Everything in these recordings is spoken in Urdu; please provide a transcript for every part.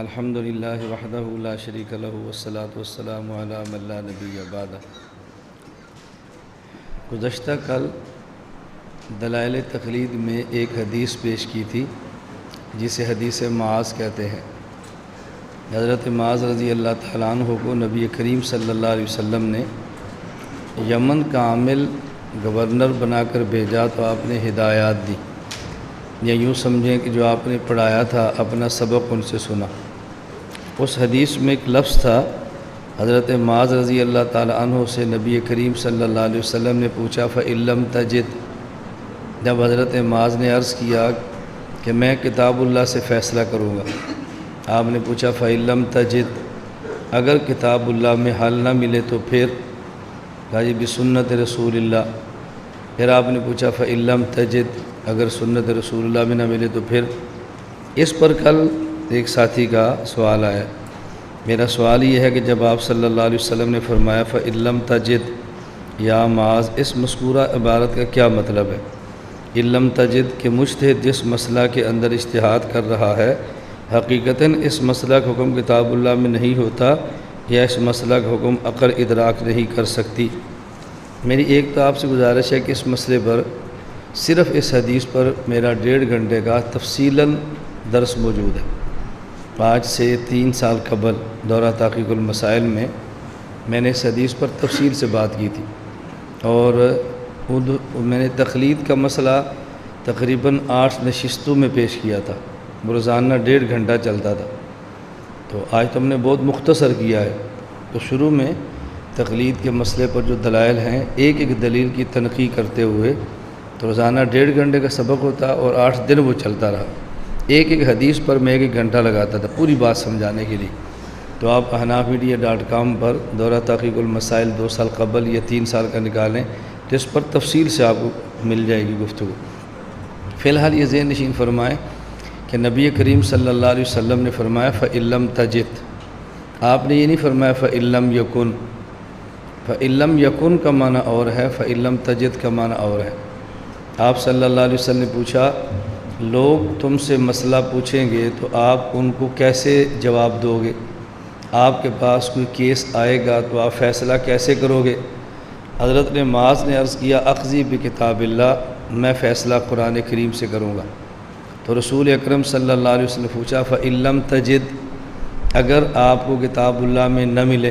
الحمدللہ وحدہ لا شریک لہ والصلاۃ والسلام علی من لا نبی بعدہ۔ گزشتہ کل دلائل تقلید میں ایک حدیث پیش کی تھی جسے حدیث معاذ کہتے ہیں۔ حضرت معاذ رضی اللہ تعالیٰ عنہ کو نبی کریم صلی اللہ علیہ وسلم نے یمن کا عامل گورنر بنا کر بھیجا تو آپ نے ہدایات دی، یا یوں سمجھیں کہ جو آپ نے پڑھایا تھا اپنا سبق ان سے سنا۔ اس حدیث میں ایک لفظ تھا، حضرت معاذ رضی اللہ تعالیٰ عنہ سے نبی کریم صلی اللہ علیہ وسلم نے پوچھا فَإِن لَمْ تَجِدْ، جب حضرت معاذ نے عرض کیا کہ میں کتاب اللہ سے فیصلہ کروں گا، آپ نے پوچھا فَإِن لَمْ تَجِدْ، اگر کتاب اللہ میں حل نہ ملے تو پھر کہا جی بسنت رسول اللہ، پھر آپ نے پوچھا فَإِن لَمْ تَجِدْ، اگر سنت رسول اللہ میں نہ ملے تو پھر۔ اس پر کل ایک ساتھی کا سوال آیا۔ میرا سوال یہ ہے کہ جب آپ صلی اللہ علیہ وسلم نے فرمایا فَإِن لَمْ تَجِدْ یا معاذ، اس مذکورہ عبارت کا کیا مطلب ہے؟ اِن لَمْ تَجِدْ کہ مجتہد جس مسئلہ کے اندر اجتہاد کر رہا ہے حقیقتاً اس مسئلہ کا حکم کتاب اللہ میں نہیں ہوتا، یا اس مسئلہ کا حکم عقل ادراک نہیں کر سکتی۔ میری ایک تو آپ سے گزارش ہے کہ اس مسئلے پر صرف اس حدیث پر میرا 1.5 گھنٹے کا تفصیلاً درس موجود ہے۔ آج سے 3 سال قبل دورہ تحقیق المسائل میں نے اس حدیث پر تفصیل سے بات کی تھی، اور میں نے تقلید کا مسئلہ تقریباً 8 نشستوں میں پیش کیا تھا، روزانہ 1.5 گھنٹہ چلتا تھا۔ تو آج تو ہم نے بہت مختصر کیا ہے۔ تو شروع میں تقلید کے مسئلے پر جو دلائل ہیں ایک ایک دلیل کی تنقیح کرتے ہوئے تو روزانہ 1.5 گھنٹے کا سبق ہوتا اور 8 دن وہ چلتا رہا۔ ایک ایک حدیث پر میں 1 گھنٹہ لگاتا تھا پوری بات سمجھانے کے لیے۔ تو آپ hanafimedia.com پر دورہ تحقیق المسائل 2 سال قبل یا 3 سال کا نکالیں تو اس پر تفصیل سے آپ کو مل جائے گی گفتگو۔ فی الحال یہ ذہن نشین فرمائیں کہ نبی کریم صلی اللہ علیہ وسلم نے فرمایا فَإِن لَمْ تَجِدْ، آپ نے یہ نہیں فرمایا فَإِن لَمْ يَكُنْ۔ فَإِن لَمْ يَكُنْ کا معنی اور ہے، فَإِن لَمْ تَجِدْ کا معنی اور ہے۔ آپ صلی اللہ علیہ وسلم نے پوچھا لوگ تم سے مسئلہ پوچھیں گے تو آپ ان کو کیسے جواب دو گے؟ آپ کے پاس کوئی کیس آئے گا تو آپ فیصلہ کیسے کرو گے؟ حضرت نے معاذ نے عرض کیا اخذی بکتاب اللہ، میں فیصلہ قرآن کریم سے کروں گا۔ تو رسول اکرم صلی اللہ علیہ وسلم نے پوچھا فَإِن لَمْ تَجِدْ، اگر آپ کو کتاب اللہ میں نہ ملے،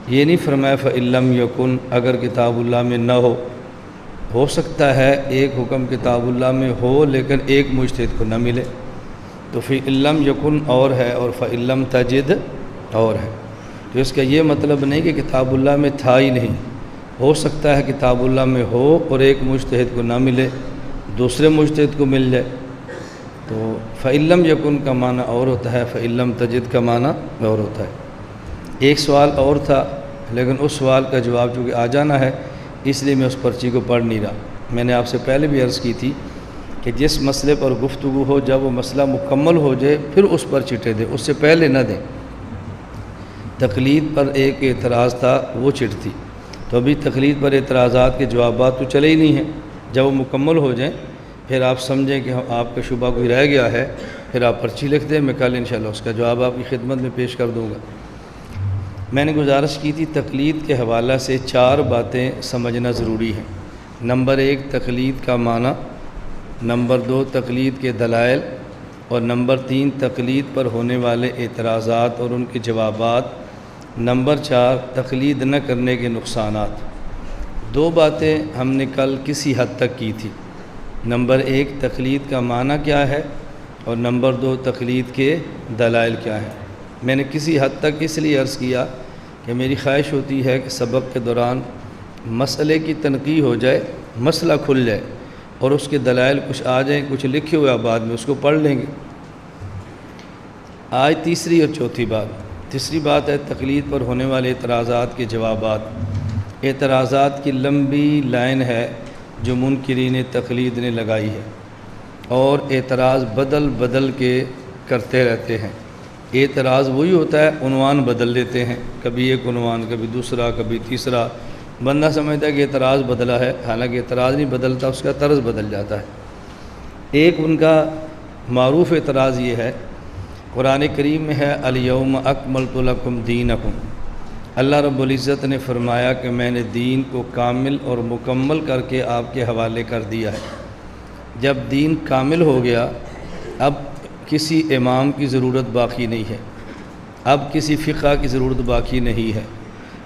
یہ نہیں فرمایا فَإِن لَمْ يَكُنْ، اگر کتاب اللہ میں نہ ہو سکتا ہے ایک حکم کتاب اللہ میں ہو لیکن ایک مجتہد کو نہ ملے، تو فَإِن لَمْ يَكُنْ اور ہے اور فَإِن لَمْ تَجِدْ اور ہے۔ تو اس کا یہ مطلب نہیں کہ کتاب اللہ میں تھا ہی نہیں، ہو سکتا ہے کتاب اللہ میں ہو اور ایک مجتہد کو نہ ملے، دوسرے مجتہد کو مل جائے۔ تو فَإِن لَمْ يَكُنْ کا معنی اور ہوتا ہے، فَإِن لَمْ تَجِدْ کا معنی اور ہوتا ہے۔ ایک سوال اور تھا لیکن اس سوال کا جواب چونکہ آ جانا ہے اس لیے میں اس پرچی کو پڑھ نہیں رہا۔ میں نے آپ سے پہلے بھی عرض کی تھی کہ جس مسئلے پر گفتگو ہو جب وہ مسئلہ مکمل ہو جائے پھر اس پر چٹے دیں، اس سے پہلے نہ دیں۔ تقلید پر ایک اعتراض تھا وہ چٹ تھی، تو ابھی تقلید پر اعتراضات کے جوابات تو چلے ہی نہیں ہیں، جب وہ مکمل ہو جائیں پھر آپ سمجھیں کہ آپ کا شبہ کوئی رہ گیا ہے پھر آپ پرچی لکھ دیں، میں کل انشاءاللہ اس کا جواب آپ کی خدمت میں پیش کر دوں گا۔ میں نے گزارش کی تھی تقلید کے حوالہ سے 4 باتیں سمجھنا ضروری ہیں۔ نمبر 1 تقلید کا معنی، نمبر 2 تقلید کے دلائل، اور نمبر 3 تقلید پر ہونے والے اعتراضات اور ان کے جوابات، نمبر 4 تقلید نہ کرنے کے نقصانات۔ 2 باتیں ہم نے کل کسی حد تک کی تھی، نمبر 1 تقلید کا معنی کیا ہے اور نمبر 2 تقلید کے دلائل کیا ہیں۔ میں نے کسی حد تک اس لیے عرض کیا کہ میری خواہش ہوتی ہے کہ سبق کے دوران مسئلے کی تنقیح ہو جائے، مسئلہ کھل جائے اور اس کے دلائل کچھ آ جائیں، کچھ لکھے ہوئے بعد میں اس کو پڑھ لیں گے۔ آج تیسری اور چوتھی بات۔ تیسری بات ہے تقلید پر ہونے والے اعتراضات کے جوابات۔ اعتراضات کی لمبی لائن ہے جو منکرین تقلید نے لگائی ہے، اور اعتراض بدل بدل کے کرتے رہتے ہیں۔ اعتراض وہی ہوتا ہے عنوان بدل لیتے ہیں، کبھی ایک عنوان کبھی دوسرا کبھی تیسرا، بندہ سمجھتا ہے کہ اعتراض بدلا ہے، حالانکہ اعتراض نہیں بدلتا، اس کا طرز بدل جاتا ہے۔ ایک ان کا معروف اعتراض یہ ہے قرآن کریم میں ہے الیوم اکملت لکم دینکم۔ اللہ رب العزت نے فرمایا کہ میں نے دین کو کامل اور مکمل کر کے آپ کے حوالے کر دیا ہے۔ جب دین کامل ہو گیا اب کسی امام کی ضرورت باقی نہیں ہے، اب کسی فقہ کی ضرورت باقی نہیں ہے۔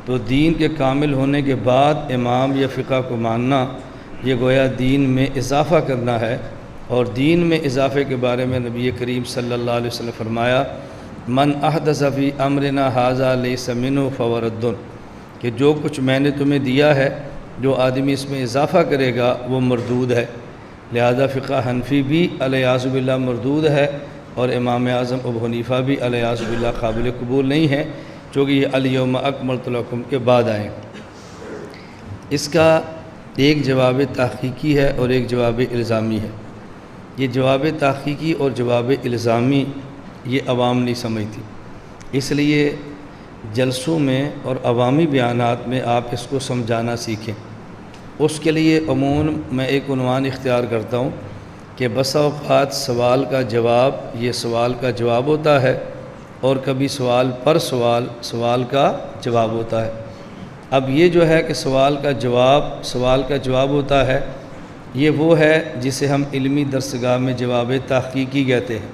تو دین کے کامل ہونے کے بعد امام یا فقہ کو ماننا یہ گویا دین میں اضافہ کرنا ہے، اور دین میں اضافے کے بارے میں نبی کریم صلی اللہ علیہ وسلم فرمایا من احدث فی امرنا ھذا لیس منہ فہو رد، کہ جو کچھ میں نے تمہیں دیا ہے جو آدمی اس میں اضافہ کرے گا وہ مردود ہے۔ لہذا فقہ حنفی بھی علیہ باللہ مردود ہے، اور امام اعظم ابو حنیفہ بھی علیہ باللہ قابل قبول نہیں ہے، چونکہ یہ الیوم اکملت لکم کے بعد آئیں۔ اس کا ایک جواب تحقیقی ہے اور ایک جواب الزامی ہے۔ یہ جواب تحقیقی اور جواب الزامی یہ عوام نہیں سمجھتی، اس لیے جلسوں میں اور عوامی بیانات میں آپ اس کو سمجھانا سیکھیں۔ اس کے لیے عموماً میں ایک عنوان اختیار کرتا ہوں کہ بسا اوقات سوال کا جواب یہ سوال کا جواب ہوتا ہے، اور کبھی سوال پر سوال کا جواب ہوتا ہے۔ اب یہ جو ہے کہ سوال کا جواب ہوتا ہے، یہ وہ ہے جسے ہم علمی درسگاہ میں جواب تحقیقی کہتے ہیں،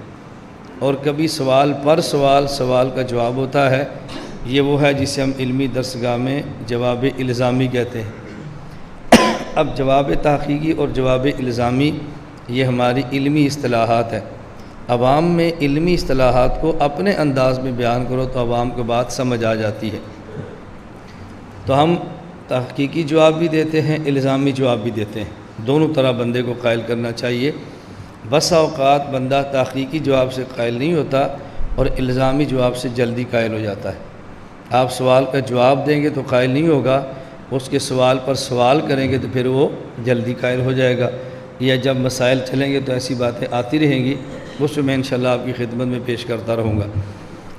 اور کبھی سوال پر سوال کا جواب ہوتا ہے، یہ وہ ہے جسے ہم علمی درسگاہ میں جواب الزامی کہتے ہیں۔ اب جواب تحقیقی اور جواب الزامی یہ ہماری علمی اصطلاحات ہیں۔ عوام میں علمی اصطلاحات کو اپنے انداز میں بیان کرو تو عوام کو بات سمجھ آ جاتی ہے۔ تو ہم تحقیقی جواب بھی دیتے ہیں، الزامی جواب بھی دیتے ہیں، دونوں طرح بندے کو قائل کرنا چاہیے۔ بسا اوقات بندہ تحقیقی جواب سے قائل نہیں ہوتا اور الزامی جواب سے جلدی قائل ہو جاتا ہے۔ آپ سوال کا جواب دیں گے تو قائل نہیں ہوگا، اس کے سوال پر سوال کریں گے تو پھر وہ جلدی قائل ہو جائے گا، یا جب مسائل چلیں گے تو ایسی باتیں آتی رہیں گی، اس میں انشاءاللہ آپ کی خدمت میں پیش کرتا رہوں گا۔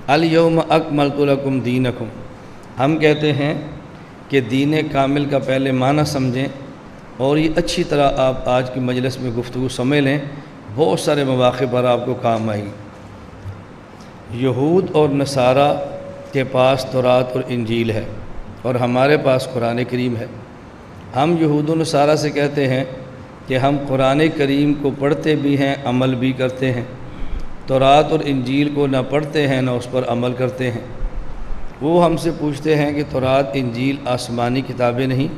الیوم اکملت لکم دینکم، ہم کہتے ہیں کہ دین کامل کا پہلے معنی سمجھیں، اور یہ اچھی طرح آپ آج کی مجلس میں گفتگو سمجھ لیں، بہت سارے مواقع پر آپ کو کام آئے گی۔ یہود اور نصارہ کے پاس تورات اور انجیل ہے، اور ہمارے پاس قرآن کریم ہے۔ ہم یہود و نصارہ سے کہتے ہیں کہ ہم قرآن کریم کو پڑھتے بھی ہیں، عمل بھی کرتے ہیں، تورات اور انجیل کو نہ پڑھتے ہیں نہ اس پر عمل کرتے ہیں۔ وہ ہم سے پوچھتے ہیں کہ تورات انجیل آسمانی کتابیں نہیں؟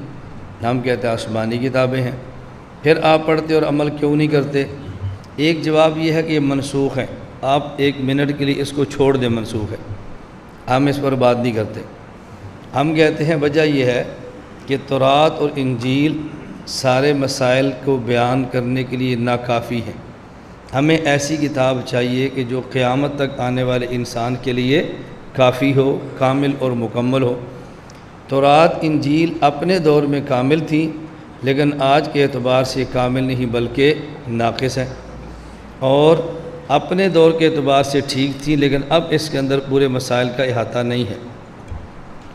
ہم کہتے ہیں آسمانی کتابیں ہیں، پھر آپ پڑھتے اور عمل کیوں نہیں کرتے؟ ایک جواب یہ ہے کہ یہ منسوخ ہیں، آپ ایک منٹ کے لیے اس کو چھوڑ دیں، منسوخ ہے، ہم اس پر بات نہیں کرتے۔ ہم کہتے ہیں وجہ یہ ہے کہ تورات اور انجیل سارے مسائل کو بیان کرنے کے لیے ناکافی ہیں، ہمیں ایسی کتاب چاہیے کہ جو قیامت تک آنے والے انسان کے لیے کافی ہو، کامل اور مکمل ہو۔ تورات انجیل اپنے دور میں کامل تھی، لیکن آج کے اعتبار سے کامل نہیں بلکہ ناقص ہے، اور اپنے دور کے اعتبار سے ٹھیک تھی لیکن اب اس کے اندر پورے مسائل کا احاطہ نہیں ہے۔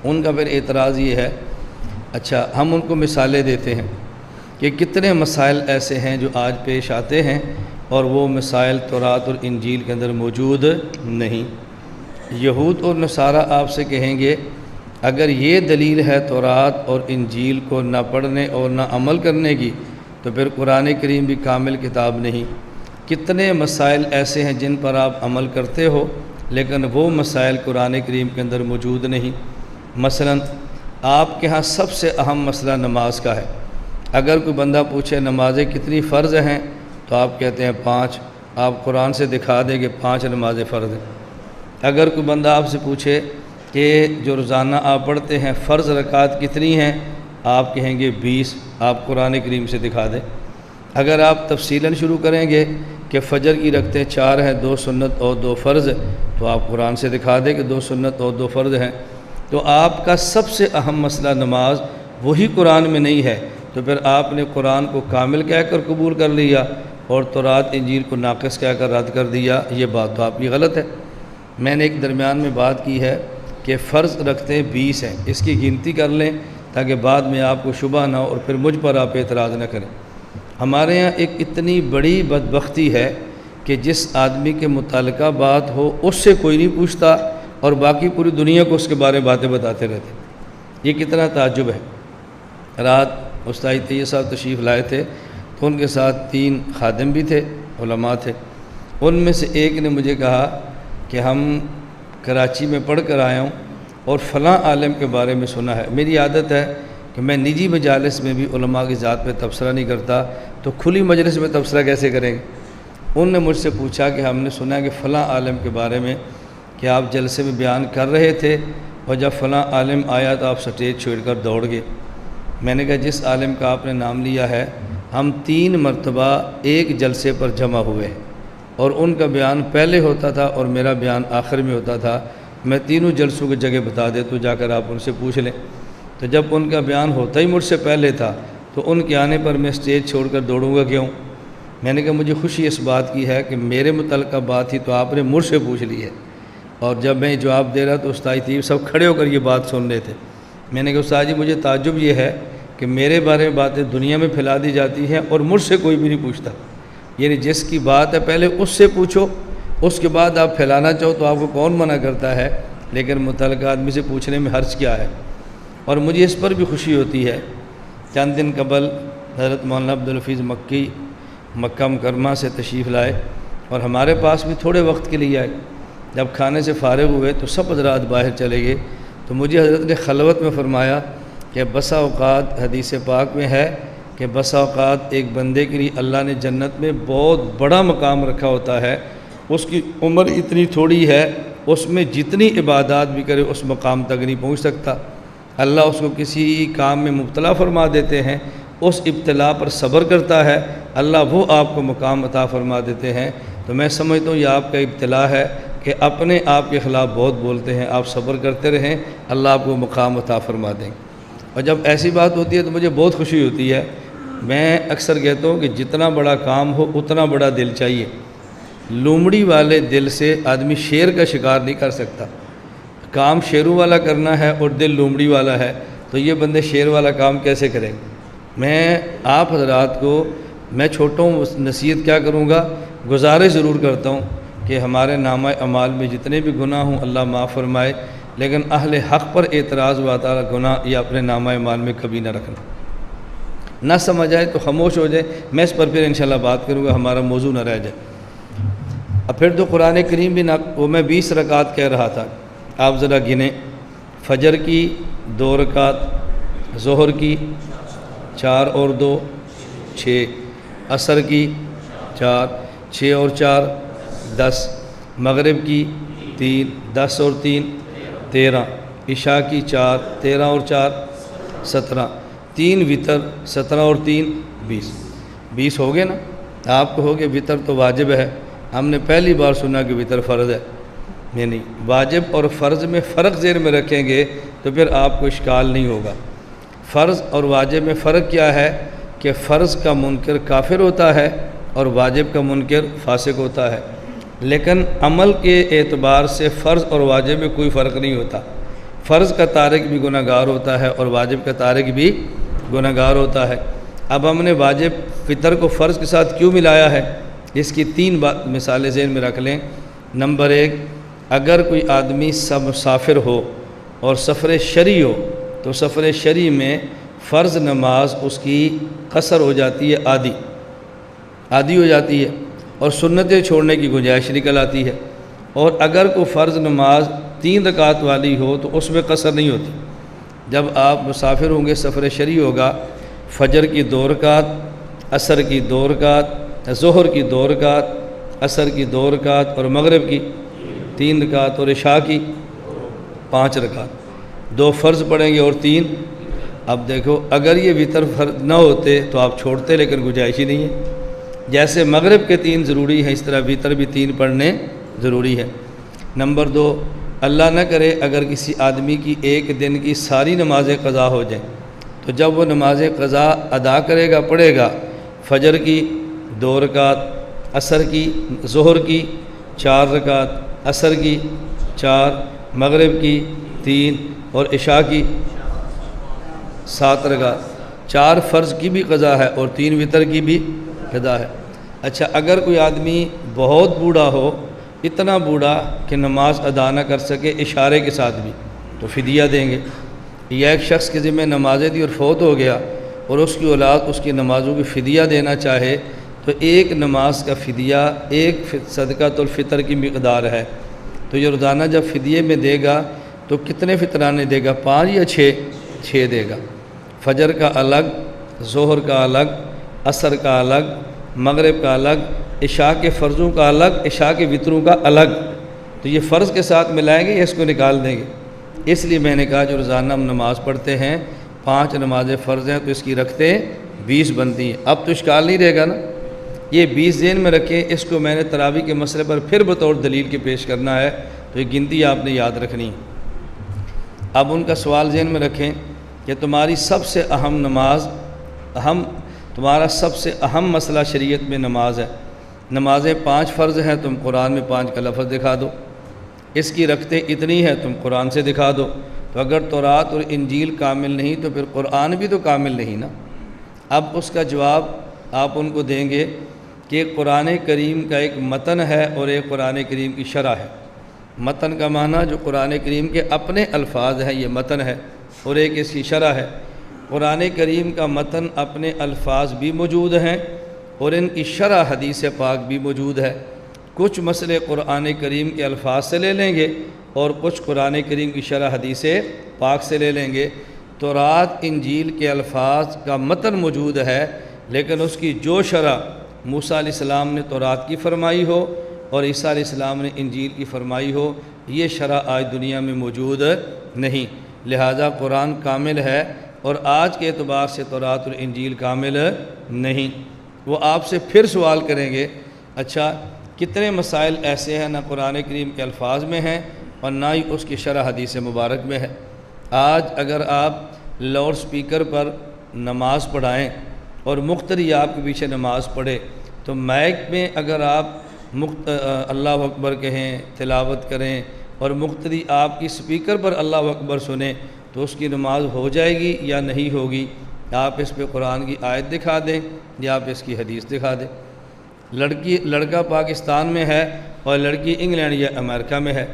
ان کا پھر اعتراض یہ ہے، اچھا ہم ان کو مثالیں دیتے ہیں کہ کتنے مسائل ایسے ہیں جو آج پیش آتے ہیں اور وہ مسائل تورات اور انجیل کے اندر موجود نہیں۔ یہود اور نصارہ آپ سے کہیں گے اگر یہ دلیل ہے تورات اور انجیل کو نہ پڑھنے اور نہ عمل کرنے کی تو پھر قرآن کریم بھی کامل کتاب نہیں۔ کتنے مسائل ایسے ہیں جن پر آپ عمل کرتے ہو لیکن وہ مسائل قرآن کریم کے اندر موجود نہیں۔ مثلا آپ کے ہاں سب سے اہم مسئلہ نماز کا ہے۔ اگر کوئی بندہ پوچھے نمازیں کتنی فرض ہیں تو آپ کہتے ہیں 5، آپ قرآن سے دکھا دیں کہ 5 نمازیں فرض ہیں۔ اگر کوئی بندہ آپ سے پوچھے کہ جو روزانہ آپ پڑھتے ہیں فرض رکعات کتنی ہیں، آپ کہیں گے 20، آپ قرآن کریم سے دکھا دیں۔ اگر آپ تفصیلاً شروع کریں گے کہ فجر کی رکعتیں 4 ہیں، 2 سنت اور 2 فرض، تو آپ قرآن سے دکھا دیں کہ 2 سنت اور 2 فرض ہیں۔ تو آپ کا سب سے اہم مسئلہ نماز وہی قرآن میں نہیں ہے، تو پھر آپ نے قرآن کو کامل کہہ کر قبول کر لیا اور تورات انجیل کو ناقص کہہ کر رد کر دیا، یہ بات تو آپ کی غلط ہے۔ میں نے ایک درمیان میں بات کی ہے کہ فرض رکھتے 20 ہیں، اس کی گنتی کر لیں تاکہ بعد میں آپ کو شبہ نہ ہو اور پھر مجھ پر آپ اعتراض نہ کریں۔ ہمارے ہاں ایک اتنی بڑی بدبختی ہے کہ جس آدمی کے متعلقہ بات ہو اس سے کوئی نہیں پوچھتا اور باقی پوری دنیا کو اس کے بارے میں باتیں بتاتے رہتے. یہ کتنا تعجب ہے. رات استاد طیب صاحب تشریف لائے تھے تو ان کے ساتھ 3 خادم بھی تھے، علماء تھے. ان میں سے ایک نے مجھے کہا کہ ہم کراچی میں پڑھ کر آیا ہوں اور فلاں عالم کے بارے میں سنا ہے. میری عادت ہے کہ میں نجی مجالس میں بھی علماء کی ذات پہ تبصرہ نہیں کرتا، تو کھلی مجلس میں تبصرہ کیسے کریں گے. ان نے مجھ سے پوچھا کہ ہم نے سنا کہ فلاں عالم کے بارے میں کہ آپ جلسے میں بیان کر رہے تھے اور جب فلاں عالم آیا تو آپ سٹیج چھوڑ کر دوڑ گئے. میں نے کہا جس عالم کا آپ نے نام لیا ہے ہم 3 مرتبہ ایک جلسے پر جمع ہوئے اور ان کا بیان پہلے ہوتا تھا اور میرا بیان آخر میں ہوتا تھا. میں تینوں جلسوں کی جگہ بتا دیتا ہوں، جا کر آپ ان سے پوچھ لیں. تو جب ان کا بیان ہوتا ہی مجھ سے پہلے تھا تو ان کے آنے پر میں سٹیج چھوڑ کر دوڑوں گا کیوں. میں نے کہا مجھے خوشی اس بات کی ہے کہ میرے متعلقہ بات ہی تو آپ نے مجھ سے پوچھ لی ہے. اور جب میں جواب دے رہا تو استاد طیب سب کھڑے ہو کر یہ بات سن رہے تھے. میں نے کہا استاد جی مجھے تعجب یہ ہے کہ میرے بارے میں باتیں دنیا میں پھیلا دی جاتی ہیں اور مجھ سے کوئی بھی نہیں پوچھتا. یعنی جس کی بات ہے پہلے اس سے پوچھو، اس کے بعد آپ پھیلانا چاہو تو آپ کو کون منع کرتا ہے. لیکن متعلقہ آدمی سے پوچھنے میں حرج کیا ہے. اور مجھے اس پر بھی خوشی ہوتی ہے. چند دن قبل حضرت مولانا عبدالحفیظ مکی مکہ مکرمہ سے تشریف لائے اور ہمارے پاس بھی تھوڑے وقت کے لیے آئے. جب کھانے سے فارغ ہوئے تو سب حضرات باہر چلے گئے تو مجھے حضرت نے خلوت میں فرمایا کہ بسا اوقات حدیث پاک میں ہے کہ بسا اوقات ایک بندے کے لیے اللہ نے جنت میں بہت بڑا مقام رکھا ہوتا ہے، اس کی عمر اتنی تھوڑی ہے، اس میں جتنی عبادات بھی کرے اس مقام تک نہیں پہنچ سکتا. اللہ اس کو کسی کام میں مبتلا فرما دیتے ہیں، اس ابتلا پر صبر کرتا ہے، اللہ وہ آپ کو مقام عطا فرما دیتے ہیں. تو میں سمجھتا ہوں یہ آپ کا ابتلا ہے کہ اپنے آپ کے خلاف بہت بولتے ہیں، آپ صبر کرتے رہیں، اللہ آپ کو مقام عطا فرما دیں. اور جب ایسی بات ہوتی ہے تو مجھے بہت خوشی ہوتی ہے. میں اکثر کہتا ہوں کہ جتنا بڑا کام ہو اتنا بڑا دل چاہیے. لومڑی والے دل سے آدمی شیر کا شکار نہیں کر سکتا. کام شیروں والا کرنا ہے اور دل لومڑی والا ہے تو یہ بندے شیر والا کام کیسے کریں. میں آپ حضرات کو میں چھوٹا ہوں نصیحت کیا کروں گا، گزارش ضرور کرتا ہوں کہ ہمارے نامہ اعمال میں جتنے بھی گناہ ہوں اللہ معاف فرمائے، لیکن اہل حق پر اعتراض و اعتراض گناہ یہ اپنے نامہ اعمال میں کبھی نہ رکھنا. نہ سمجھ آئے تو خاموش ہو جائے، میں اس پر پھر انشاءاللہ بات کروں گا، ہمارا موضوع نہ رہ جائے. اب پھر تو قرآن کریم بھی نہ وہ میں 20 رکعت کہہ رہا تھا، آپ ذرا گنیں. فجر کی 2 رکعت، ظہر کی 4 اور 2 6، عصر کی 4، 6 اور 4 10، مغرب کی 3، 10 اور 3 13، عشاء کی 4، 13 اور 4 17، 3 وطر 17 اور 3 20. 20 ہو گئے نا. آپ کو ہو گئے. وطر تو واجب ہے، ہم نے پہلی بار سنا کہ وطر فرض ہے. نہیں، واجب اور فرض میں فرق ذہن میں رکھیں گے تو پھر آپ کو اشکال نہیں ہوگا. فرض اور واجب میں فرق کیا ہے کہ فرض کا منکر کافر ہوتا ہے اور واجب کا منکر فاسق ہوتا ہے. لیکن عمل کے اعتبار سے فرض اور واجب میں کوئی فرق نہیں ہوتا. فرض کا تارک بھی گناہ گار ہوتا ہے اور واجب کا تارک بھی گناہ گار ہوتا ہے. اب ہم نے واجب فطر کو فرض کے ساتھ کیوں ملایا ہے، اس کی 3 مثالیں ذہن میں رکھ لیں. نمبر 1، اگر کوئی آدمی مسافر ہو اور سفر شرعی ہو تو سفر شرعی میں فرض نماز اس کی قصر ہو جاتی ہے، آدھی ہو جاتی ہے اور سنتیں چھوڑنے کی گنجائش نکل آتی ہے. اور اگر کوئی فرض نماز 3 رکعت والی ہو تو اس میں قصر نہیں ہوتی. جب آپ مسافر ہوں گے، سفر شرعی ہوگا، فجر کی 2 رکعت، عصر کی 2 رکعت، ظہر کی 2 رکعت، عصر کی 2 رکعت اور مغرب کی 3 رکعت اور عشاء کی 5 رکعت. 2 فرض پڑھیں گے اور 3. اب دیکھو اگر یہ وطر فرض نہ ہوتے تو آپ چھوڑتے، لیکن گنجائش ہی نہیں ہے. جیسے مغرب کے 3 ضروری ہیں اس طرح وطر بھی 3 پڑھنے ضروری ہے. نمبر 2، اللہ نہ کرے اگر کسی آدمی کی ایک دن کی ساری نمازیں قضا ہو جائیں تو جب وہ نمازیں قضا ادا کرے گا، پڑھے گا، فجر کی 2 رکعت، عصر کی، ظہر کی 4 رکعت، عصر کی 4، مغرب کی 3 اور عشاء کی 7 رکعت. 4 فرض کی بھی قضا ہے اور 3 وطر کی بھی قضا ہے. اچھا اگر کوئی آدمی بہت بوڑھا ہو، اتنا بوڑھا کہ نماز ادا نہ کر سکے اشارے کے ساتھ بھی، تو فدیہ دیں گے۔ یا ایک شخص کے ذمہ نمازیں دی اور فوت ہو گیا اور اس کی اولاد اس کی نمازوں کی فدیہ دینا چاہے تو ایک نماز کا فدیہ ایک صدقۃ الفطر کی مقدار ہے۔ تو یہ روزانہ جب فدیے میں دے گا تو کتنے فطرانے دے گا؟ 5 یا 6 دے گا۔ فجر کا الگ، ظہر کا الگ، عصر کا الگ، مغرب کا الگ، عشاء کے فرضوں کا الگ، عشاء کے وتروں کا الگ۔ تو یہ فرض کے ساتھ ملائیں گے یا اس کو نکال دیں گے؟ اس لیے میں نے کہا جو روزانہ ہم نماز پڑھتے ہیں 5 نمازیں فرض ہیں تو اس کی رکھتے 20 بنتی ہیں۔ اب تو اشکال نہیں رہے گا نا، یہ 20 ذہن میں رکھیں۔ اس کو میں نے تراویح کے مسئلے پر پھر بطور دلیل کے پیش کرنا ہے، تو یہ گنتی آپ نے یاد رکھنی ہے۔ اب ان کا سوال ذہن میں رکھیں کہ تمہاری سب سے اہم نماز، تمہارا سب سے اہم مسئلہ شریعت میں نماز ہے۔ نمازیں 5 فرض ہیں، تم قرآن میں 5 کا لفظ دکھا دو۔ اس کی رکھتے اتنی ہے، تم قرآن سے دکھا دو۔ تو اگر تورات اور انجیل کامل نہیں تو پھر قرآن بھی تو کامل نہیں نا۔ اب اس کا جواب آپ ان کو دیں گے کہ قرآن کریم کا ایک متن ہے اور ایک قرآن کریم کی شرح ہے۔ متن کا معنی جو قرآن کریم کے اپنے الفاظ ہیں، یہ متن ہے، اور ایک اس کی شرح ہے۔ قرآن کریم کا متن اپنے الفاظ بھی موجود ہیں اور ان کی شرح حدیث پاک بھی موجود ہے۔ کچھ مسئلے قرآن کریم کے الفاظ سے لے لیں گے اور کچھ قرآن کریم کی شرح حدیث پاک سے لے لیں گے۔ تورات انجیل کے الفاظ کا متن موجود ہے، لیکن اس کی جو شرح موسیٰ علیہ السلام نے تورات کی فرمائی ہو اور عیسیٰ علیہ السلام نے انجیل کی فرمائی ہو، یہ شرح آج دنیا میں موجود نہیں۔ لہذا قرآن کامل ہے اور آج کے اعتبار سے تورات اور انجیل کامل نہیں۔ وہ آپ سے پھر سوال کریں گے، اچھا کتنے مسائل ایسے ہیں نہ قرآن کریم کے الفاظ میں ہیں اور نہ ہی اس کی شرح حدیث مبارک میں ہے۔ آج اگر آپ لاؤڈ سپیکر پر نماز پڑھائیں اور مقتدی آپ کے پیچھے نماز پڑھے تو مائک میں اگر آپ اللہ اکبر کہیں، تلاوت کریں اور مقتدی آپ کی سپیکر پر اللہ اکبر سنیں تو اس کی نماز ہو جائے گی یا نہیں ہوگی؟ آپ اس پہ قرآن کی آیت دکھا دیں یا آپ اس کی حدیث دکھا دیں۔ لڑکا پاکستان میں ہے اور لڑکی انگلینڈ یا امریکہ میں ہے،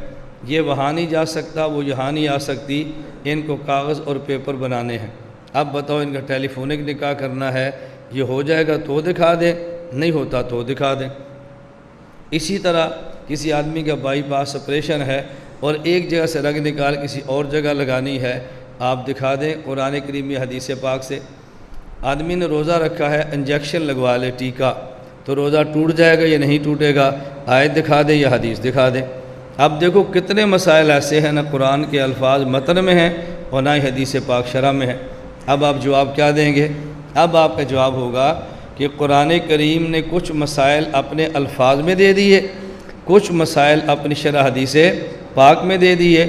یہ وہاں نہیں جا سکتا، وہ یہاں نہیں آ سکتی، ان کو کاغذ اور پیپر بنانے ہیں۔ اب بتاؤ ان کا ٹیلی فونک نکاح کرنا ہے، یہ ہو جائے گا تو دکھا دیں، نہیں ہوتا تو دکھا دیں۔ اسی طرح کسی آدمی کا بائی پاس آپریشن ہے اور ایک جگہ سے رگ نکال کسی اور جگہ لگانی ہے، آپ دکھا دیں قرآن کریم یا حدیث پاک سے۔ آدمی نے روزہ رکھا ہے، انجیکشن لگوا لے ٹیکا، تو روزہ ٹوٹ جائے گا یا نہیں ٹوٹے گا؟ آیت دکھا دیں یا حدیث دکھا دیں۔ اب دیکھو کتنے مسائل ایسے ہیں، نہ قرآن کے الفاظ متن میں ہیں اور نہ ہی حدیث پاک شرح میں ہے۔ اب آپ جواب کیا دیں گے؟ اب آپ کا جواب ہوگا کہ قرآن کریم نے کچھ مسائل اپنے الفاظ میں دے دیے، کچھ مسائل اپنی شرح حدیث پاک میں دے دیے،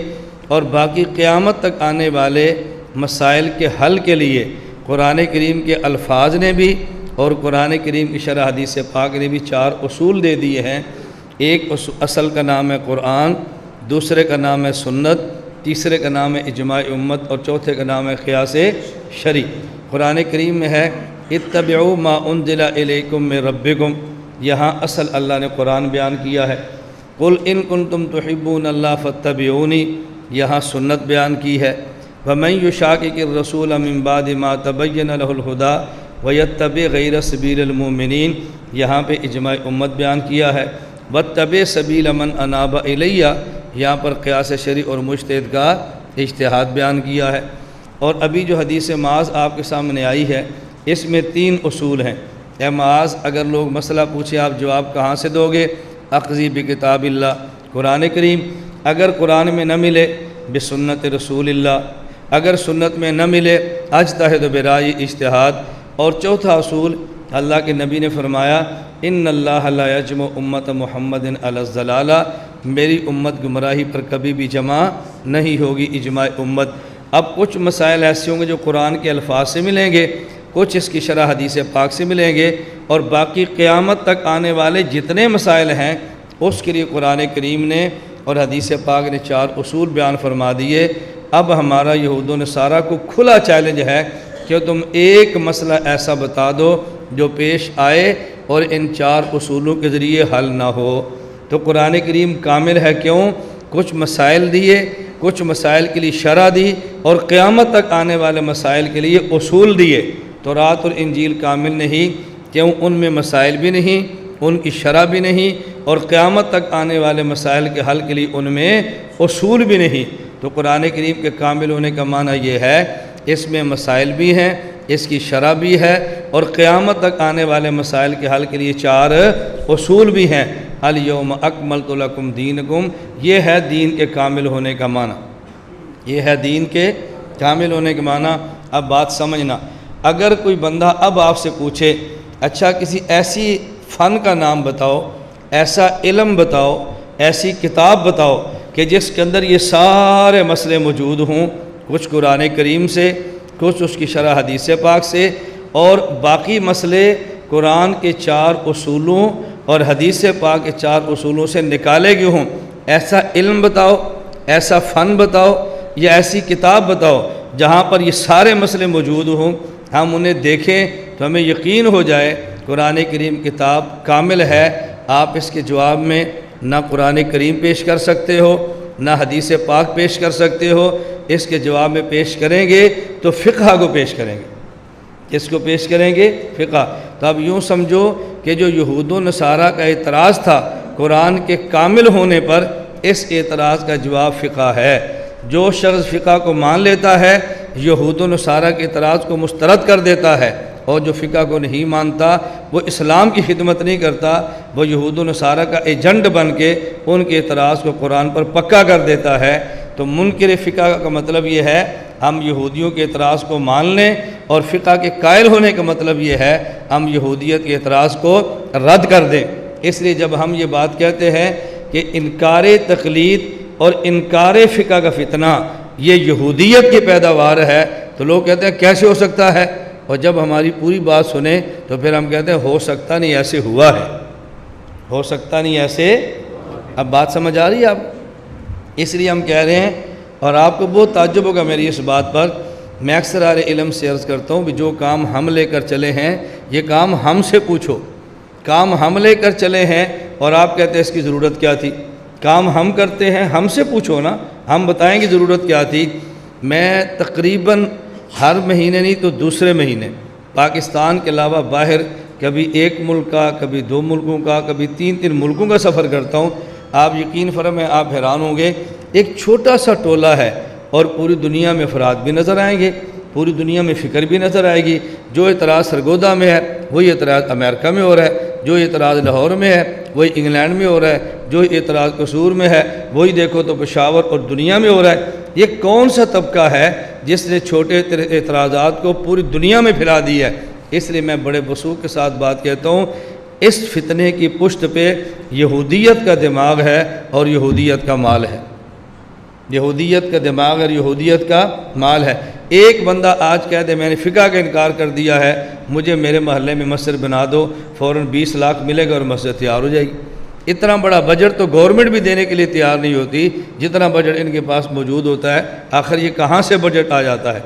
اور باقی قیامت تک آنے والے مسائل کے حل کے لیے قرآن کریم کے الفاظ نے بھی اور قرآن کریم کی شرح حدیث پاک نے بھی 4 اصول دے دیے ہیں۔ ایک اصل کا نام ہے قرآن، دوسرے کا نام ہے سنت، تیسرے کا نام ہے اجماع امت اور چوتھے کا نام ہے قیاس شرعی۔ قرآن کریم میں ہے اتبعوا ما انزل الیکم من ربکم، یہاں اصل اللہ نے قرآن بیان کیا ہے۔ قل ان کنتم تحبون اللہ فاتبعونی، یہاں سنت بیان کی ہے۔ ومن یشاقق الرسول من بعد ما تبین له الہدی ویتبع غیر سبیل المؤمنین، یہاں پہ اجماع امت بیان کیا ہے۔ واتبع سبیل من اناب الی، یہاں پر قیاس شرعی اور مجتہد کا اجتہاد بیان کیا ہے۔ اور ابھی جو حدیث معاذ آپ کے سامنے آئی ہے، اس میں 3 اصول ہیں۔ اے معاذ، اگر لوگ مسئلہ پوچھیں آپ جواب کہاں سے دو گے؟ اخذی بکتاب اللہ، قرآن کریم، اگر قرآن میں نہ ملے بسنت رسول اللہ، اگر سنت میں نہ ملے اجتہد برائے اجتہاد۔ اور چوتھا اصول اللہ کے نبی نے فرمایا ان اللہ لا یجمع امت محمد علی الضلالہ، میری امت گمراہی پر کبھی بھی جمع نہیں ہوگی، اجماع امت۔ اب کچھ مسائل ایسے ہوں گے جو قرآن کے الفاظ سے ملیں گے، کچھ اس کی شرح حدیث پاک سے ملیں گے، اور باقی قیامت تک آنے والے جتنے مسائل ہیں اس کے لیے قرآن کریم نے اور حدیث پاک نے 4 اصول بیان فرما دیے۔ اب ہمارا یہود و نصارہ کو کھلا چیلنج ہے کہ تم ایک مسئلہ ایسا بتا دو جو پیش آئے اور ان 4 اصولوں کے ذریعے حل نہ ہو۔ تو قرآن کریم کامل ہے کیوں؟ کچھ مسائل دیے، کچھ مسائل کے لیے شرح دی، اور قیامت تک آنے والے مسائل کے لیے اصول دیے۔ تورات اور انجیل کامل نہیں، کیوں؟ ان میں مسائل بھی نہیں، ان کی شرح بھی نہیں، اور قیامت تک آنے والے مسائل کے حل کے لیے ان میں اصول بھی نہیں۔ تو قرآن کریم کے کامل ہونے کا معنی یہ ہے اس میں مسائل بھی ہیں، اس کی شرح بھی ہے، اور قیامت تک آنے والے مسائل کے حل کے لیے 4 اصول بھی ہیں۔ الیوم اکملت لکم دینکم، یہ ہے دین کے کامل ہونے کا معنی، یہ ہے دین کے کامل ہونے کا معنی۔ اب بات سمجھنا، اگر کوئی بندہ اب آپ سے پوچھے اچھا کسی ایسی فن کا نام بتاؤ، ایسا علم بتاؤ، ایسی کتاب بتاؤ کہ جس کے اندر یہ سارے مسئلے موجود ہوں، کچھ قرآن کریم سے، کچھ اس کی شرح حدیث پاک سے، اور باقی مسئلے قرآن کے 4 اصولوں اور حدیث پاک کے 4 اصولوں سے نکالے گئے ہوں، ایسا علم بتاؤ، ایسا فن بتاؤ، یا ایسی کتاب بتاؤ جہاں پر یہ سارے مسئلے موجود ہوں، ہم انہیں دیکھیں تو ہمیں یقین ہو جائے قرآن کریم کتاب کامل ہے۔ آپ اس کے جواب میں نہ قرآن کریم پیش کر سکتے ہو، نہ حدیث پاک پیش کر سکتے ہو، اس کے جواب میں پیش کریں گے تو فقہ کو پیش کریں گے۔ کس کو پیش کریں گے؟ فقہ۔ تو اب یوں سمجھو کہ جو یہود و نصارہ کا اعتراض تھا قرآن کے کامل ہونے پر، اس اعتراض کا جواب فقہ ہے۔ جو شخص فقہ کو مان لیتا ہے یہود و نصارہ کے اعتراض کو مسترد کر دیتا ہے، اور جو فقہ کو نہیں مانتا وہ اسلام کی خدمت نہیں کرتا، وہ یہود و نصارہ کا ایجنٹ بن کے ان کے اعتراض کو قرآن پر پکا کر دیتا ہے۔ تو منکر فقہ کا مطلب یہ ہے ہم یہودیوں کے اعتراض کو مان لیں، اور فقہ کے قائل ہونے کا مطلب یہ ہے ہم یہودیت کے اعتراض کو رد کر دیں۔ اس لیے جب ہم یہ بات کہتے ہیں کہ انکار تقلید اور انکار فقہ کا فتنہ یہ یہودیت کی پیداوار ہے، تو لوگ کہتے ہیں کیسے ہو سکتا ہے؟ اور جب ہماری پوری بات سنیں تو پھر ہم کہتے ہیں ہو سکتا نہیں ایسے ہوا ہے، ہو سکتا نہیں ایسے۔ اب بات سمجھ آ رہی ہے آپ؟ اس لیے ہم کہہ رہے ہیں، اور آپ کو بہت تعجب ہوگا میری اس بات پر، میں اکثر اہل علم سے عرض کرتا ہوں کہ جو کام ہم لے کر چلے ہیں یہ کام ہم سے پوچھو۔ کام ہم لے کر چلے ہیں اور آپ کہتے ہیں اس کی ضرورت کیا تھی؟ کام ہم کرتے ہیں، ہم سے پوچھو نا، ہم بتائیں گے ضرورت کیا تھی۔ میں تقریباً ہر مہینے نہیں تو دوسرے مہینے پاکستان کے علاوہ باہر کبھی 1 ملک کا، کبھی 2 ملکوں کا، کبھی 3 ملکوں کا سفر کرتا ہوں۔ آپ یقین فرمائیں آپ حیران ہوں گے، ایک چھوٹا سا ٹولہ ہے اور پوری دنیا میں افراد بھی نظر آئیں گے، پوری دنیا میں فکر بھی نظر آئے گی۔ جو اعتراض سرگودا میں ہے وہی اعتراض امریکہ میں ہو رہا ہے، جو اعتراض لاہور میں ہے وہی انگلینڈ میں ہو رہا ہے، جو اعتراض قصور میں ہے وہی دیکھو تو پشاور اور دنیا میں ہو رہا ہے۔ یہ کون سا طبقہ ہے جس نے چھوٹے اعتراضات کو پوری دنیا میں پھیلا دیا ہے؟ اس لیے میں بڑے وثوق کے ساتھ بات کہتا ہوں، اس فتنے کی پشت پہ یہودیت کا دماغ ہے اور یہودیت کا مال ہے، یہودیت کا دماغ اور یہودیت کا مال ہے۔ ایک بندہ آج کہہ دے میں نے فقہ کا انکار کر دیا ہے، مجھے میرے محلے میں مسجد بنا دو، فوراً 20 لاکھ ملے گا اور مسجد تیار ہو جائے گی۔ اتنا بڑا بجٹ تو گورنمنٹ بھی دینے کے لیے تیار نہیں ہوتی جتنا بجٹ ان کے پاس موجود ہوتا ہے۔ آخر یہ کہاں سے بجٹ آ جاتا ہے؟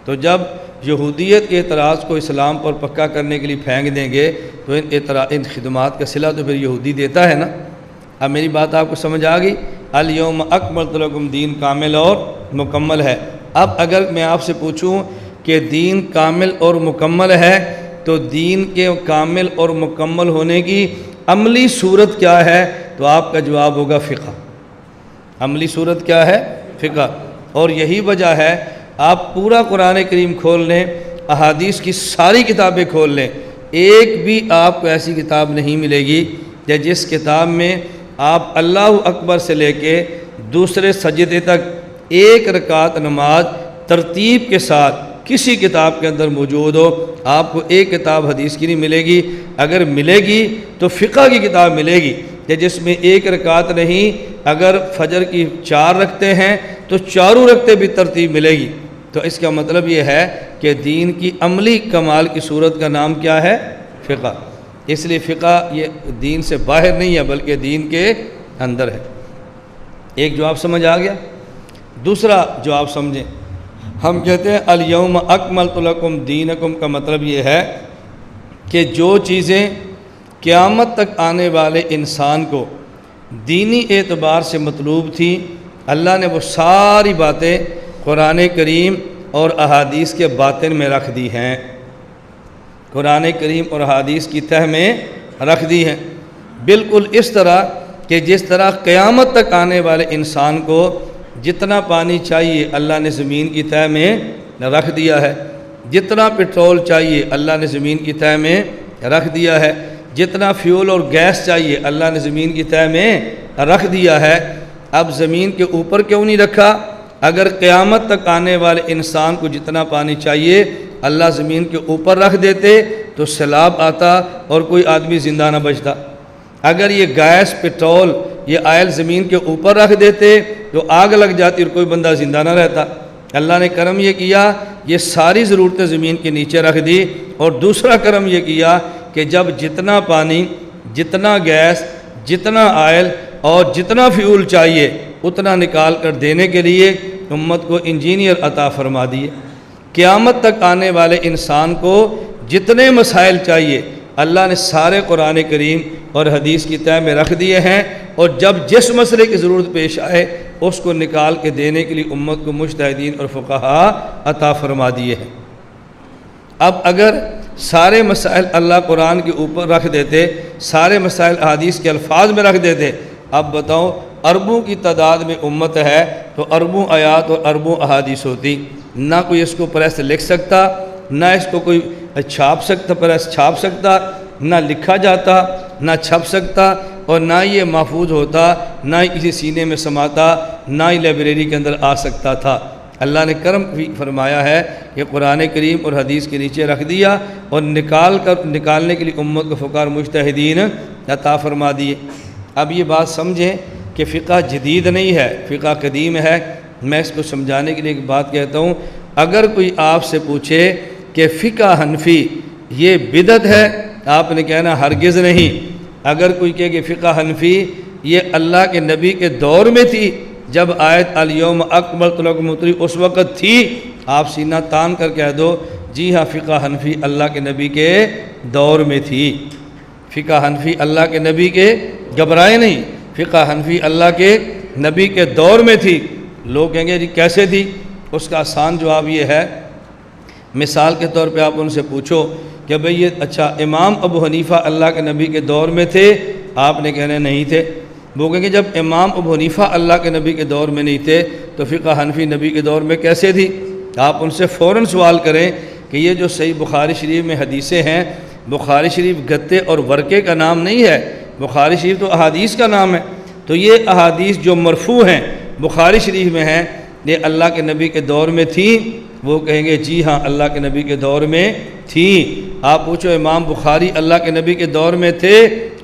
تو جب یہودیت کے اعتراض کو اسلام پر پکا کرنے کے لیے پھینک دیں گے تو ان خدمات کا صلہ تو پھر یہودی دیتا ہے نا۔ اب میری بات آپ کو سمجھ آ گئی؟ الیوم اکملت لکم، دین کامل اور مکمل ہے۔ اب اگر میں آپ سے پوچھوں کہ دین کامل اور مکمل ہے تو دین کے کامل اور مکمل ہونے کی عملی صورت کیا ہے؟ تو آپ کا جواب ہوگا فقہ۔ عملی صورت کیا ہے؟ فقہ۔ اور یہی وجہ ہے آپ پورا قرآن کریم کھول لیں، احادیث کی ساری کتابیں کھول لیں، ایک بھی آپ کو ایسی کتاب نہیں ملے گی کہ جس کتاب میں آپ اللہ اکبر سے لے کے دوسرے سجدے تک ایک رکعت نماز ترتیب کے ساتھ کسی کتاب کے اندر موجود ہو۔ آپ کو ایک کتاب حدیث کی نہیں ملے گی، اگر ملے گی تو فقہ کی کتاب ملے گی کہ جس میں ایک رکعت نہیں، اگر فجر کی 4 رکعتیں ہیں تو چاروں رکعتیں بھی ترتیب ملے گی۔ تو اس کا مطلب یہ ہے کہ دین کی عملی کمال کی صورت کا نام کیا ہے؟ فقہ۔ اس لیے فقہ یہ دین سے باہر نہیں ہے بلکہ دین کے اندر ہے۔ ایک جواب سمجھ آ گیا؟ دوسرا جواب سمجھیں، ہم کہتے ہیں الیوم اکملت لکم دینکم کا مطلب یہ ہے کہ جو چیزیں قیامت تک آنے والے انسان کو دینی اعتبار سے مطلوب تھی، اللہ نے وہ ساری باتیں قرآن کریم اور احادیث کے باطن میں رکھ دی ہیں، قرآن کریم اور احادیث کی تہ میں رکھ دی ہیں، بالکل اس طرح کہ جس طرح قیامت تک آنے والے انسان کو جتنا پانی چاہیے اللہ نے زمین کی تہ میں رکھ دیا ہے، جتنا پٹرول چاہیے اللہ نے زمین کی تہ میں رکھ دیا ہے، جتنا فیول اور گیس چاہیے اللہ نے زمین کی تہ میں رکھ دیا ہے۔ اب زمین کے اوپر کیوں نہیں رکھا؟ اگر قیامت تک آنے والے انسان کو جتنا پانی چاہیے اللہ زمین کے اوپر رکھ دیتے تو سیلاب آتا اور کوئی آدمی زندہ نہ بچتا۔ اگر یہ گیس، پٹرول، یہ آئل زمین کے اوپر رکھ دیتے تو آگ لگ جاتی اور کوئی بندہ زندہ نہ رہتا۔ اللہ نے کرم یہ کیا، یہ ساری ضرورتیں زمین کے نیچے رکھ دی، اور دوسرا کرم یہ کیا کہ جب جتنا پانی، جتنا گیس، جتنا آئل اور جتنا فیول چاہیے اتنا نکال کر دینے کے لیے امت کو انجینئر عطا فرما دیے۔ قیامت تک آنے والے انسان کو جتنے مسائل چاہیے اللہ نے سارے قرآن کریم اور حدیث کی تہ میں رکھ دیے ہیں، اور جب جس مسئلے کی ضرورت پیش آئے اس کو نکال کے دینے کے لیے امت کو مجتہدین اور فقہا عطا فرما دیے ہیں۔ اب اگر سارے مسائل اللہ قرآن کے اوپر رکھ دیتے، سارے مسائل احادیث کے الفاظ میں رکھ دیتے، اب بتاؤ اربوں کی تعداد میں امت ہے تو اربوں آیات اور اربوں احادیث ہوتی، نہ کوئی اس کو پریس لکھ سکتا، نہ اس کو کوئی چھاپ سکتا، پریس چھاپ سکتا، نہ لکھا جاتا، نہ چھپ سکتا، اور نہ یہ محفوظ ہوتا، نہ ہی کسی سینے میں سماتا، نہ ہی لائبریری کے اندر آ سکتا تھا۔ اللہ نے کرم فرمایا ہے کہ قرآن کریم اور حدیث کے نیچے رکھ دیا اور نکالنے کے لیے امت کو فقہاء مجتہدین عطا فرما دیے۔ اب یہ بات سمجھیں کہ فقہ جدید نہیں ہے، فقہ قدیم ہے۔ میں اس کو سمجھانے کے لیے ایک بات کہتا ہوں، اگر کوئی آپ سے پوچھے کہ فقہ حنفی یہ بدعت ہے، آپ نے کہنا ہرگز نہیں۔ اگر کوئی کہے کہ فقہ حنفی یہ اللہ کے نبی کے دور میں تھی، جب آیت الیوم اکملت لکم اس وقت تھی، آپ سینہ تان کر کہہ دو جی ہاں فقہ حنفی اللہ کے نبی کے دور میں تھی۔ فقہ حنفی اللہ کے نبی کے، گھبرائے نہیں، فقہ حنفی اللہ کے نبی کے دور میں تھی۔ لوگ کہیں گے جی کیسے تھی؟ اس کا آسان جواب یہ ہے، مثال کے طور پہ آپ ان سے پوچھو کہ بھئی یہ اچھا امام ابو حنیفہ اللہ کے نبی کے دور میں تھے؟ آپ نے کہنا نہیں تھے۔ وہ کہیں گے جب امام ابو حنیفہ اللہ کے نبی کے دور میں نہیں تھے تو فقہ حنفی نبی کے دور میں کیسے تھی؟ آپ ان سے فوراً سوال کریں کہ یہ جو صحیح بخاری شریف میں حدیثیں ہیں، بخاری شریف گتے اور ورقے کا نام نہیں ہے، بخاری شریف تو احادیث کا نام ہے، تو یہ احادیث جو مرفوع ہیں بخاری شریف میں ہیں یہ اللہ کے نبی کے دور میں تھی؟ وہ کہیں گے جی ہاں اللہ کے نبی کے دور میں تھی۔ آپ پوچھو امام بخاری اللہ کے نبی کے دور میں تھے؟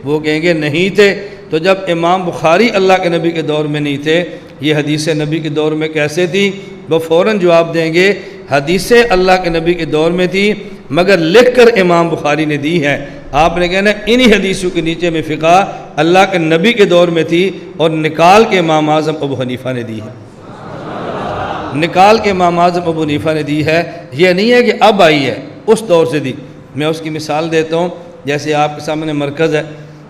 وہ کہیں گے نہیں تھے۔ تو جب امام بخاری اللہ کے نبی کے دور میں نہیں تھے، یہ حدیثیں نبی کے دور میں کیسے تھی؟ وہ فوراً جواب دیں گے حدیثیں اللہ کے نبی کے دور میں تھی مگر لکھ کر امام بخاری نے دی ہے۔ آپ نے کہنا انہی حدیثوں کے نیچے میں فقہ اللہ کے نبی کے دور میں تھی اور نکال کے امام اعظم ابو حنیفہ نے دی ہے، نکال کے امام اعظم ابو حنیفہ نے دی ہے۔ یہ نہیں ہے کہ اب آئی ہے، اس دور سے دی۔ میں اس کی مثال دیتا ہوں، جیسے آپ کے سامنے مرکز ہے،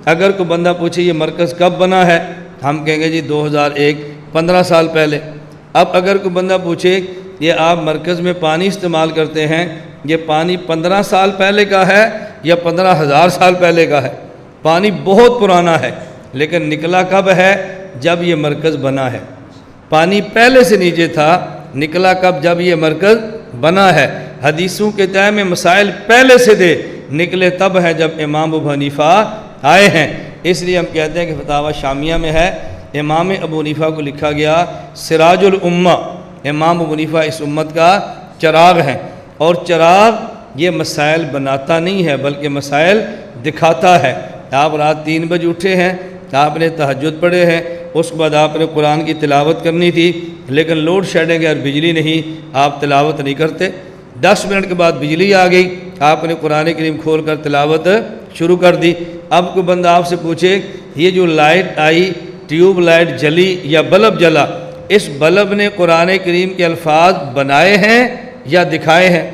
اگر کوئی بندہ پوچھے یہ مرکز کب بنا ہے، ہم کہیں گے جی 2001، 15 سال پہلے۔ اب اگر کوئی بندہ پوچھے یہ آپ مرکز میں پانی استعمال کرتے ہیں، یہ پانی 15 سال پہلے کا ہے یا 15,000 سال پہلے کا ہے؟ پانی بہت پرانا ہے، لیکن نکلا کب ہے؟ جب یہ مرکز بنا ہے۔ پانی پہلے سے نیچے تھا، نکلا کب؟ جب یہ مرکز بنا ہے۔ حدیثوں کے تہ میں مسائل پہلے سے تھے، نکلے تب ہے جب امام ابو حنیفہ آئے ہیں۔ اس لیے ہم کہتے ہیں کہ فتاوی شامیہ میں ہے، امام ابو حنیفہ کو لکھا گیا سراج الامہ، امام ابو حنیفہ اس امت کا چراغ ہیں، اور چراغ یہ مسائل بناتا نہیں ہے بلکہ مسائل دکھاتا ہے۔ آپ رات 3 بجے اٹھے ہیں، آپ نے تہجد پڑھے ہیں، اس کے بعد آپ نے قرآن کی تلاوت کرنی تھی، لیکن لوڈ شیڈنگ ہے اور بجلی نہیں، آپ تلاوت نہیں کرتے۔ 10 منٹ کے بعد بجلی آ گئی، آپ نے قرآن کریم کھول کر تلاوت شروع کر دی۔ اب کوئی بندہ آپ سے پوچھے یہ جو لائٹ آئی، ٹیوب لائٹ جلی یا بلب جلا، اس بلب نے قرآن کریم کے الفاظ بنائے ہیں یا دکھائے ہیں؟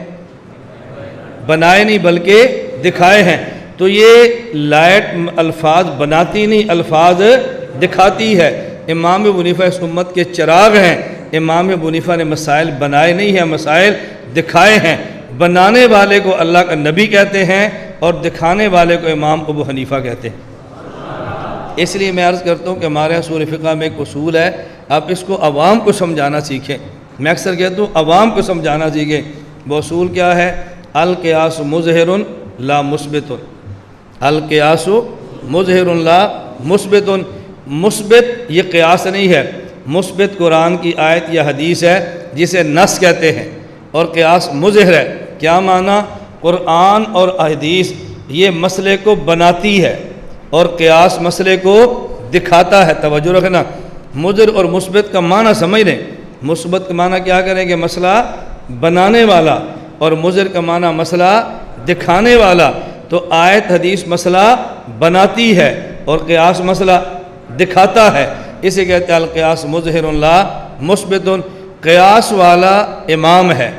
بنائے نہیں بلکہ دکھائے ہیں۔ تو یہ لائٹ الفاظ بناتی نہیں، الفاظ دکھاتی ہے۔ امام ابو حنیفہ اس امت کے چراغ ہیں۔ امام ابو حنیفہ نے مسائل بنائے نہیں ہیں، مسائل دکھائے ہیں۔ بنانے والے کو اللہ کا نبی کہتے ہیں اور دکھانے والے کو امام ابو حنیفہ کہتے ہیں۔ اس لیے میں عرض کرتا ہوں کہ ہمارے اصول فقہ میں ایک اصول ہے، آپ اس کو عوام کو سمجھانا سیکھیں۔ میں اکثر کہتا ہوں عوام کو سمجھانا سیکھیں۔ وہ اصول کیا ہے؟ القیاس مظہر لا مثبت۔ القیاس مظہر لا مثبت۔ مثبت یہ قیاس نہیں ہے، مثبت قرآن کی آیت یا حدیث ہے جسے نص کہتے ہیں، اور قیاس مظہر ہے۔ کیا معنی؟ قرآن اور حدیث یہ مسئلے کو بناتی ہے اور قیاس مسئلے کو دکھاتا ہے۔ توجہ رکھنا، مظہر اور مثبت کا معنی سمجھ لیں۔ مثبت کا معنی کیا کریں کہ مسئلہ بنانے والا، اور مظہر کا معنی مسئلہ دکھانے والا۔ تو آیت حدیث مسئلہ بناتی ہے اور قیاس مسئلہ دکھاتا ہے، اسے کہتے ہیں القیاس مظہر لا مثبت۔ قیاس والا امام ہے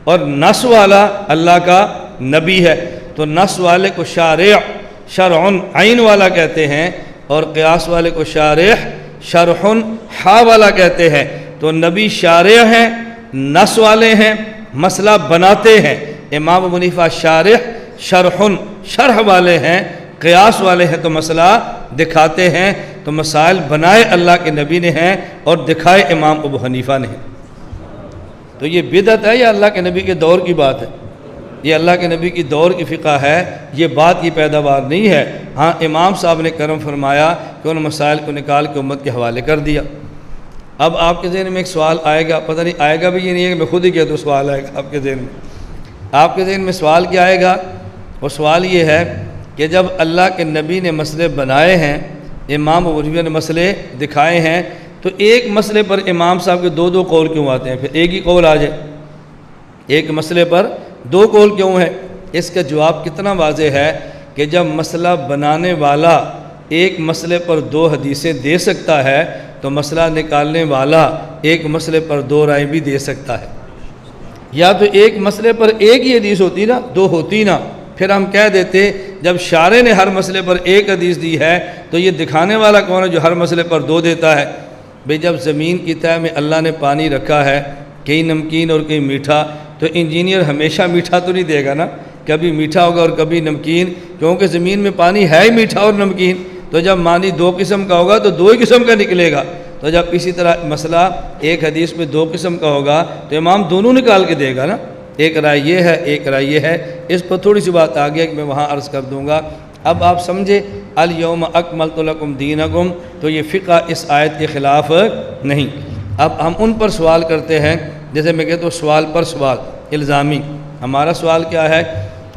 اور نص والا اللہ کا نبی ہے، تو نص والے کو شارع شرع عین والا کہتے ہیں، اور قیاس والے کو شارع شرح ہا والا کہتے ہیں۔ تو نبی شارع ہیں، نص والے ہیں، مسئلہ بناتے ہیں۔ امام ابو حنیفہ شارع شرح شرح والے ہیں، قیاس والے ہیں تو مسئلہ دکھاتے ہیں۔ تو مسائل بنائے اللہ کے نبی نے ہیں اور دکھائے امام ابو حنیفہ نے ہیں۔ تو یہ بدعت ہے یا اللہ کے نبی کے دور کی بات ہے؟ یہ اللہ کے نبی کی دور کی فقہ ہے، یہ بات کی پیداوار نہیں ہے۔ ہاں امام صاحب نے کرم فرمایا کہ ان مسائل کو نکال کے امت کے حوالے کر دیا۔ اب آپ کے ذہن میں ایک سوال آئے گا، پتہ نہیں آئے گا بھی یہ نہیں ہے کہ میں خود ہی کہہ دوں، سوال آئے گا آپ کے ذہن میں۔ آپ کے ذہن میں سوال کیا آئے گا؟ وہ سوال یہ ہے کہ جب اللہ کے نبی نے مسئلے بنائے ہیں، امام ابو حنیفہ نے مسئلے دکھائے ہیں، تو ایک مسئلے پر امام صاحب کے دو قول کیوں آتے ہیں؟ پھر ایک ہی قول آ جائے، ایک مسئلے پر دو قول کیوں ہے؟ اس کا جواب کتنا واضح ہے کہ جب مسئلہ بنانے والا ایک مسئلے پر دو حدیثیں دے سکتا ہے تو مسئلہ نکالنے والا ایک مسئلے پر دو رائے بھی دے سکتا ہے۔ یا تو ایک مسئلے پر ایک ہی حدیث ہوتی نا، دو ہوتی نا، پھر ہم کہہ دیتے جب شارع نے ہر مسئلے پر ایک حدیث دی ہے تو یہ دکھانے والا کون ہے جو ہر مسئلے پر دو دیتا ہے؟ بھئی جب زمین کی تہہ میں اللہ نے پانی رکھا ہے، کہیں نمکین اور کہیں میٹھا، تو انجینئر ہمیشہ میٹھا تو نہیں دے گا نا، کبھی میٹھا ہوگا اور کبھی نمکین، کیونکہ زمین میں پانی ہے ہی میٹھا اور نمکین۔ تو جب پانی دو قسم کا ہوگا تو دو ہی قسم کا نکلے گا۔ تو جب اسی طرح مسئلہ ایک حدیث میں دو قسم کا ہوگا تو امام دونوں نکال کے دے گا نا، ایک رائے یہ ہے ایک رائے یہ ہے۔ اس پر تھوڑی سی بات آ گیا کہ میں وہاں عرض کر دوں گا۔ اب آپ سمجھے الیوم اکملت لکم دینکم، تو یہ فقہ اس آیت کے خلاف نہیں۔ اب ہم ان پر سوال کرتے ہیں، جیسے میں کہتا ہوں سوال پر سوال الزامی۔ ہمارا سوال کیا ہے؟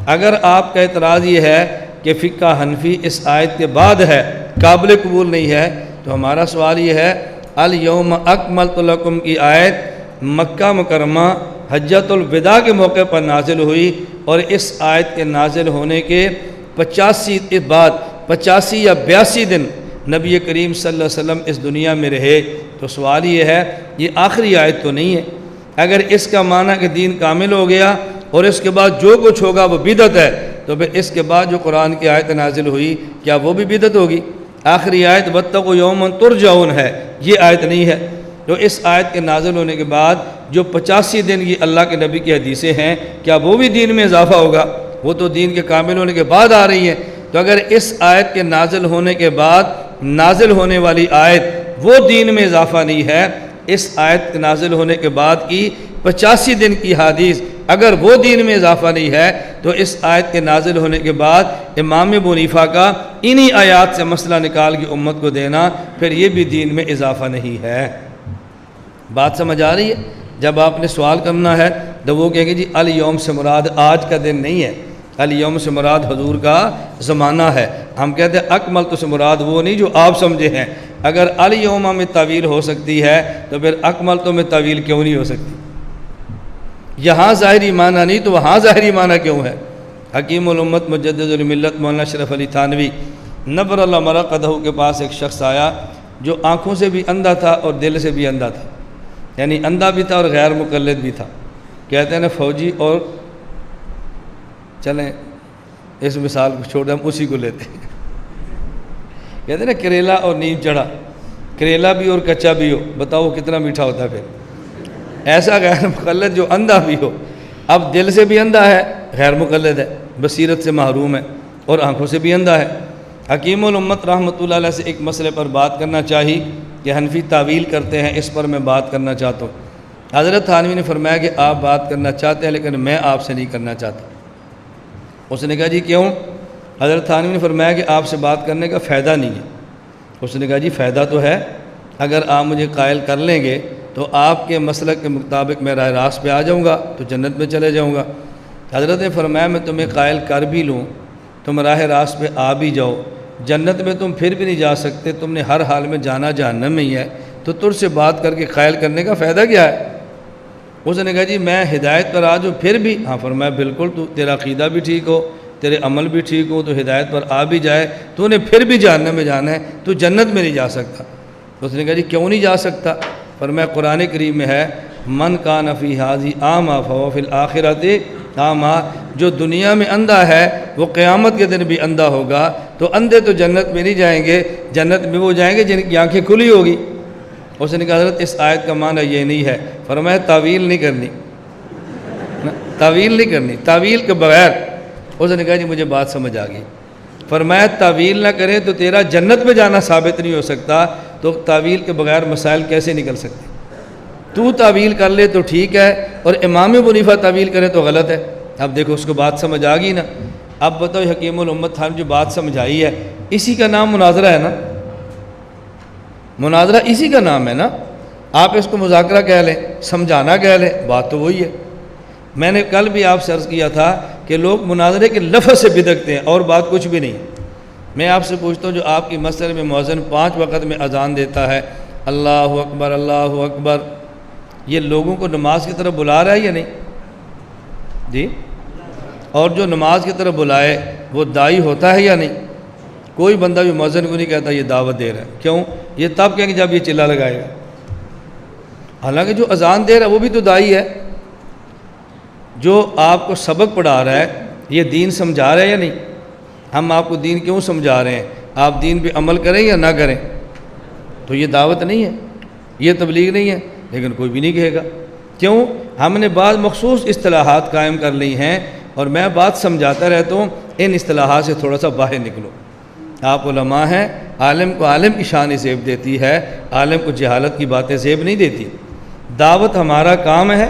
اگر آپ کا اعتراض یہ ہے کہ فقہ حنفی اس آیت کے بعد ہے، قابل قبول نہیں ہے، تو ہمارا سوال یہ ہے الیوم اکملت لکم کی آیت مکہ مکرمہ حجۃ الوداع کے موقع پر نازل ہوئی، اور اس آیت کے نازل ہونے کے 85 یا 82 دن نبی کریم صلی اللہ علیہ وسلم اس دنیا میں رہے۔ تو سوال یہ ہے یہ آخری آیت تو نہیں ہے؟ اگر اس کا معنی کہ دین کامل ہو گیا اور اس کے بعد جو کچھ ہوگا وہ بدعت ہے، تو پھر اس کے بعد جو قرآن کی آیت نازل ہوئی کیا وہ بھی بدعت ہوگی؟ آخری آیت واتقوا یوما ترجعون ہے، یہ آیت نہیں ہے۔ تو اس آیت کے نازل ہونے کے بعد جو 85 دن یہ اللہ کے نبی کی حدیثیں ہیں، کیا وہ بھی دین میں اضافہ ہوگا؟ وہ تو دین کے کامل ہونے کے بعد آ رہی ہیں۔ تو اگر اس آیت کے نازل ہونے کے بعد نازل ہونے والی آیت وہ دین میں اضافہ نہیں ہے، اس آیت کے نازل ہونے کے بعد کی 85 دن کی حدیث اگر وہ دین میں اضافہ نہیں ہے، تو اس آیت کے نازل ہونے کے بعد امام ابو حنیفہ کا انہی آیات سے مسئلہ نکال کے امت کو دینا، پھر یہ بھی دین میں اضافہ نہیں ہے۔ بات سمجھ آ رہی ہے؟ جب آپ نے سوال کرنا ہے تو وہ کہیں گے جی الیوم سے مراد آج کا دن نہیں ہے، الیوم سے مراد حضور کا زمانہ ہے۔ ہم کہتے ہیں اکملت سے مراد وہ نہیں جو آپ سمجھے ہیں۔ اگر الیوم میں تعویل ہو سکتی ہے تو پھر اکملت میں تعویل کیوں نہیں ہو سکتی؟ یہاں ظاہری معنی نہیں تو وہاں ظاہری معنی کیوں ہے؟ حکیم الامت مجدد الملت مولانا اشرف علی تھانوی نبر اللہ مرقدہ کے پاس ایک شخص آیا جو آنکھوں سے بھی اندھا تھا اور دل سے بھی اندھا تھا، یعنی اندھا بھی تھا اور غیر مقلد بھی تھا۔ کہتے ہیں نا فوجی اور چلیں اس مثال کو چھوڑ دیں، ہم اسی کو لیتے ہیں۔ کہتے ہیں نا کریلا اور نیم چڑھا، کریلا بھی اور کچا بھی ہو، بتاؤ کتنا میٹھا ہوتا ہے پھر۔ ایسا غیر مقلد جو اندھا بھی ہو، اب دل سے بھی اندھا ہے، غیر مقلد ہے، بصیرت سے محروم ہے، اور آنکھوں سے بھی اندھا ہے۔ حکیم الامت رحمۃ اللہ علیہ سے ایک مسئلے پر بات کرنا چاہی کہ حنفی تعویل کرتے ہیں، اس پر میں بات کرنا چاہتا ہوں۔ حضرت تھانوی نے فرمایا کہ آپ بات کرنا چاہتے ہیں لیکن میں آپ سے نہیں کرنا چاہتا۔ اس نے کہا جی کیوں؟ حضرت تھانوی نے فرمایا کہ آپ سے بات کرنے کا فائدہ نہیں ہے۔ اس نے کہا جی فائدہ تو ہے، اگر آپ مجھے قائل کر لیں گے تو آپ کے مسلک کے مطابق میں راہ راست پہ آ جاؤں گا تو جنت میں چلے جاؤں گا۔ حضرت نے فرمایا میں تمہیں قائل کر بھی لوں، تم راہ راست پہ آ بھی جاؤ، جنت میں تم پھر بھی نہیں جا سکتے، تم نے ہر حال میں جانا جہنم میں ہی ہے، تو تجھ سے بات کر کے قائل کرنے کا فائدہ کیا ہے؟ اس نے کہا جی میں ہدایت پر آ جاؤں پھر بھی؟ ہاں فرمایا بالکل، تو تیرا عقیدہ بھی ٹھیک ہو، تیرے عمل بھی ٹھیک ہو، تو ہدایت پر آ بھی جائے تو نے پھر بھی جہنم میں جانا ہے، تو جنت میں نہیں جا سکتا۔ اس نے کہا جی کیوں نہیں جا سکتا؟ فرمایا قرآن کریم میں ہے من کان فی ھذہ اعمیٰ فہو فی الآخرۃ اعمیٰ، جو دنیا میں اندھا ہے وہ قیامت کے دن بھی اندھا ہوگا، تو اندھے تو جنت میں نہیں جائیں گے، جنت میں وہ جائیں گے جن کی آنکھیں کھلی ہوگی۔ اس نے کہا حضرت اس آیت کا معنی یہ نہیں ہے۔ فرمایا تعویل نہیں کرنی، تعویل نہیں کرنی، تعویل کے بغیر۔ اس نے کہا جی مجھے بات سمجھ آ گئی۔ فرمایا تعویل نہ کرے تو تیرا جنت میں جانا ثابت نہیں ہو سکتا، تو تعویل کے بغیر مسائل کیسے نکل سکتے؟ تو تعویل کر لے تو ٹھیک ہے، اور امام ابو حنیفہ تعویل کرے تو غلط ہے۔ اب دیکھو اس کو بات سمجھ آ گئی نا۔ اب بتاؤ حکیم الامت تھا جو بات سمجھائی ہے، اسی کا نام مناظرہ ہے نا؟ مناظرہ اسی کا نام ہے نا؟ آپ اس کو مذاکرہ کہہ لیں، سمجھانا کہہ لیں، بات تو وہی ہے۔ میں نے کل بھی آپ سے عرض کیا تھا کہ لوگ مناظرے کے لفظ سے بدعتیں ہیں اور بات کچھ بھی نہیں۔ میں آپ سے پوچھتا ہوں جو آپ کی مسجد میں مؤذن 5 وقت میں اذان دیتا ہے اللہ اکبر اللہ اکبر، یہ لوگوں کو نماز کی طرف بلا رہا ہے یا نہیں؟ جی، اور جو نماز کی طرف بلائے وہ داعی ہوتا ہے یا نہیں؟ کوئی بندہ بھی مؤذن کو نہیں کہتا یہ دعوت دے رہا ہے، کیوں؟ یہ تب کہیں گے جب یہ چلا لگائے گا۔ حالانکہ جو اذان دے رہا ہے وہ بھی تو داعی ہے، جو آپ کو سبق پڑھا رہا ہے یہ دین سمجھا رہا ہے یا نہیں؟ ہم آپ کو دین کیوں سمجھا رہے ہیں؟ آپ دین پہ عمل کریں یا نہ کریں؟ تو یہ دعوت نہیں ہے، یہ تبلیغ نہیں ہے، لیکن کوئی بھی نہیں کہے گا۔ کیوں؟ ہم نے بعض مخصوص اصطلاحات قائم کر لی ہیں، اور میں بات سمجھاتا رہتا ہوں ان اصطلاحات سے تھوڑا سا باہر نکلو۔ آپ علماء ہیں، عالم کو عالم کی شان زیب دیتی ہے، عالم کو جہالت کی باتیں زیب نہیں دیتی۔ دعوت ہمارا کام ہے،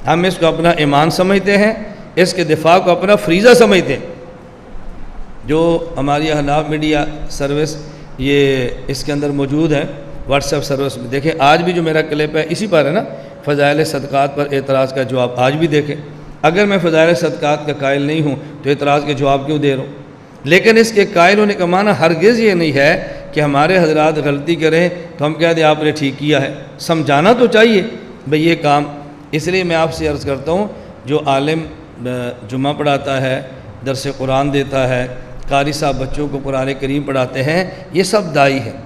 ہم اس کو اپنا ایمان سمجھتے ہیں، اس کے دفاع کو اپنا فریضہ سمجھتے ہیں۔ جو ہماری احناف میڈیا سروس یہ اس کے اندر موجود ہے، واٹس ایپ سروس میں دیکھیں، آج بھی جو میرا کلپ ہے اسی پر ہے نا، فضائل صدقات پر اعتراض کا جواب آج بھی دیکھیں۔ اگر میں فضائل صدقات کا قائل نہیں ہوں تو اعتراض کے جواب کیوں دے رہا ہوں؟ لیکن اس کے قائل ہونے کا معنی ہرگز یہ نہیں ہے کہ ہمارے حضرات غلطی کریں تو ہم کہہ دیں آپ نے ٹھیک کیا ہے۔ سمجھانا تو چاہیے بھئی یہ کام۔ اس لیے میں آپ سے عرض کرتا ہوں جو عالم جمعہ پڑھاتا ہے، درس قرآن دیتا ہے، قاری صاحب بچوں کو قرآن کریم پڑھاتے ہیں، یہ سب داعی ہیں،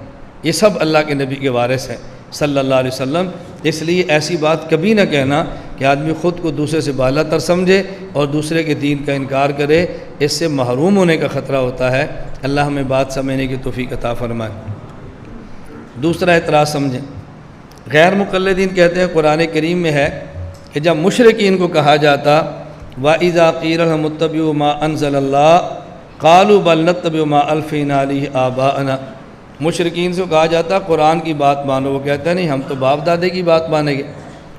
یہ سب اللہ کے نبی کے وارث ہیں صلی اللہ علیہ وسلم۔ اس لیے ایسی بات کبھی نہ کہنا کہ آدمی خود کو دوسرے سے بالا تر سمجھے اور دوسرے کے دین کا انکار کرے، اس سے محروم ہونے کا خطرہ ہوتا ہے۔ اللہ ہمیں بات سمجھنے کی توفیق عطا فرمائے۔ دوسرا اعتراض سمجھیں، غیر مقلدین کہتے ہیں قرآن کریم میں ہے کہ جب مشرکین کو کہا جاتا وَإِذَا قِيلَ لَهُمُ اتَّبِعُوا مَا أَنزَلَ اللَّهُ قَالُوا بَلْ نَتَّبِعُ مَا أَلْفَيْنَا عَلَيْهِ آبَاءَنَا۔ مشرکین سے کہا جاتا قرآن کی بات مانو، وہ کہتے ہیں نہیں ہم تو باپ دادے کی بات مانیں گے۔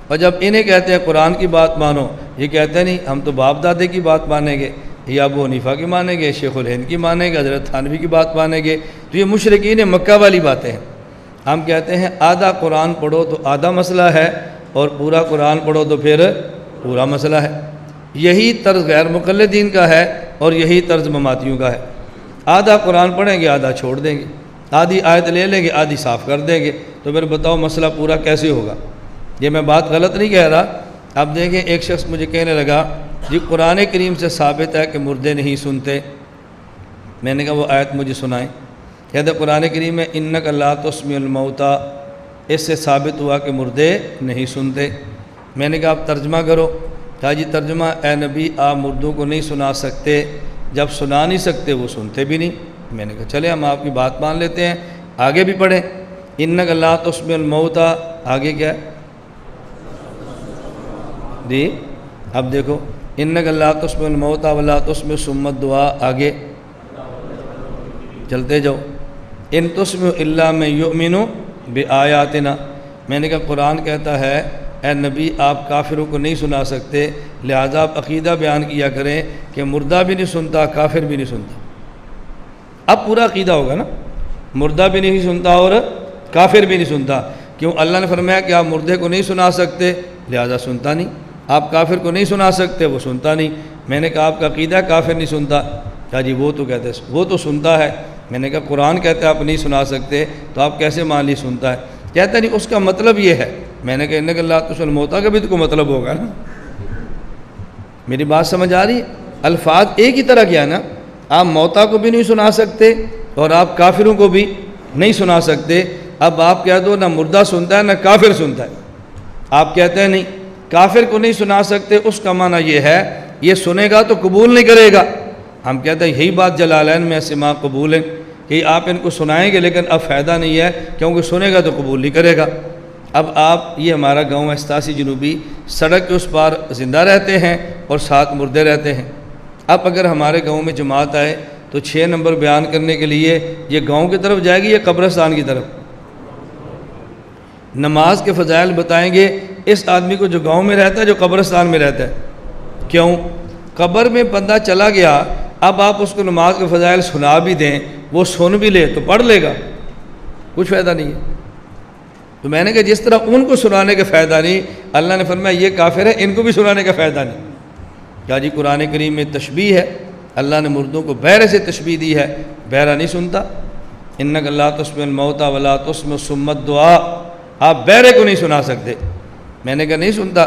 اور جب انہیں کہتے ہیں قرآن کی بات مانو، یہ کہتے ہیں نہیں ہم تو باپ دادے کی بات مانیں گے، یا ابو حنیفہ کی مانیں گے، شیخ الہند کی مانیں گے، حضرت تھانوی کی بات مانیں گے۔ تو یہ مشرکین مکہ والی باتیں ہیں۔ ہم کہتے ہیں آدھا قرآن پڑھو تو آدھا مسئلہ ہے، اور پورا قرآن پڑھو تو پھر پورا مسئلہ ہے۔ یہی طرز غیر مقلدین کا ہے اور یہی طرز مماتیوں کا ہے۔ آدھا قرآن پڑھیں گے، آدھا چھوڑ دیں گے، آدھی آیت لے لیں گے، آدھی صاف کر دیں گے، تو پھر بتاؤ مسئلہ پورا کیسے ہوگا؟ یہ میں بات غلط نہیں کہہ رہا۔ اب دیکھیں ایک شخص مجھے کہنے لگا جی قرآن کریم سے ثابت ہے کہ مردے نہیں سنتے۔ میں نے کہا وہ آیت مجھے سنائیں۔ کہتے قرآن کریم میں انک لا تسمع الموتیٰ، اس سے ثابت ہوا کہ مردے نہیں سنتے۔ میں نے کہا آپ ترجمہ کرو۔ کہا جی ترجمہ، اے نبی آپ مردوں کو نہیں سنا سکتے جب سنا نہیں سکتے وہ سنتے بھی نہیں۔ میں نے کہا چلے ہم آپ کی بات مان لیتے ہیں، آگے بھی پڑھیں۔ انک لا تسمع الموتى، آگے کیا ہے جی؟ اب دیکھو انک لا تسمع الموتى ولا تسمع الصم الدعاء، آگے چلتے جاؤ۔ ان تسمع الا من یؤمن بآیاتنا، میں نے کہا قرآن کہتا ہے اے نبی آپ کافروں کو نہیں سنا سکتے، لہذا آپ عقیدہ بیان کیا کریں کہ مردہ بھی نہیں سنتا، کافر بھی نہیں سنتا۔ اب پورا عقیدہ ہوگا نا، مردہ بھی نہیں سنتا اور کافر بھی نہیں سنتا۔ کیوں؟ اللہ نے فرمایا کہ آپ مردے کو نہیں سنا سکتے لہذا سنتا نہیں، آپ کافر کو نہیں سنا سکتے وہ سنتا نہیں۔ میں نے کہا آپ کا عقیدہ ہے کافر نہیں سنتا؟ کہا جی وہ تو کہتے ہیں وہ تو سنتا ہے۔ میں نے کہا قرآن کہتا ہے آپ نہیں سنا سکتے تو آپ کیسے مان لی سنتا ہے؟ کہتا نہیں اس کا مطلب یہ ہے۔ میں نے کہا انک لا تسمع الموتى کا بھی تو کوئی مطلب ہوگا نا، میری بات سمجھ آ رہی ہے؟ الفاظ ایک ہی طرح کیا نا، آپ موتیٰ کو بھی نہیں سنا سکتے اور آپ کافروں کو بھی نہیں سنا سکتے۔ اب آپ کہہ دو نہ مردہ سنتا ہے نہ کافر سنتا ہے، آپ کہتے ہیں نہیں کافر کو نہیں سنا سکتے، اس کا معنی یہ ہے یہ سنے گا تو قبول نہیں کرے گا۔ ہم کہتے ہیں یہی بات جلالین میں اسماء قبول ہے کہ آپ ان کو سنائیں گے لیکن اب فائدہ نہیں ہے کیونکہ سنے گا تو قبول نہیں کرے گا۔ اب آپ یہ ہمارا گاؤں ہے 87 جنوبی، سڑک کے اس پار زندہ رہتے ہیں اور 7 مردے رہتے ہیں۔ اب اگر ہمارے گاؤں میں جماعت آئے تو 6 نمبر بیان کرنے کے لیے یہ گاؤں کی طرف جائے گی یا قبرستان کی طرف؟ نماز کے فضائل بتائیں گے اس آدمی کو جو گاؤں میں رہتا ہے جو قبرستان میں رہتا ہے۔ کیوں؟ قبر میں بندہ چلا گیا، اب آپ اس کو نماز کے فضائل سنا بھی دیں، وہ سن بھی لے تو پڑھ لے گا، کچھ فائدہ نہیں ہے۔ تو میں نے کہا جس طرح ان کو سنانے کا فائدہ نہیں، اللہ نے فرمایا یہ کافر ہے ان کو بھی سنانے کا فائدہ نہیں۔ کیا جی قرآن کریم میں تشبیہ ہے، اللہ نے مردوں کو بہرے سے تشبیہ دی ہے، بہرا نہیں سنتا۔ انک لا تسمع الموتى ولا تسمع الصم الدعاء، آپ بہرے کو نہیں سنا سکتے۔ میں نے کہا نہیں سنتا،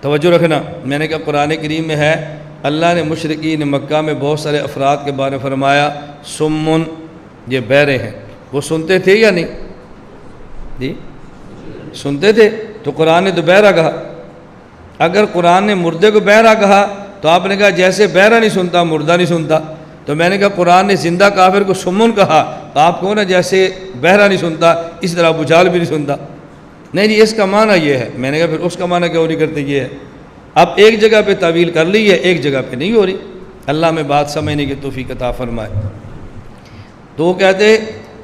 توجہ رکھنا۔ میں نے کہا قرآن کریم میں ہے اللہ نے مشرکین مکہ میں بہت سارے افراد کے بارے میں فرمایا سمن، یہ بہرے ہیں، وہ سنتے تھے یا نہیں جی؟ سنتے تھے، تو قرآن نے تو بہرا کہا۔ اگر قرآن نے مردے کو بہرا کہا تو آپ نے کہا جیسے بہرا نہیں سنتا مردہ نہیں سنتا، تو میں نے کہا قرآن نے زندہ کافر کو سمن کہا تو آپ کہو نا جیسے بہرا نہیں سنتا اس طرح ابو جہل بھی نہیں سنتا۔ نہیں جی اس کا معنی یہ ہے۔ میں نے کہا پھر اس کا معنی کیوں نہیں کرتے؟ یہ ہے اب ایک جگہ پہ تعویل کر لی ہے ایک جگہ پہ نہیں ہو رہی، اللہ میں بات سمجھنے کی توفیق عطا فرمائے۔ تو وہ کہتے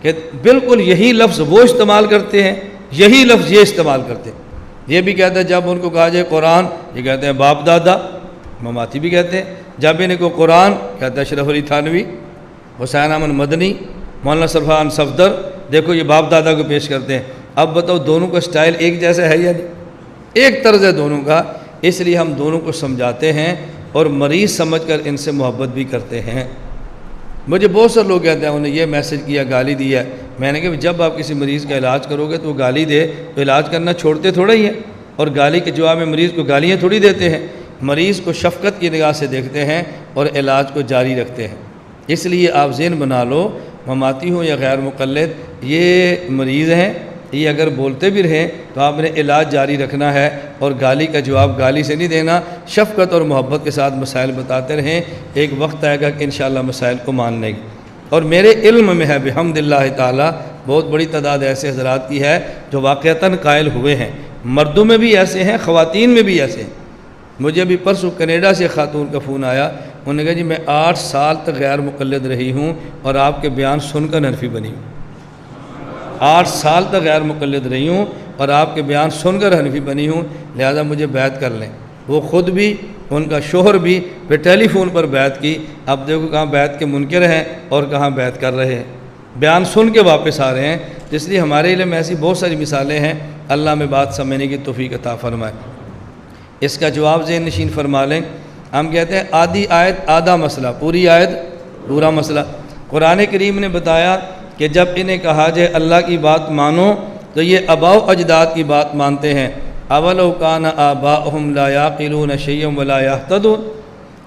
کہ بالکل یہی لفظ وہ استعمال کرتے ہیں، یہی لفظ یہ استعمال کرتے ہیں۔ یہ بھی کہتے ہیں جب ان کو کہا جائے قرآن، یہ کہتے ہیں باپ دادا، مماتی بھی کہتے ہیں۔ جب ان کو قرآن کہتے ہیں اشرف علی تھانوی، حسین احمد مدنی، مولانا سرفان صفدر، دیکھو یہ باپ دادا کو پیش کرتے ہیں۔ اب بتاؤ دونوں کا سٹائل ایک جیسا ہے یا نہیں؟ ایک طرز ہے دونوں کا، اس لیے ہم دونوں کو سمجھاتے ہیں اور مریض سمجھ کر ان سے محبت بھی کرتے ہیں۔ مجھے بہت سے لوگ کہتے ہیں انہیں یہ میسج کیا، گالی دیا ہے۔ میں نے کہا جب آپ کسی مریض کا علاج کرو گے تو وہ گالی دے تو علاج کرنا چھوڑتے تھوڑا ہی ہیں، اور گالی کے جواب میں مریض کو گالیاں تھوڑی دیتے ہیں۔ مریض کو شفقت کی نگاہ سے دیکھتے ہیں اور علاج کو جاری رکھتے ہیں۔ اس لیے آپ ذہن بنا لو، مماتی ہوں یا غیر مقلد، یہ مریض ہیں، یہ اگر بولتے بھی رہیں تو آپ نے علاج جاری رکھنا ہے اور گالی کا جواب گالی سے نہیں دینا، شفقت اور محبت کے ساتھ مسائل بتاتے رہیں۔ ایک وقت آئے گا کہ انشاءاللہ مسائل کو مان لیں گے۔ اور میرے علم میں ہے بحمد اللہ تعالیٰ بہت بڑی تعداد ایسے حضرات کی ہے جو واقعتاً قائل ہوئے ہیں، مردوں میں بھی ایسے ہیں، خواتین میں بھی ایسے ہیں۔ مجھے ابھی پرسوں کینیڈا سے خاتون کا فون آیا، انہوں نے کہا جی میں 8 سال تک غیر مقلد رہی ہوں اور آپ کے بیان سن کر حنفی بنی ہوں۔ 8 سال تک غیر مقلد رہی ہوں اور آپ کے بیان سن کر حنفی بنی ہوں، لہذا مجھے بیعت کر لیں۔ وہ خود بھی ان کا شوہر بھی پھر ٹیلی فون پر بیعت کی۔ اب دیکھو کہاں بیعت کے منکر ہیں اور کہاں بیعت کر رہے ہیں، بیان سن کے واپس آ رہے ہیں۔ اس لیے ہمارے علم میں ایسی بہت ساری مثالیں ہیں، اللہ میں بات سمجھنے کی توفیق عطا فرمائے۔ اس کا جواب ذہن نشین فرما لیں۔ ہم کہتے ہیں آدھی آیت آدھا مسئلہ، پوری آیت پورا مسئلہ۔ قرآن کریم نے بتایا کہ جب انہیں کہا جائے اللہ کی بات مانو تو یہ آباء و اجداد کی بات مانتے ہیں۔ اولو کان آباؤہم لا یعقلون شیئا ولا یہتدون،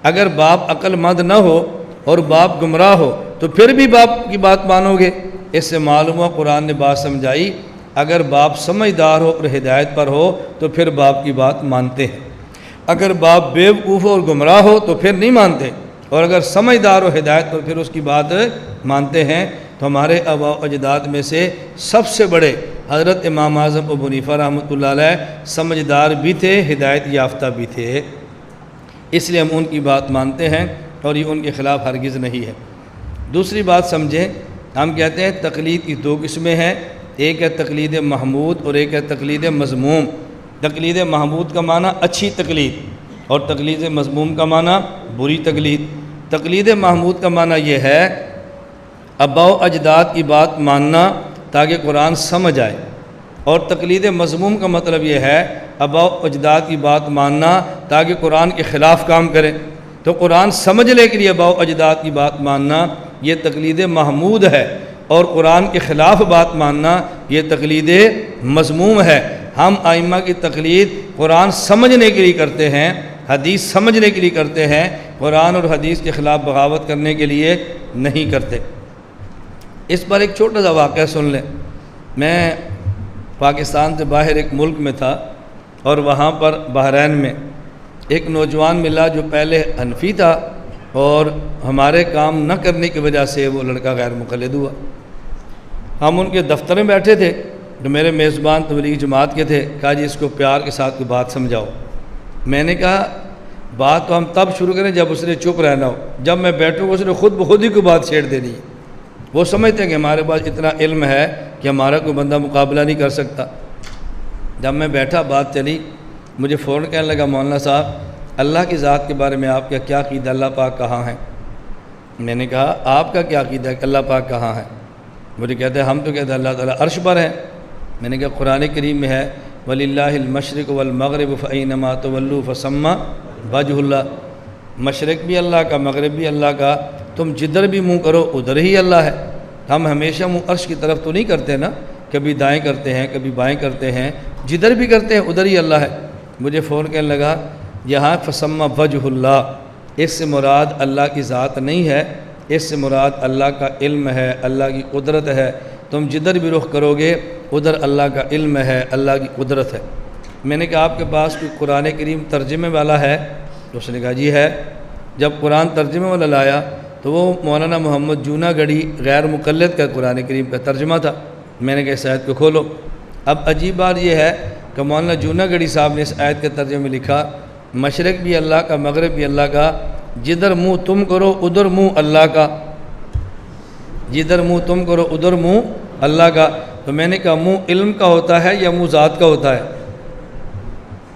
اگر باپ عقل مند نہ ہو اور باپ گمراہ ہو تو پھر بھی باپ کی بات مانو گے۔ اس سے معلوم ہوا قرآن نے بات سمجھائی، اگر باپ سمجھدار ہو اور ہدایت پر ہو تو پھر باپ کی بات مانتے ہیں، اگر باپ بیوقوف اور گمراہ ہو تو پھر نہیں مانتے۔ اور اگر سمجھدار و ہدایت پر پھر اس کی بات مانتے ہیں تو ہمارے آباء و اجداد میں سے سب سے بڑے حضرت امام اعظم ابو حنیفہ رحمۃ اللہ علیہ سمجھدار بھی تھے، ہدایت یافتہ بھی تھے، اس لیے ہم ان کی بات مانتے ہیں اور یہ ان کے خلاف ہرگز نہیں ہے۔ دوسری بات سمجھیں، ہم کہتے ہیں تقلید کی دو قسمیں ہیں، ایک ہے تقلید محمود اور ایک ہے تقلید مذموم۔ تقلید محمود کا معنی اچھی تقلید اور تقلید مذموم کا معنی بری تقلید۔ تقلید محمود کا معنی یہ ہے آباء و اجداد کی بات ماننا تاکہ قرآن سمجھ آئے، اور تقلید مذموم کا مطلب یہ ہے آباء و اجداد کی بات ماننا تاکہ قرآن کے خلاف کام کریں۔ تو قرآن سمجھنے کے لیے آباء و اجداد کی بات ماننا یہ تقلید محمود ہے، اور قرآن کے خلاف بات ماننا یہ تقلید مذموم ہے۔ ہم ائمہ کی تقلید قرآن سمجھنے کے لیے کرتے ہیں، حدیث سمجھنے کے لیے کرتے ہیں، قرآن اور حدیث کے خلاف بغاوت کرنے کے لیے نہیں کرتے۔ اس پر ایک چھوٹا سا واقعہ سن لیں۔ میں پاکستان سے باہر ایک ملک میں تھا، اور وہاں پر بحرین میں ایک نوجوان ملا جو پہلے حنفی تھا، اور ہمارے کام نہ کرنے کی وجہ سے وہ لڑکا غیر مقلد ہوا۔ ہم ان کے دفتر میں بیٹھے تھے، تو میرے میزبان تبلیغ جماعت کے تھے، کہا جی اس کو پیار کے ساتھ کوئی بات سمجھاؤ۔ میں نے کہا بات تو ہم تب شروع کریں جب اس نے چپ رہنا ہو، جب میں بیٹھوں گا اس نے خود بخود ہی کوئی بات چھیڑ دینی ہے۔ وہ سمجھتے ہیں کہ ہمارے پاس اتنا علم ہے کہ ہمارا کوئی بندہ مقابلہ نہیں کر سکتا۔ جب میں بیٹھا بات چلی، مجھے فوراً کہنے لگا مولانا صاحب اللہ کی ذات کے بارے میں آپ کا کیا عقیدہ، اللہ پاک کہاں ہے؟ میں نے کہا آپ کا کیا عقیدہ ہے کہ اللہ پاک کہاں ہے؟ مجھے کہتے ہیں ہم تو کہتے ہیں اللہ تعالیٰ عرش پر ہے۔ میں نے کہا قرآن کریم میں ہے وَلِلَّهِ الْمَشْرِقُ وَالْمَغْرِبُ فَأَيْنَمَا تُوَلُّوا فَثَمَّ وَجْهُ اللَّهِ۔ مشرق بھی اللہ کا، مغرب بھی اللہ کا، تم جدھر بھی منہ کرو ادھر ہی اللہ ہے۔ ہم ہمیشہ منہ عرش کی طرف تو نہیں کرتے نا، کبھی دائیں کرتے ہیں کبھی بائیں کرتے ہیں، جدھر بھی کرتے ہیں ادھر ہی اللہ ہے۔ مجھے فون کہنے لگا یہاں فَثَمَّ وَجْهُ اللَّهِ، اس سے مراد اللہ کی ذات نہیں ہے، اس سے مراد اللہ کا علم ہے، اللہ کی قدرت ہے۔ تم جدھر بھی رخ کرو گے ادھر اللہ کا علم ہے، اللہ کی قدرت ہے۔ میں نے کہا آپ کے پاس کوئی قرآن کریم ترجمے والا ہے؟ تو اس نے کہا جی ہے۔ جب قرآن ترجمے والا لایا تو وہ مولانا محمد جونا گڑھی غیر مقلد کا قرآن کریم کا ترجمہ تھا۔ میں نے کہا اس آیت کو کھولو۔ اب عجیب بات یہ ہے کہ مولانا جونا گڑھی صاحب نے اس آیت کے ترجمے میں لکھا مشرق بھی اللہ کا، مغرب بھی اللہ کا، جدھر منہ تم کرو ادھر منہ اللہ کا، جدھر منہ تم کرو ادھر منہ اللہ کا۔ تو میں نے کہا منہ علم کا ہوتا ہے یا منہ ذات کا ہوتا ہے؟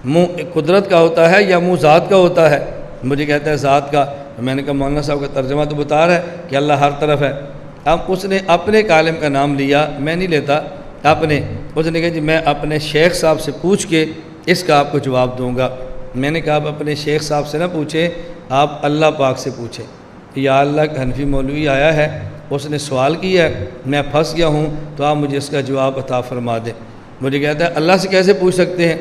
منہ قدرت کا ہوتا ہے یا منہ ذات کا ہوتا ہے؟ مجھے کہتا ہے ذات کا۔ تو میں نے کہا مولانا صاحب کا ترجمہ تو بتا رہا ہے کہ اللہ ہر طرف ہے۔ اب اس نے اپنے عالم کا نام لیا، میں نہیں لیتا، اپنے۔ اس نے کہا جی میں اپنے شیخ صاحب سے پوچھ کے اس کا آپ کو جواب دوں گا۔ میں نے کہا آپ اپنے شیخ صاحب سے نہ پوچھیں، آپ اللہ پاک سے پوچھیں۔ یا اللہ کا حنفی مولوی آیا ہے، اس نے سوال کیا ہے، میں پھنس گیا ہوں، تو آپ مجھے اس کا جواب عطا فرما دیں۔ مجھے کہتا ہے اللہ سے کیسے پوچھ سکتے ہیں؟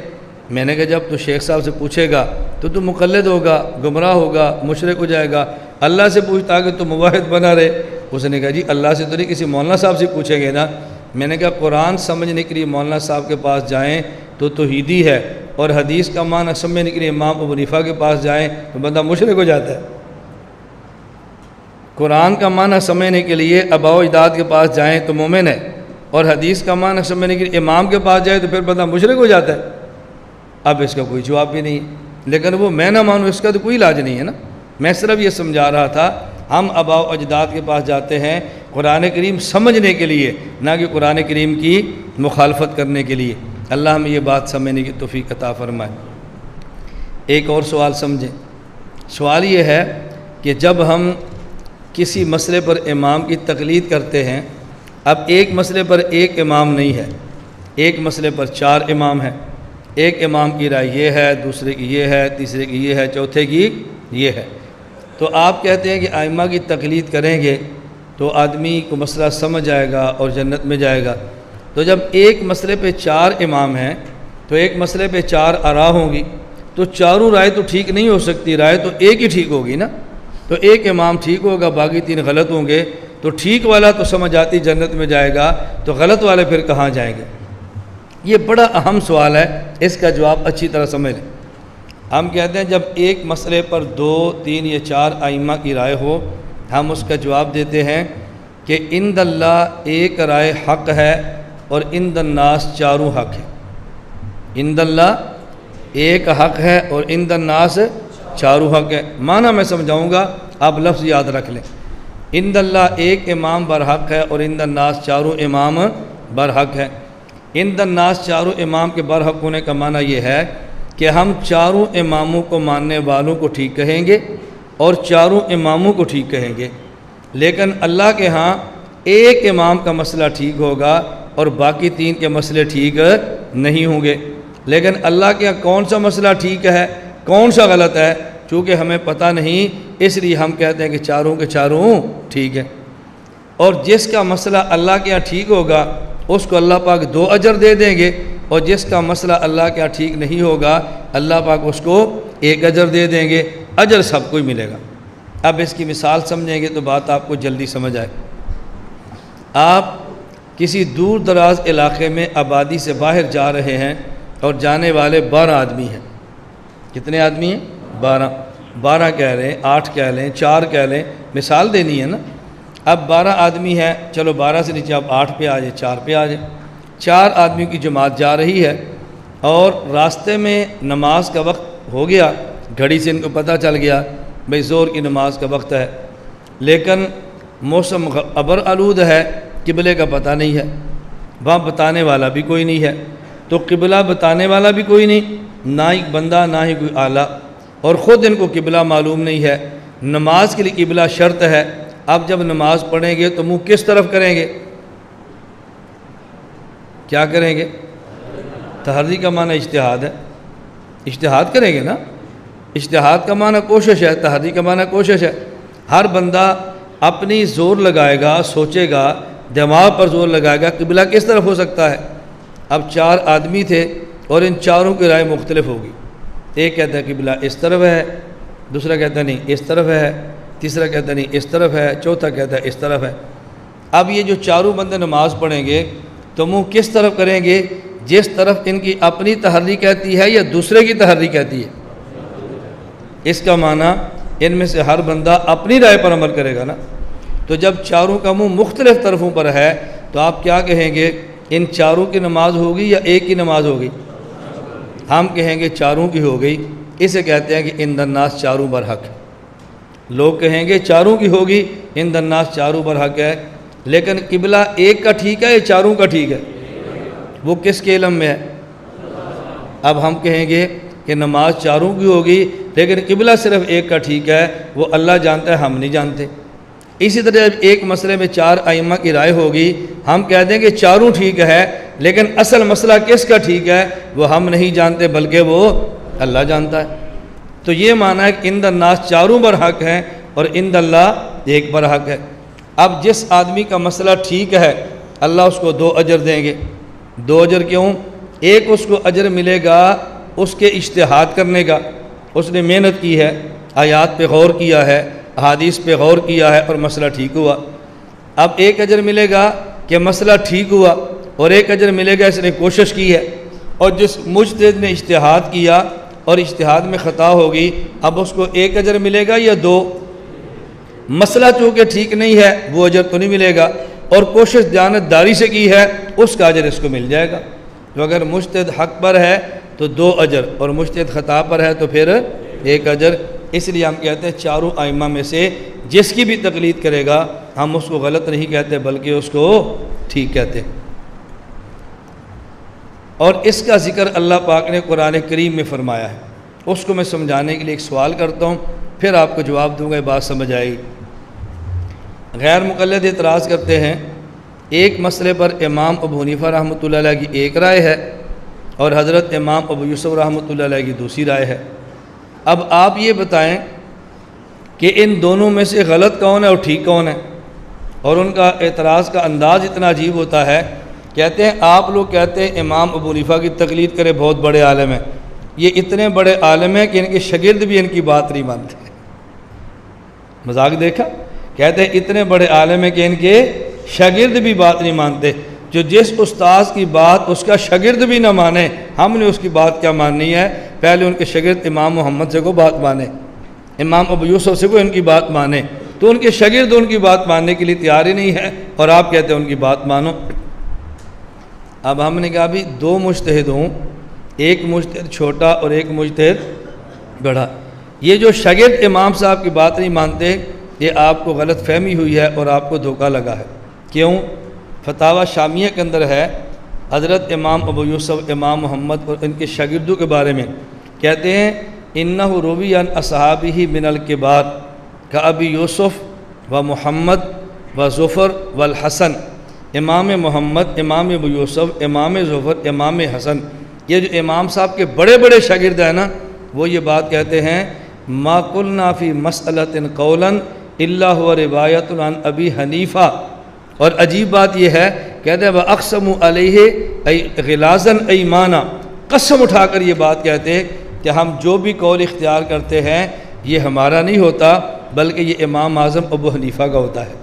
میں نے کہا جب تو شیخ صاحب سے پوچھے گا تو مقلد ہوگا، گمراہ ہوگا، مشرک ہو جائے گا۔ اللہ سے پوچھتا کہ تو موحد بنا رہے۔ اس نے کہا جی اللہ سے تو نہیں، کسی مولانا صاحب سے پوچھیں گے نا۔ میں نے کہا قرآن سمجھنے کے لیے مولانا صاحب کے پاس جائیں تو توحیدی ہے، اور حدیث کا معنی سمجھنے کے لیے امام ابو حنیفہ کے پاس جائیں تو بندہ مشرک ہو جاتا ہے۔ قرآن کا معنی سمجھنے کے لیے آباء و اجداد کے پاس جائیں تو مومن ہے، اور حدیث کا معنی سمجھنے کے لیے امام کے پاس جائے تو پھر بندہ مشرک ہو جاتا ہے۔ اب اس کا کوئی جواب بھی نہیں ہے، لیکن وہ میں نہ مانوں اس کا تو کوئی علاج نہیں ہے نا۔ میں صرف یہ سمجھا رہا تھا ہم آباء و اجداد کے پاس جاتے ہیں قرآن کریم سمجھنے کے لیے، نہ کہ قرآن کریم کی مخالفت کرنے کے لیے۔ اللہ ہمیں یہ بات سمجھنے کی توفیق عطا فرمائے۔ ایک اور سوال سمجھیں۔ سوال یہ ہے کہ جب ہم کسی مسئلے پر امام کی تقلید کرتے ہیں، اب ایک مسئلے پر ایک امام نہیں ہے، ایک مسئلے پر 4 امام ہیں۔ ایک امام کی رائے یہ ہے، دوسرے کی یہ ہے، تیسرے کی یہ ہے، چوتھے کی یہ ہے۔ تو آپ کہتے ہیں کہ ائمہ کی تقلید کریں گے تو آدمی کو مسئلہ سمجھ آئے گا اور جنت میں جائے گا۔ تو جب ایک مسئلے پہ 4 امام ہیں تو ایک مسئلے پہ 4 آراء ہوں گی، تو چاروں رائے تو ٹھیک نہیں ہو سکتی، رائے تو ایک ہی ٹھیک ہوگی نا۔ تو ایک امام ٹھیک ہوگا، باقی 3 غلط ہوں گے، تو ٹھیک والا تو سمجھ آتی جنت میں جائے گا، تو غلط والے پھر کہاں جائیں گے؟ یہ بڑا اہم سوال ہے، اس کا جواب اچھی طرح سمجھ لیں۔ ہم کہتے ہیں جب ایک مسئلے پر 2 3 یا 4 ائمہ کی رائے ہو، ہم اس کا جواب دیتے ہیں کہ عند اللہ ایک رائے حق ہے اور عند الناس چاروں حق ہے۔ عند اللہ ایک حق ہے اور عند الناس چاروں حق ہے۔ معنی میں سمجھاؤں گا، آپ لفظ یاد رکھ لیں۔ عند اللہ ایک امام برحق ہے اور عند الناس چاروں امام برحق ہے۔ عند الناس چاروں امام کے برحق ہونے کا معنی یہ ہے کہ ہم چاروں اماموں کو ماننے والوں کو ٹھیک کہیں گے اور چاروں اماموں کو ٹھیک کہیں گے، لیکن اللہ کے ہاں ایک امام کا مسئلہ ٹھیک ہوگا اور باقی 3 کے مسئلے ٹھیک نہیں ہوں گے۔ لیکن اللہ کے ہاں کون سا مسئلہ ٹھیک ہے، کون سا غلط ہے، چونکہ ہمیں پتہ نہیں، اس لیے ہم کہتے ہیں کہ چاروں کے چاروں ٹھیک ہے۔ اور جس کا مسئلہ اللہ کے ہاں ٹھیک ہوگا اس کو اللہ پاک 2 اجر دے دیں گے، اور جس کا مسئلہ اللہ کے ہاں ٹھیک نہیں ہوگا اللہ پاک اس کو 1 اجر دے دیں گے، اجر سب کو ہی ملے گا۔ اب اس کی مثال سمجھیں گے تو بات آپ کو جلدی سمجھ آئے۔ آپ کسی دور دراز علاقے میں آبادی سے باہر جا رہے ہیں اور جانے والے 12 آدمی ہیں۔ کتنے آدمی ہیں؟ 12 کہہ رہے ہیں، 8 کہہ لیں، 4 کہہ لیں، مثال دینی ہے نا۔ اب 12 آدمی ہیں، چلو 12 سے نیچے آپ 8 پہ آ جائیں، 4 پہ آ جائیں۔ 4 آدمیوں کی جماعت جا رہی ہے اور راستے میں نماز کا وقت ہو گیا، گھڑی سے ان کو پتہ چل گیا بھئی زور کی نماز کا وقت ہے، لیکن موسم ابر آلود ہے، قبلے کا پتہ نہیں ہے، وہاں بتانے والا بھی کوئی نہیں ہے، تو قبلہ بتانے والا بھی کوئی نہیں، نہ ہی بندہ نہ ہی کوئی آلہ، اور خود ان کو قبلہ معلوم نہیں ہے۔ نماز کے لیے قبلہ شرط ہے۔ اب جب نماز پڑھیں گے تو منہ کس طرف کریں گے؟ کیا کریں گے؟ تحری کا معنی اجتہاد ہے، اجتہاد کریں گے نا۔ اجتہاد کا معنی کوشش ہے، تحری کا معنی کوشش ہے۔ ہر بندہ اپنی زور لگائے گا، سوچے گا، دماغ پر زور لگائے گا قبلہ کس طرف ہو سکتا ہے۔ اب 4 آدمی تھے اور ان چاروں کی رائے مختلف ہوگی۔ ایک کہتا ہے قبلہ اس طرف ہے، دوسرا کہتا ہے نہیں اس طرف ہے، تیسرا کہتا ہے نہیں اس طرف ہے، چوتھا کہتا ہے اس طرف ہے۔ اب یہ جو چاروں بندے نماز پڑھیں گے تو منہ کس طرف کریں گے؟ جس طرف ان کی اپنی تحری کہتی ہے یا دوسرے کی تحری کہتی ہے۔ اس کا معنی ان میں سے ہر بندہ اپنی رائے پر عمل کرے گا نا۔ تو جب چاروں کا منہ مختلف طرفوں پر ہے تو آپ کیا کہیں گے؟ ان چاروں کی نماز ہوگی یا ایک کی نماز ہوگی؟ ہم کہیں گے چاروں کی ہو گئی۔ اسے کہتے ہیں کہ عند الناس چاروں برحق ہے۔ لوگ کہیں گے چاروں کی ہوگی، عند الناس چاروں برحق ہے، لیکن قبلہ ایک کا ٹھیک ہے یا چاروں کا ٹھیک ہے؟ وہ کس کے علم میں ہے؟ اب ہم کہیں گے کہ نماز چاروں کی ہوگی لیکن قبلہ صرف ایک کا ٹھیک ہے، وہ اللہ جانتا ہے، ہم نہیں جانتے۔ اسی طرح جب ایک مسئلے میں 4 ائمہ کی رائے ہوگی، ہم کہہ دیں کہ چاروں ٹھیک ہے، لیکن اصل مسئلہ کس کا ٹھیک ہے وہ ہم نہیں جانتے بلکہ وہ اللہ جانتا ہے۔ تو یہ معنی ہے کہ عند الناس چاروں برحق ہیں اور عند اللہ ایک برحق ہے۔ اب جس آدمی کا مسئلہ ٹھیک ہے اللہ اس کو 2 اجر دیں گے۔ 2 اجر کیوں؟ ایک اس کو اجر ملے گا اس کے اجتہاد کرنے کا، اس نے محنت کی ہے، آیات پہ غور کیا ہے، احادیث پہ غور کیا ہے اور مسئلہ ٹھیک ہوا۔ اب ایک اجر ملے گا کہ مسئلہ ٹھیک ہوا، اور ایک اجر ملے گا اس نے کوشش کی ہے۔ اور جس مجتہد نے اجتہاد کیا اور اجتہاد میں خطا ہوگی، اب اس کو 1 اجر ملے گا یا 2؟ مسئلہ چونکہ ٹھیک نہیں ہے وہ اجر تو نہیں ملے گا، اور کوشش دیانتداری سے کی ہے اس کا اجر اس کو مل جائے گا۔ تو اگر مجتہد حق پر ہے تو 2 اجر، اور مجتہد خطا پر ہے تو پھر 1 اجر۔ اس لیے ہم کہتے ہیں چاروں ائمہ میں سے جس کی بھی تقلید کرے گا ہم اس کو غلط نہیں کہتے بلکہ اس کو ٹھیک کہتے ہیں۔ اور اس کا ذکر اللہ پاک نے قرآن کریم میں فرمایا ہے، اس کو میں سمجھانے کے لیے ایک سوال کرتا ہوں، پھر آپ کو جواب دوں گا، یہ بات سمجھ آئے گی۔ غیر مقلد اعتراض کرتے ہیں ایک مسئلے پر امام ابو حنیفہ رحمۃ اللہ علیہ کی ایک رائے ہے اور حضرت امام ابو یوسف رحمۃ اللہ علیہ کی دوسری رائے ہے۔ اب آپ یہ بتائیں کہ ان دونوں میں سے غلط کون ہے اور ٹھیک کون ہے؟ اور ان کا اعتراض کا انداز اتنا عجیب ہوتا ہے، کہتے ہیں آپ لوگ کہتے ہیں امام ابو حنیفہ کی تقلید کرے، بہت بڑے عالم ہیں، یہ اتنے بڑے عالم ہیں کہ ان کے شاگرد بھی ان کی بات نہیں مانتے۔ مذاق دیکھا؟ کہتے ہیں اتنے بڑے عالم ہیں کہ ان کے شاگرد بھی بات نہیں مانتے۔ جو جس استاذ کی بات اس کا شاگرد بھی نہ مانے، ہم نے اس کی بات کیا ماننی ہے؟ پہلے ان کے شاگرد امام محمد سے کو بات مانے، امام ابو یوسف سے کو ان کی بات مانے، تو ان کے شاگرد ان کی بات ماننے کے لیے تیار ہی نہیں ہے اور آپ کہتے ہیں ان کی بات مانو۔ اب ہم نے کہا بھی دو مجتہد ہوں، ایک مجتہد چھوٹا اور ایک مجتہد بڑا، یہ جو شاگرد امام صاحب کی بات نہیں مانتے یہ آپ کو غلط فہمی ہوئی ہے اور آپ کو دھوکہ لگا ہے۔ کیوں؟ فتاوی شامیہ کے اندر ہے، حضرت امام ابو یوسف امام محمد اور ان کے شاگردوں کے بارے میں کہتے ہیں انہ روی عن اصحابہ من الکبار کابی یوسف و محمد و ظفر والحسن، امام محمد، امام ابو یوسف، امام ظفر، امام حسن، یہ جو امام صاحب کے بڑے بڑے شاگرد ہیں نا، وہ یہ بات کہتے ہیں ما قلنا فی مسئلۃ قولا الا هو روایت عن ابی حنیفہ، اور عجیب بات یہ ہے کہتے ہیں وَأَقْسَمُ عَلَيْهِ غِلَاظًا أَيْمَانًا، قسم اٹھا کر یہ بات کہتے ہیں کہ ہم جو بھی قول اختیار کرتے ہیں یہ ہمارا نہیں ہوتا بلکہ یہ امام اعظم ابو حنیفہ کا ہوتا ہے،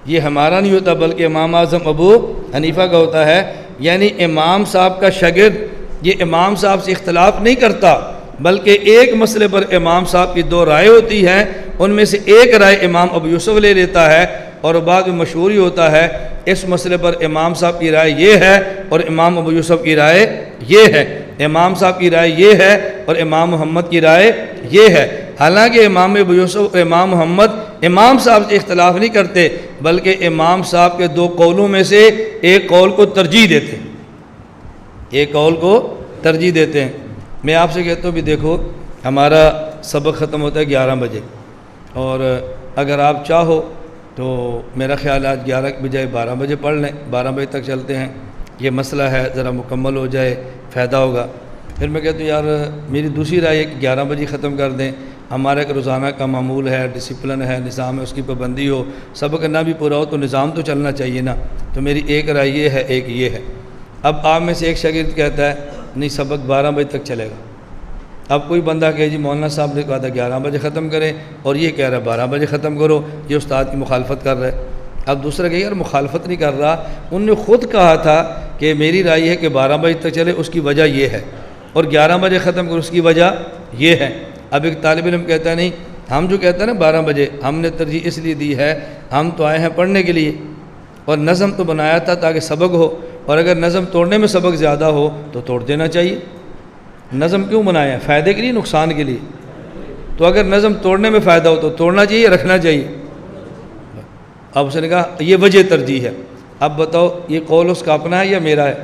یہ ہمارا نہیں ہوتا بلکہ امام اعظم ابو حنیفہ کا ہوتا ہے۔ یعنی امام صاحب کا شاگرد یہ امام صاحب سے اختلاف نہیں کرتا بلکہ ایک مسئلے پر امام صاحب کی دو رائے ہوتی ہیں، ان میں سے ایک رائے امام ابو یوسف لے لیتا ہے اور بعد میں مشہور ہی ہوتا ہے اس مسئلے پر امام صاحب کی رائے یہ ہے اور امام ابو یوسف کی رائے یہ ہے، امام صاحب کی رائے یہ ہے اور امام محمد کی رائے یہ ہے۔ حالانکہ امام ابو یوسف اور امام محمد امام صاحب سے اختلاف نہیں کرتے بلکہ امام صاحب کے دو قولوں میں سے ایک قول کو ترجیح دیتے ہیں، ایک قول کو ترجیح دیتے ہیں۔ میں آپ سے کہتا ہوں بھی دیکھو ہمارا سبق ختم ہوتا ہے 11 بجے، اور اگر آپ چاہو تو میرا خیال ہے آج 11 کے بجائے 12 بجے پڑھ لیں، 12 بجے تک چلتے ہیں، یہ مسئلہ ہے ذرا مکمل ہو جائے فائدہ ہوگا۔ پھر میں کہتا ہوں یار میری دوسری رائے ہے کہ 11 بجے ختم کر دیں، ہمارا ایک روزانہ کا معمول ہے، ڈسپلن ہے، نظام ہے، اس کی پابندی ہو، سبق نہ بھی پورا ہو تو نظام تو چلنا چاہیے نا۔ تو میری ایک رائے یہ ہے، ایک یہ ہے۔ اب آپ میں سے ایک شاگرد کہتا ہے نہیں سبق 12 بجے تک چلے گا، اب کوئی بندہ کہ جی مولانا صاحب نے کہا تھا 11 بجے ختم کریں اور یہ کہہ رہا ہے 12 بجے ختم کرو، یہ استاد کی مخالفت کر رہا ہے۔ اب دوسرا کہ یار مخالفت نہیں کر رہا، ان نے خود کہا تھا کہ میری رائے ہے کہ 12 بجے تک چلے، اس کی وجہ یہ ہے، اور 11 بجے ختم کرو اس کی وجہ یہ ہے۔ اب ایک طالب علم کہتا ہے نہیں ہم جو کہتے ہیں نا 12 بجے، ہم نے ترجیح اس لیے دی ہے ہم تو آئے ہیں پڑھنے کے لیے اور نظم تو بنایا تھا تاکہ سبق ہو، اور اگر نظم توڑنے میں سبق زیادہ ہو تو توڑ دینا چاہیے۔ نظم کیوں بنایا ہے؟ فائدے کے لیے، نقصان کے لیے؟ تو اگر نظم توڑنے میں فائدہ ہو تو توڑنا چاہیے، رکھنا چاہیے۔ اب اس نے کہا یہ وجہ ترجیح ہے۔ اب بتاؤ یہ قول اس کا اپنا ہے یا میرا ہے؟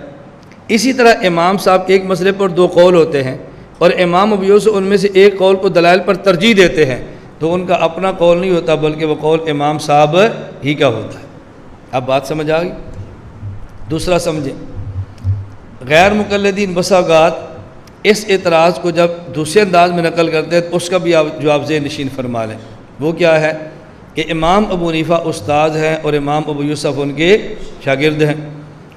اسی طرح امام صاحب ایک مسئلے پر دو قول ہوتے ہیں اور امام ابو یوسف ان میں سے ایک قول کو دلائل پر ترجیح دیتے ہیں، تو ان کا اپنا قول نہیں ہوتا بلکہ وہ قول امام صاحب ہی کا ہوتا ہے۔ اب بات سمجھ آ گئی؟ دوسرا سمجھیں، غیر مقلدین بسا اوقات اس اعتراض کو جب دوسرے انداز میں نقل کرتے ہیں تو اس کا بھی آپ جواب ذہن نشین فرما لیں۔ وہ کیا ہے کہ امام ابو حنیفہ استاد ہیں اور امام ابو یوسف ان کے شاگرد ہیں،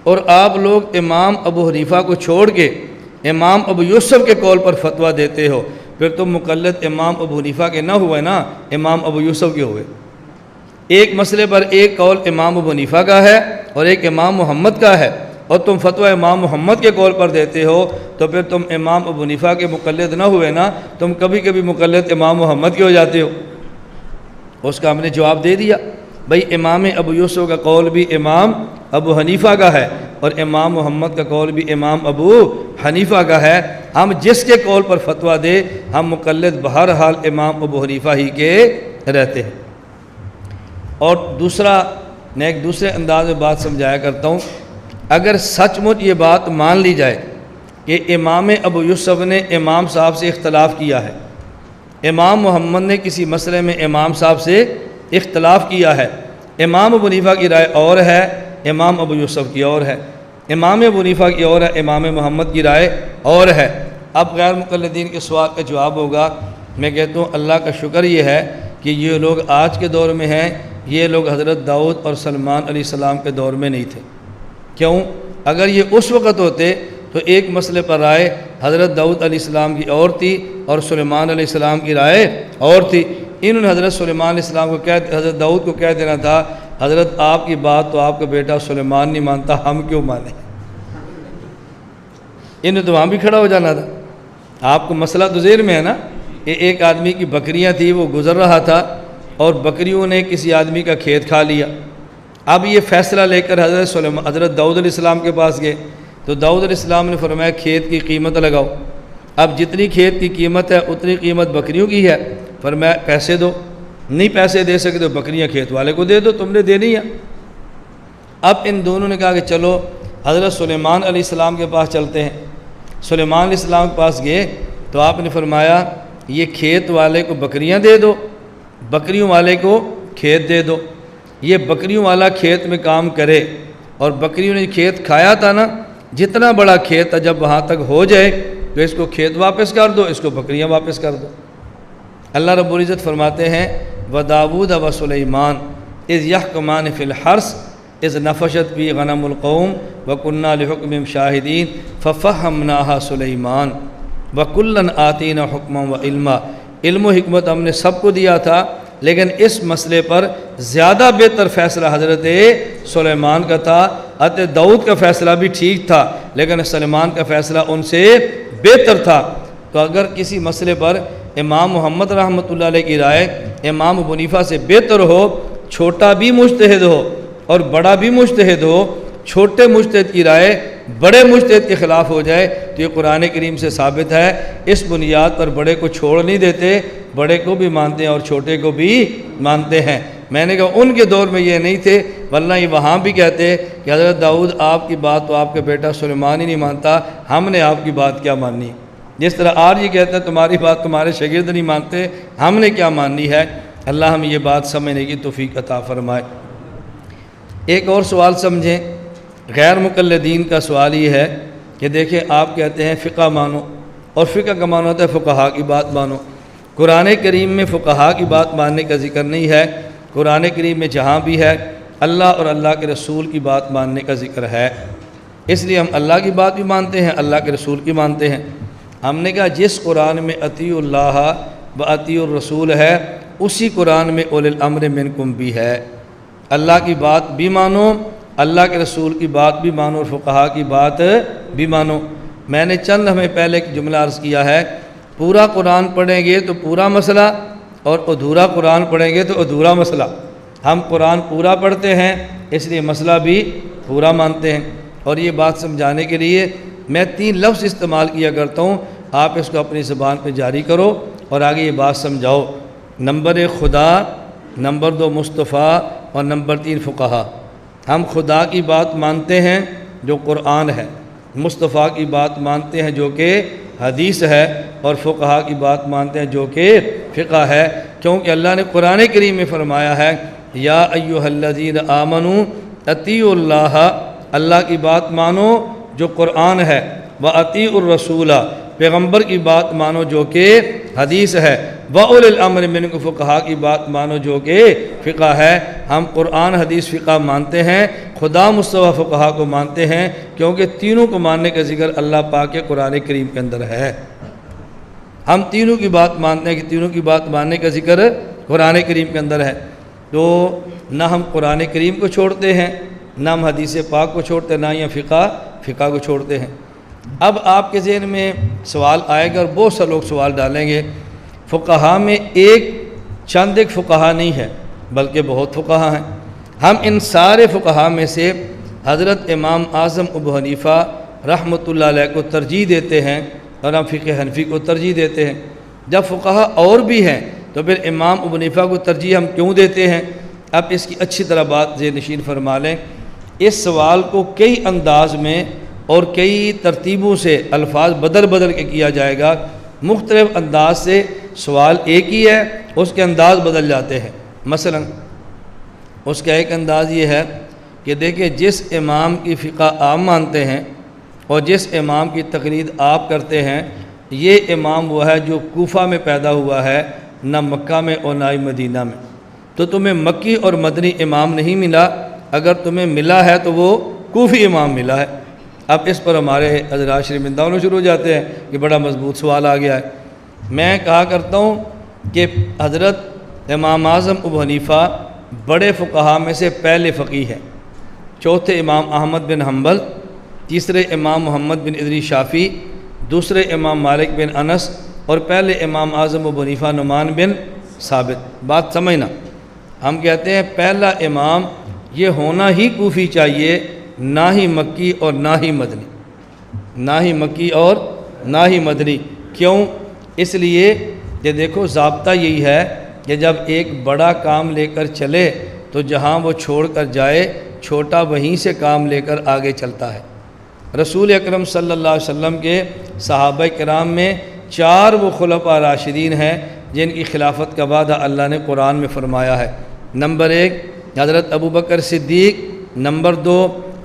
اور آپ لوگ امام ابو حنیفہ کو چھوڑ کے امام ابو یوسف کے قول پر فتویٰ دیتے ہو، پھر تم مقلد امام ابو حنیفہ کے نہ ہوئے نا، امام ابو یوسف کے ہوئے۔ ایک مسئلے پر ایک قول امام ابو حنیفہ کا ہے اور ایک امام محمد کا ہے، اور تم فتویٰ امام محمد کے قول پر دیتے ہو تو پھر تم امام ابو حنیفہ کے مقلد نہ ہوئے نا، تم کبھی کبھی مقلد امام محمد کے ہو جاتے ہو۔ اس کا ہم نے جواب دے دیا، بھئی امام ابو یوسف کا قول بھی امام ابو حنیفہ کا ہے اور امام محمد کا قول بھی امام ابو حنیفہ کا ہے، ہم جس کے قول پر فتویٰ دے ہم مقلد بہرحال امام ابو حنیفہ ہی کے رہتے ہیں۔ اور دوسرا میں ایک دوسرے انداز میں بات سمجھایا کرتا ہوں، اگر سچ مچ یہ بات مان لی جائے کہ امام ابو یوسف نے امام صاحب سے اختلاف کیا ہے، امام محمد نے کسی مسئلے میں امام صاحب سے اختلاف کیا ہے، امام ابو حنیفہ کی رائے اور ہے، امام ابو یوسف کی اور ہے، امام ابو حنیفہ کی اور ہے، امام محمد کی رائے اور ہے۔ اب غیر مقلدین کے سوال کا جواب ہوگا، میں کہتا ہوں اللہ کا شکر یہ ہے کہ یہ لوگ آج کے دور میں ہیں، یہ لوگ حضرت داؤد اور سلمان علیہ السلام کے دور میں نہیں تھے۔ کیوں؟ اگر یہ اس وقت ہوتے تو ایک مسئلے پر رائے حضرت داؤد علیہ السلام کی اور تھی اور سلیمان علیہ السلام کی رائے اور تھی۔ انہوں نے حضرت سلیمان علیہ السلام کو حضرت داؤد کو کہہ دینا تھا حضرت آپ کی بات تو آپ کا بیٹا سلیمان نہیں مانتا، ہم کیوں مانیں؟ انہیں تو وہاں بھی کھڑا ہو جانا تھا، آپ کو مسئلہ تو ذہن میں ہے نا کہ ایک آدمی کی بکریاں تھی، وہ گزر رہا تھا اور بکریوں نے کسی آدمی کا کھیت کھا لیا۔ اب یہ فیصلہ لے کر حضرت داؤد علیہ السلام کے پاس گئے تو داؤد علیہ السلام نے فرمایا کھیت کی قیمت لگاؤ۔ اب جتنی کھیت کی قیمت ہے اتنی قیمت بکریوں کی ہے۔ فرمایا پیسے دو، نہیں پیسے دے سکتے تو بکریاں کھیت والے کو دے دو، تم نے دینی ہے۔ اب ان دونوں نے کہا کہ چلو حضرت سلیمان علیہ السلام کے پاس چلتے ہیں۔ سلیمان علیہ السلام کے پاس گئے تو آپ نے فرمایا یہ کھیت والے کو بکریاں دے دو، بکریوں والے کو کھیت دے دو۔ یہ بکریوں والا کھیت میں کام کرے اور بکریوں نے کھیت کھایا تھا نا، جتنا بڑا کھیت تھا جب وہاں تک ہو جائے تو اس کو کھیت واپس کر دو، اس کو بکریاں واپس کر دو۔ اللہ رب العزت فرماتے ہیں وَدَاوُودَ وَسُلَيْمَانَ اِذْ يَحْكُمَانِ فِي الْحَرْثِ اِذْ نَفَشَتْ فِيهِ غَنَمُ الْقَوْمِ وَكُنَّا لِحُكْمِهِمْ شَاهِدِينَ فَفَهَّمْنَاهَا سُلَيْمَانَ وَكُلًّا آتَيْنَا حُكْمًا وَعِلْمًا۔ علم و حکمت ہم نے سب کو دیا تھا، لیکن اس مسئلے پر زیادہ بہتر فیصلہ حضرت سلیمان کا تھا۔ حضرت داؤد کا فیصلہ بھی ٹھیک تھا لیکن سلیمان کا فیصلہ ان سے بہتر تھا۔ تو اگر کسی مسئلے پر امام محمد رحمۃ اللہ علیہ کی رائے امام ابو حنیفہ سے بہتر ہو، چھوٹا بھی مجتہد ہو اور بڑا بھی مجتہد ہو، چھوٹے مجتہد کی رائے بڑے مجتہد کے خلاف ہو جائے تو یہ قرآن کریم سے ثابت ہے۔ اس بنیاد پر بڑے کو چھوڑ نہیں دیتے، بڑے کو بھی مانتے ہیں اور چھوٹے کو بھی مانتے ہیں۔ میں نے کہا ان کے دور میں یہ نہیں تھے، ورنہ یہ وہاں بھی کہتے کہ حضرت داؤد آپ کی بات تو آپ کے بیٹا سلیمان ہی نہیں مانتا، ہم نے آپ کی بات کیا ماننی۔ جس طرح آج یہ کہتا ہے تمہاری بات تمہارے شاگرد نہیں مانتے، ہم نے کیا ماننی ہے۔ اللہ ہمیں یہ بات سمجھنے کی توفیق عطا فرمائے۔ ایک اور سوال سمجھیں، غیر مقلدین کا سوال یہ ہے کہ دیکھیں آپ کہتے ہیں فقہ مانو، اور فقہ کا معنی ہوتا ہے فقہا کی بات مانو۔ قرآن کریم میں فقہا کی بات ماننے کا ذکر نہیں ہے، قرآن کریم میں جہاں بھی ہے اللہ اور اللہ کے رسول کی بات ماننے کا ذکر ہے، اس لیے ہم اللہ کی بات بھی مانتے ہیں، اللہ کے رسول کی مانتے ہیں۔ ہم نے کہا جس قرآن میں اطیعوا اللہ و اطیعوا الرسول ہے اسی قرآن میں اولی الامر منکم بھی ہے۔ اللہ کی بات بھی مانو، اللہ کے رسول کی بات بھی مانو اور فقہا کی بات بھی مانو۔ میں نے چند ہمیں پہلے ایک جملہ عرض کیا ہے، پورا قرآن پڑھیں گے تو پورا مسئلہ اور ادھورا قرآن پڑھیں گے تو ادھورا مسئلہ۔ ہم قرآن پورا پڑھتے ہیں اس لیے مسئلہ بھی پورا مانتے ہیں۔ اور یہ بات سمجھانے کے لیے میں 3 لفظ استعمال کیا کرتا ہوں، آپ اس کو اپنی زبان پہ جاری کرو اور آگے یہ بات سمجھاؤ۔ نمبر 1 خدا، نمبر 2 مصطفیٰ اور نمبر 3 فقہا۔ ہم خدا کی بات مانتے ہیں جو قرآن ہے، مصطفیٰ کی بات مانتے ہیں جو کہ حدیث ہے، اور فقہا کی بات مانتے ہیں جو کہ فقہ ہے، کیونکہ اللہ نے قرآن کریم میں فرمایا ہے یا ایھا الذین آمنوا اطیعوا اللہ، اللہ کی بات مانو جو قرآن ہے، واطیعوا الرسول، پیغمبر کی بات مانو جو کہ حدیث ہے، وَأُولِي الْأَمْرِ مِنْكُمْ فقہا کی بات مانو جو کہ فقہ ہے۔ ہم قرآن حدیث فقہ مانتے ہیں، خدا مصطفیٰ فقہا کو مانتے ہیں، کیونکہ تینوں کو ماننے کا ذکر اللہ پاک کے قرآن کریم کے اندر ہے۔ ہم تینوں کی بات مانتے ہیں کہ تینوں کی بات ماننے کا ذکر قرآن کریم کے اندر ہے، تو نہ ہم قرآن کریم کو چھوڑتے ہیں، نہ ہم حدیث پاک کو چھوڑتے ہیں، نہ ہی فقہ کو چھوڑتے ہیں۔ اب آپ کے ذہن میں سوال آئے گا اور بہت سے لوگ سوال ڈالیں گے، فقہا میں ایک فقہا نہیں ہے بلکہ بہت فقہا ہیں۔ ہم ان سارے فقہا میں سے حضرت امام اعظم ابو حنیفہ رحمۃ اللہ علیہ کو ترجیح دیتے ہیں اور ہم فقہ حنفی کو ترجیح دیتے ہیں۔ جب فقہا اور بھی ہیں تو پھر امام ابو حنیفہ کو ترجیح ہم کیوں دیتے ہیں؟ اب اس کی اچھی طرح بات ذہن نشین فرما لیں۔ اس سوال کو کئی انداز میں اور کئی ترتیبوں سے الفاظ بدل کے کیا جائے گا، مختلف انداز سے سوال ایک ہی ہے، اس کے انداز بدل جاتے ہیں۔ مثلا اس کا ایک انداز یہ ہے کہ دیکھیں جس امام کی فقہ آپ مانتے ہیں اور جس امام کی تقلید آپ کرتے ہیں، یہ امام وہ ہے جو کوفہ میں پیدا ہوا ہے، نہ مکہ میں اور نہ ہی مدینہ میں، تو تمہیں مکی اور مدنی امام نہیں ملا، اگر تمہیں ملا ہے تو وہ کوفی امام ملا ہے۔ اب اس پر ہمارے حضرات شرمندہ ہونا شروع ہو جاتے ہیں کہ بڑا مضبوط سوال آ گیا ہے۔ میں کہا کرتا ہوں کہ حضرت امام اعظم ابو حنیفہ بڑے فقہا میں سے پہلے فقیہ ہیں، چوتھے امام احمد بن حنبل، تیسرے امام محمد بن ادریس شافعی، دوسرے امام مالک بن انس اور پہلے امام اعظم ابو حنیفہ نعمان بن ثابت۔ بات سمجھنا، ہم کہتے ہیں پہلا امام یہ ہونا ہی کوفی چاہیے، نہ ہی مکی اور نہ ہی مدنی، نہ ہی مکی اور نہ ہی مدنی۔ کیوں؟ اس لیے کہ دیکھو ضابطہ یہی ہے کہ جب ایک بڑا کام لے کر چلے تو جہاں وہ چھوڑ کر جائے چھوٹا وہیں سے کام لے کر آگے چلتا ہے۔ رسول اکرم صلی اللہ علیہ وسلم کے صحابہ کرام میں 4 وہ خلفاء راشدین ہیں جن کی خلافت کا وعدہ اللہ نے قرآن میں فرمایا ہے۔ نمبر 1 حضرت ابوبکر صدیق، نمبر 2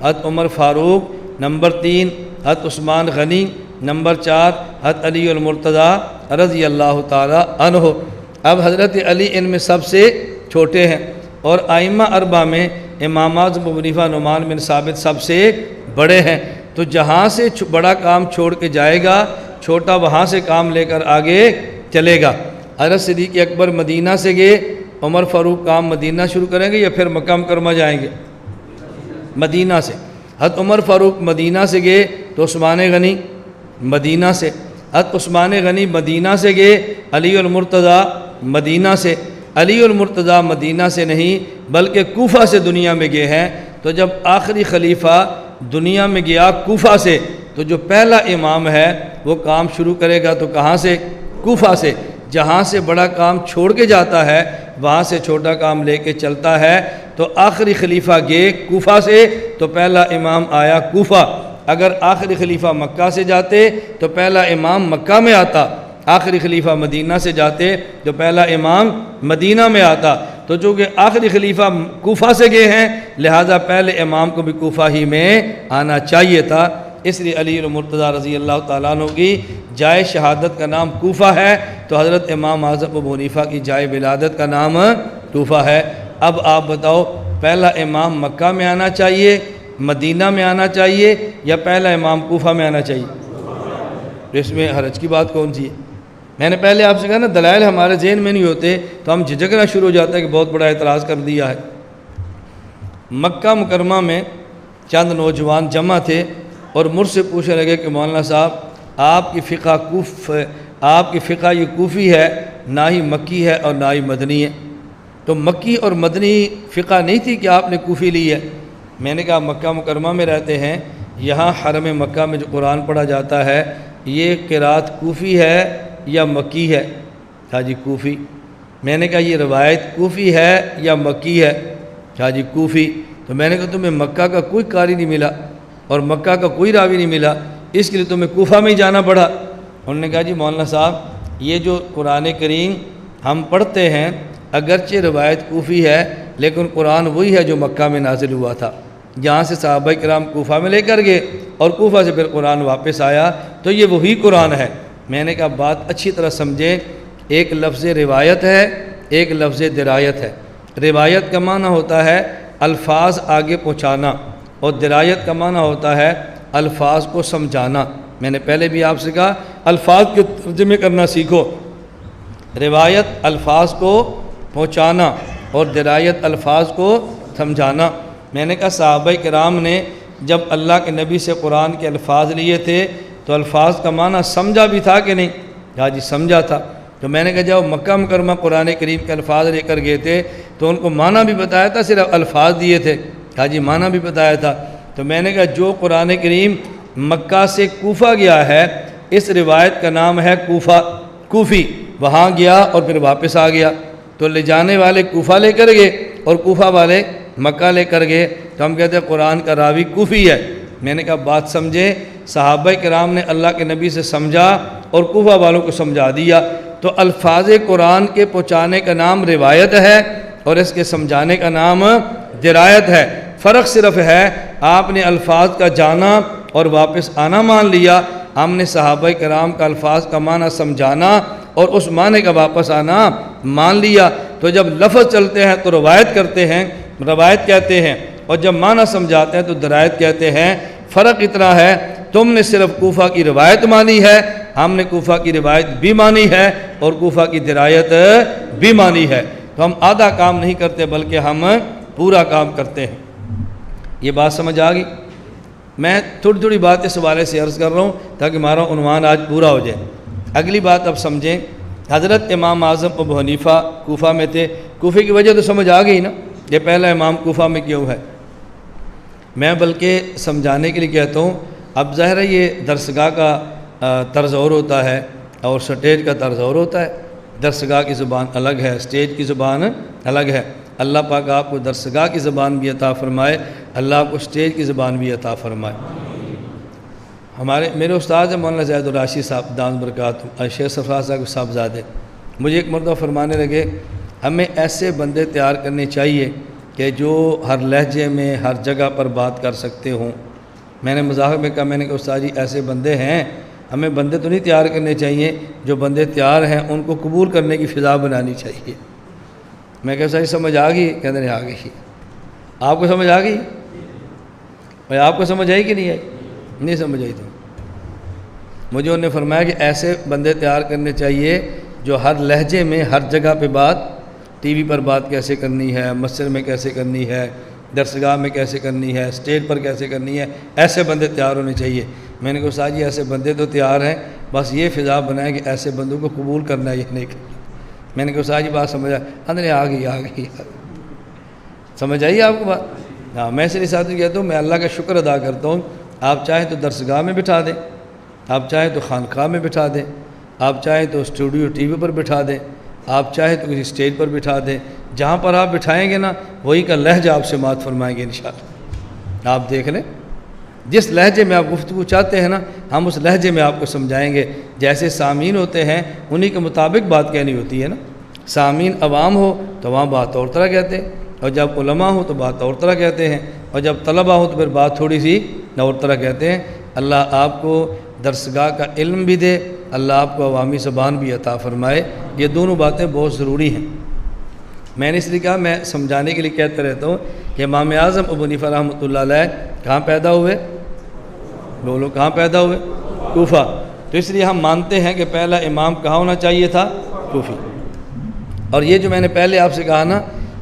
حضرت عمر فاروق، نمبر 3 حضرت عثمان غنی، نمبر 4 حضرت علی المرتضیٰ رضی اللہ تعالی عنہ۔ اب حضرت علی ان میں سب سے چھوٹے ہیں، اور ائمہ اربعہ میں امام اعظم ابو حنیفہ نعمان بن ثابت سب سے بڑے ہیں۔ تو جہاں سے بڑا کام چھوڑ کے جائے گا چھوٹا وہاں سے کام لے کر آگے چلے گا۔ حضرت صدیق اکبر مدینہ سے گئے، عمر فاروق کام مدینہ شروع کریں گے یا پھر مکہ مکرمہ جائیں گے؟ مدینہ سے۔ حضرت عمر فاروق مدینہ سے گئے تو عثمان غنی مدینہ سے، حضرت عثمان غنی مدینہ سے گئے، علی المرتضیٰ مدینہ سے، علی المرتضیٰ مدینہ سے نہیں بلکہ کوفہ سے دنیا میں گئے ہیں۔ تو جب آخری خلیفہ دنیا میں گیا کوفہ سے، تو جو پہلا امام ہے وہ کام شروع کرے گا تو کہاں سے؟ کوفہ سے۔ جہاں سے بڑا کام چھوڑ کے جاتا ہے وہاں سے چھوٹا کام لے کے چلتا ہے۔ تو آخری خلیفہ گئے کوفہ سے تو پہلا امام آیا کوفہ۔ اگر آخری خلیفہ مکہ سے جاتے تو پہلا امام مکہ میں آتا، آخری خلیفہ مدینہ سے جاتے تو پہلا امام مدینہ میں آتا۔ تو چونکہ آخری خلیفہ کوفہ سے گئے ہیں لہٰذا پہلے امام کو بھی کوفہ ہی میں آنا چاہیے تھا۔ اس لیے علی المرتضیٰ رضی اللہ تعالیٰ عنہ کی جائے شہادت کا نام کوفہ ہے، تو حضرت امام اعظم ابو حنیفہ کی جائے ولادت کا نام کوفہ ہے۔ اب آپ بتاؤ پہلا امام مکہ میں آنا چاہیے، مدینہ میں آنا چاہیے، یا پہلا امام کوفہ میں آنا چاہیے؟ تو اس میں حرج کی بات کون سی ہے؟ میں نے پہلے آپ سے کہا نا دلائل ہمارے ذہن میں نہیں ہوتے تو ہم جھجکنا شروع ہو جاتا ہے کہ بہت بڑا اعتراض کر دیا ہے۔ مکہ مکرمہ میں چند نوجوان جمع تھے اور مجھ سے پوچھنے لگے کہ مولانا صاحب آپ کی فقہ یہ کوفی ہے، نہ ہی مکی ہے اور نہ ہی مدنی ہے، تو مکی اور مدنی فقہ نہیں تھی کہ آپ نے کوفی لی ہے؟ میں نے کہا مکہ مکرمہ میں رہتے ہیں، یہاں حرم مکہ میں جو قرآن پڑھا جاتا ہے یہ قرات کوفی ہے یا مکی ہے؟ کہا جی کوفی۔ میں نے کہا یہ روایت کوفی ہے یا مکی ہے؟ کہا جی کوفی۔ تو میں نے کہا تمہیں مکہ کا کوئی قاری نہیں ملا اور مکہ کا کوئی راوی نہیں ملا، اس کے لیے تمہیں کوفہ میں ہی جانا پڑا۔ انہوں نے کہا جی مولانا صاحب یہ جو قرآن کریم ہم پڑھتے ہیں اگرچہ روایت کوفی ہے لیکن قرآن وہی ہے جو مکہ میں نازل ہوا تھا، جہاں سے صحابہ کرام کوفہ میں لے کر گئے اور کوفہ سے پھر قرآن واپس آیا، تو یہ وہی قرآن ہے۔ میں نے کہا بات اچھی طرح سمجھیں، ایک لفظ روایت ہے، ایک لفظ درایت ہے۔ روایت کا معنی ہوتا ہے الفاظ آگے پہنچانا، اور درایت کا معنی ہوتا ہے الفاظ کو سمجھانا۔ میں نے پہلے بھی آپ سے کہا الفاظ کے ترجمے کرنا سیکھو۔ روایت الفاظ کو پہنچانا اور درایت الفاظ کو سمجھانا۔ میں نے کہا صحابہ کرام نے جب اللہ کے نبی سے قرآن کے الفاظ لیے تھے تو الفاظ کا معنی سمجھا بھی تھا کہ نہیں؟ کہا جی سمجھا تھا۔ تو میں نے کہا جب مکہ مکرمہ قرآن کریم کے الفاظ لے کر گئے تھے تو ان کو معنی بھی بتایا تھا صرف الفاظ دیے تھے؟ کہا جی معنی بھی بتایا تھا۔ تو میں نے کہا جو قرآن کریم مکہ سے کوفہ گیا ہے اس روایت کا نام ہے کوفی، وہاں گیا اور پھر واپس آ گیا، تو لے جانے والے کوفہ لے کر گئے اور کوفہ والے مکہ لے کر گئے، تو ہم کہتے ہیں قرآن کا راوی کوفی ہے۔ میں نے کہا بات سمجھے، صحابہ کرام نے اللہ کے نبی سے سمجھا اور کوفہ والوں کو سمجھا دیا، تو الفاظ قرآن کے پہنچانے کا نام روایت ہے اور اس کے سمجھانے کا نام درایت ہے۔ فرق صرف ہے آپ نے الفاظ کا جانا اور واپس آنا مان لیا، ہم نے صحابہ کرام کا الفاظ کا معنی سمجھانا اور اس معنی کا واپس آنا مان لیا۔ تو جب لفظ چلتے ہیں تو روایت کرتے ہیں، روایت کہتے ہیں، اور جب معنی سمجھاتے ہیں تو درایت کہتے ہیں۔ فرق اتنا ہے تم نے صرف کوفہ کی روایت مانی ہے، ہم نے کوفہ کی روایت بھی مانی ہے اور کوفہ کی درایت بھی مانی ہے۔ تو ہم آدھا کام نہیں کرتے بلکہ ہم پورا کام کرتے ہیں۔ یہ بات سمجھ آ گئی؟ میں تھوڑی تھوڑی بات اس حوالے سے عرض کر رہا ہوں تاکہ ہمارا عنوان آج پورا ہو جائے۔ اگلی بات اب سمجھیں، حضرت امام اعظم ابو حنیفہ کوفہ میں تھے۔ کوفے کی وجہ تو سمجھ آ گئی نا، یہ پہلا امام کوفہ میں کیوں ہے۔ میں بلکہ سمجھانے کے لیے کہتا ہوں، اب ظاہر ہے یہ درسگاہ کا طرز اور ہوتا ہے اور سٹیج کا طرز اور ہوتا ہے۔ درسگاہ کی زبان الگ ہے، سٹیج کی زبان الگ ہے۔ اللہ پاک آپ کو درسگاہ کی زبان بھی عطا فرمائے، اللہ آپ کو سٹیج کی زبان بھی عطا فرمائے۔ میرے استاد ہیں مولانا زید الراشد صاحب دامت برکاتہ، شیخ صفا صاحب صاحبزادے، مجھے ایک مرتبہ فرمانے لگے ہمیں ایسے بندے تیار کرنے چاہیے کہ جو ہر لہجے میں ہر جگہ پر بات کر سکتے ہوں۔ میں نے مذاق میں کہا، میں نے کہا استاد جی ایسے بندے ہیں، ہمیں بندے تو نہیں تیار کرنے چاہیے، جو بندے تیار ہیں ان کو قبول کرنے کی فضا بنانی چاہیے۔ میں کہا صحیح سمجھ آ گئی؟ کہتے ہیں آ گئی۔ آپ کو سمجھ آ گئی؟ بھائی آپ کو سمجھ آئی کہ نہیں آئی؟ نہیں سمجھ آئی تو مجھے انہوں نے فرمایا کہ ایسے بندے تیار کرنے چاہیے جو ہر لہجے میں ہر جگہ پہ بات، ٹی وی پر بات کیسے کرنی ہے، مسجد میں کیسے کرنی ہے، درسگاہ میں کیسے کرنی ہے، اسٹیج پر کیسے کرنی ہے، ایسے بندے تیار ہونے چاہیے۔ میں نے کہا استاد جی ایسے بندے تو تیار ہیں، بس یہ فضا بنائیں کہ ایسے بندوں کو قبول کرنا ہے، یہ نہیں کرنا۔ میں نے کہا استاد جی بات سمجھ اندر آ گئی سمجھ آئی آپ کو بات؟ ہاں، میں اس لیے ساتھ کہتا ہوں، میں اللہ کا شکر ادا کرتا ہوں، آپ چاہیں تو درسگاہ میں بٹھا دیں، آپ چاہیں تو خانقاہ میں بٹھا دیں، آپ چاہیں تو اسٹوڈیو ٹی وی پر بٹھا دیں، آپ چاہیں تو کسی اسٹیج پر بٹھا دیں، جہاں پر آپ بٹھائیں گے نا وہی کا لہجہ آپ سے مات فرمائیں گے انشاءاللہ۔ آپ دیکھ لیں، جس لہجے میں آپ گفتگو چاہتے ہیں نا، ہم اس لہجے میں آپ کو سمجھائیں گے۔ جیسے سامعین ہوتے ہیں انہی کے مطابق بات کہنی ہوتی ہے نا۔ سامعین عوام ہو تو وہاں بات اور طرح کہتے ہیں، اور جب علماء ہو تو بات اور طرح کہتے ہیں، اور جب طلباء ہو تو پھر بات تھوڑی سی اور طرح کہتے ہیں۔ اللہ آپ کو درسگاہ کا علم بھی دے، اللہ آپ کو عوامی زبان بھی عطا فرمائے، یہ دونوں باتیں بہت ضروری ہیں۔ میں نے اس لیے کہا، میں سمجھانے کے لیے کہتا رہتا ہوں کہ امام اعظم ابو حنیفہ رحمۃ اللہ علیہ کہاں پیدا ہوئے؟ بولو کہاں پیدا ہوئے؟ کوفہ۔ تو اس لیے ہم مانتے ہیں کہ پہلا امام کہاں ہونا چاہیے تھا؟ کوفی۔ اور یہ جو میں نے پہلے آپ سے کہا نا،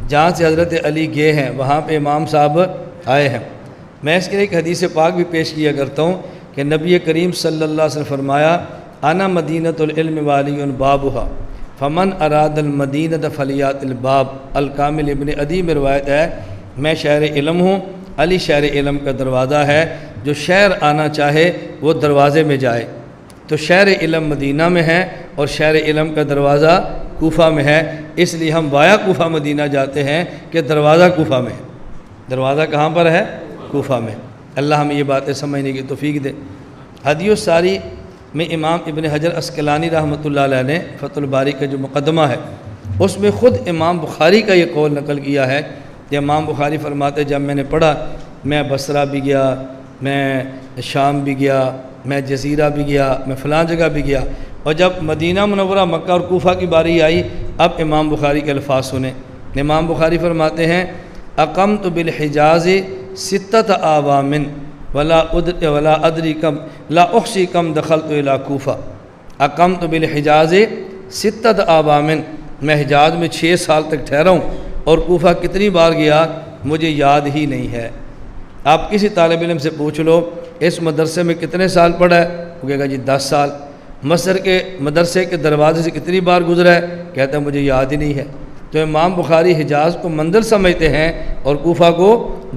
جہاں سے حضرت علی گئے ہیں وہاں پہ امام صاحب آئے ہیں۔ میں اس کے لیے ایک حدیث پاک بھی پیش کیا کرتا ہوں کہ نبی کریم صلی اللہ علیہ وسلم فرمایا، انا مدینۃ العلم والی بابھا فمن اراد المدینۃ فلیات الباب۔ الکامل ابن عدی میں روایت ہے، میں شہر علم ہوں، علی شہر علم کا دروازہ ہے، جو شہر آنا چاہے وہ دروازے میں جائے۔ تو شہر علم مدینہ میں ہے اور شہر علم کا دروازہ کوفہ میں ہے، اس لیے ہم وایا کوفہ مدینہ جاتے ہیں کہ دروازہ کوفہ میں ہے۔ دروازہ کہاں پر ہے؟ کوفہ میں۔ اللہ ہمیں یہ باتیں سمجھنے کی توفیق دے۔ ہدی الساری میں امام ابن حجر عسقلانی رحمۃ اللہ علیہ نے فتح الباری کا جو مقدمہ ہے اس میں خود امام بخاری کا یہ قول نقل کیا ہے کہ امام بخاری فرماتے جب میں نے پڑھا، میں بصرہ بھی گیا، میں شام بھی گیا، میں جزیرہ بھی گیا، میں فلاں جگہ بھی گیا، اور جب مدینہ منورہ مکہ اور کوفہ کی باری آئی اب امام بخاری کے الفاظ سنیں۔ امام بخاری فرماتے ہیں، اقمت بالحجاز ستۃ اعوام ولا ادری کم لا احصی کم دخلت الی کوفہ۔ اقمت بالحجاز ستۃ اعوام، میں حجاز میں 6 سال تک ٹھہرا ہوں، اور کوفہ کتنی بار گیا مجھے یاد ہی نہیں ہے۔ آپ کسی طالب علم سے پوچھ لو اس مدرسے میں کتنے سال پڑھا ہے، وہ کہے گا جی 10 سال۔ مدرسے کے دروازے سے کتنی بار گزرا ہے، کہتا ہے مجھے یاد ہی نہیں ہے۔ تو امام بخاری حجاز کو منزل سمجھتے ہیں اور کوفہ کو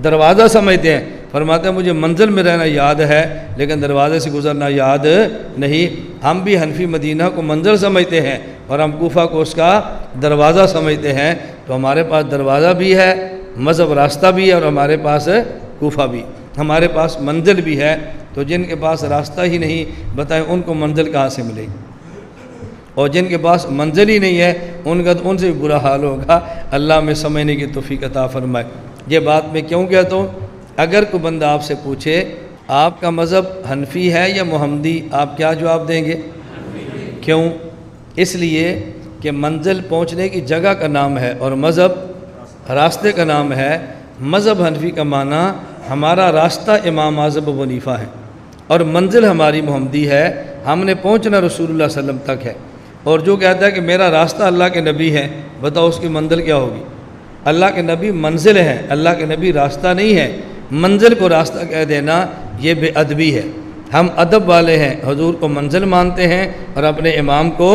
دروازہ سمجھتے ہیں۔ فرماتے ہیں مجھے منزل میں رہنا یاد ہے لیکن دروازے سے گزرنا یاد نہیں۔ ہم بھی حنفی مدینہ کو منزل سمجھتے ہیں اور ہم کوفہ کو اس کا دروازہ سمجھتے ہیں۔ تو ہمارے پاس دروازہ بھی ہے، مذہب راستہ بھی ہے، اور ہمارے پاس کوفہ بھی، ہمارے پاس منزل بھی ہے۔ تو جن کے پاس راستہ ہی نہیں بتائیں ان کو منزل کہاں سے ملے گی، اور جن کے پاس منزل ہی نہیں ہے ان کا تو ان سے بھی برا حال ہوگا۔ اللہ میں سمجھنے کی توفیق عطا فرمائے۔ یہ بات میں کیوں کہتا ہوں، اگر کوئی بندہ آپ سے پوچھے آپ کا مذہب حنفی ہے یا محمدی، آپ کیا جواب دیں گے؟ کیوں؟ اس لیے کہ منزل پہنچنے کی جگہ کا نام ہے اور مذہب راستے کا نام ہے۔ مذہب حنفی کا معنی ہمارا راستہ امام اعظم ابو حنیفہ ہے، اور منزل ہماری محمدی ہے، ہم نے پہنچنا رسول اللہ صلی اللہ علیہ وسلم تک ہے۔ اور جو کہتا ہے کہ میرا راستہ اللہ کے نبی ہے، بتاؤ اس کی منزل کیا ہوگی؟ اللہ کے نبی منزل ہے، اللہ کے نبی راستہ نہیں ہے۔ منزل کو راستہ کہہ دینا یہ بے ادبی ہے۔ ہم ادب والے ہیں، حضور کو منزل مانتے ہیں اور اپنے امام کو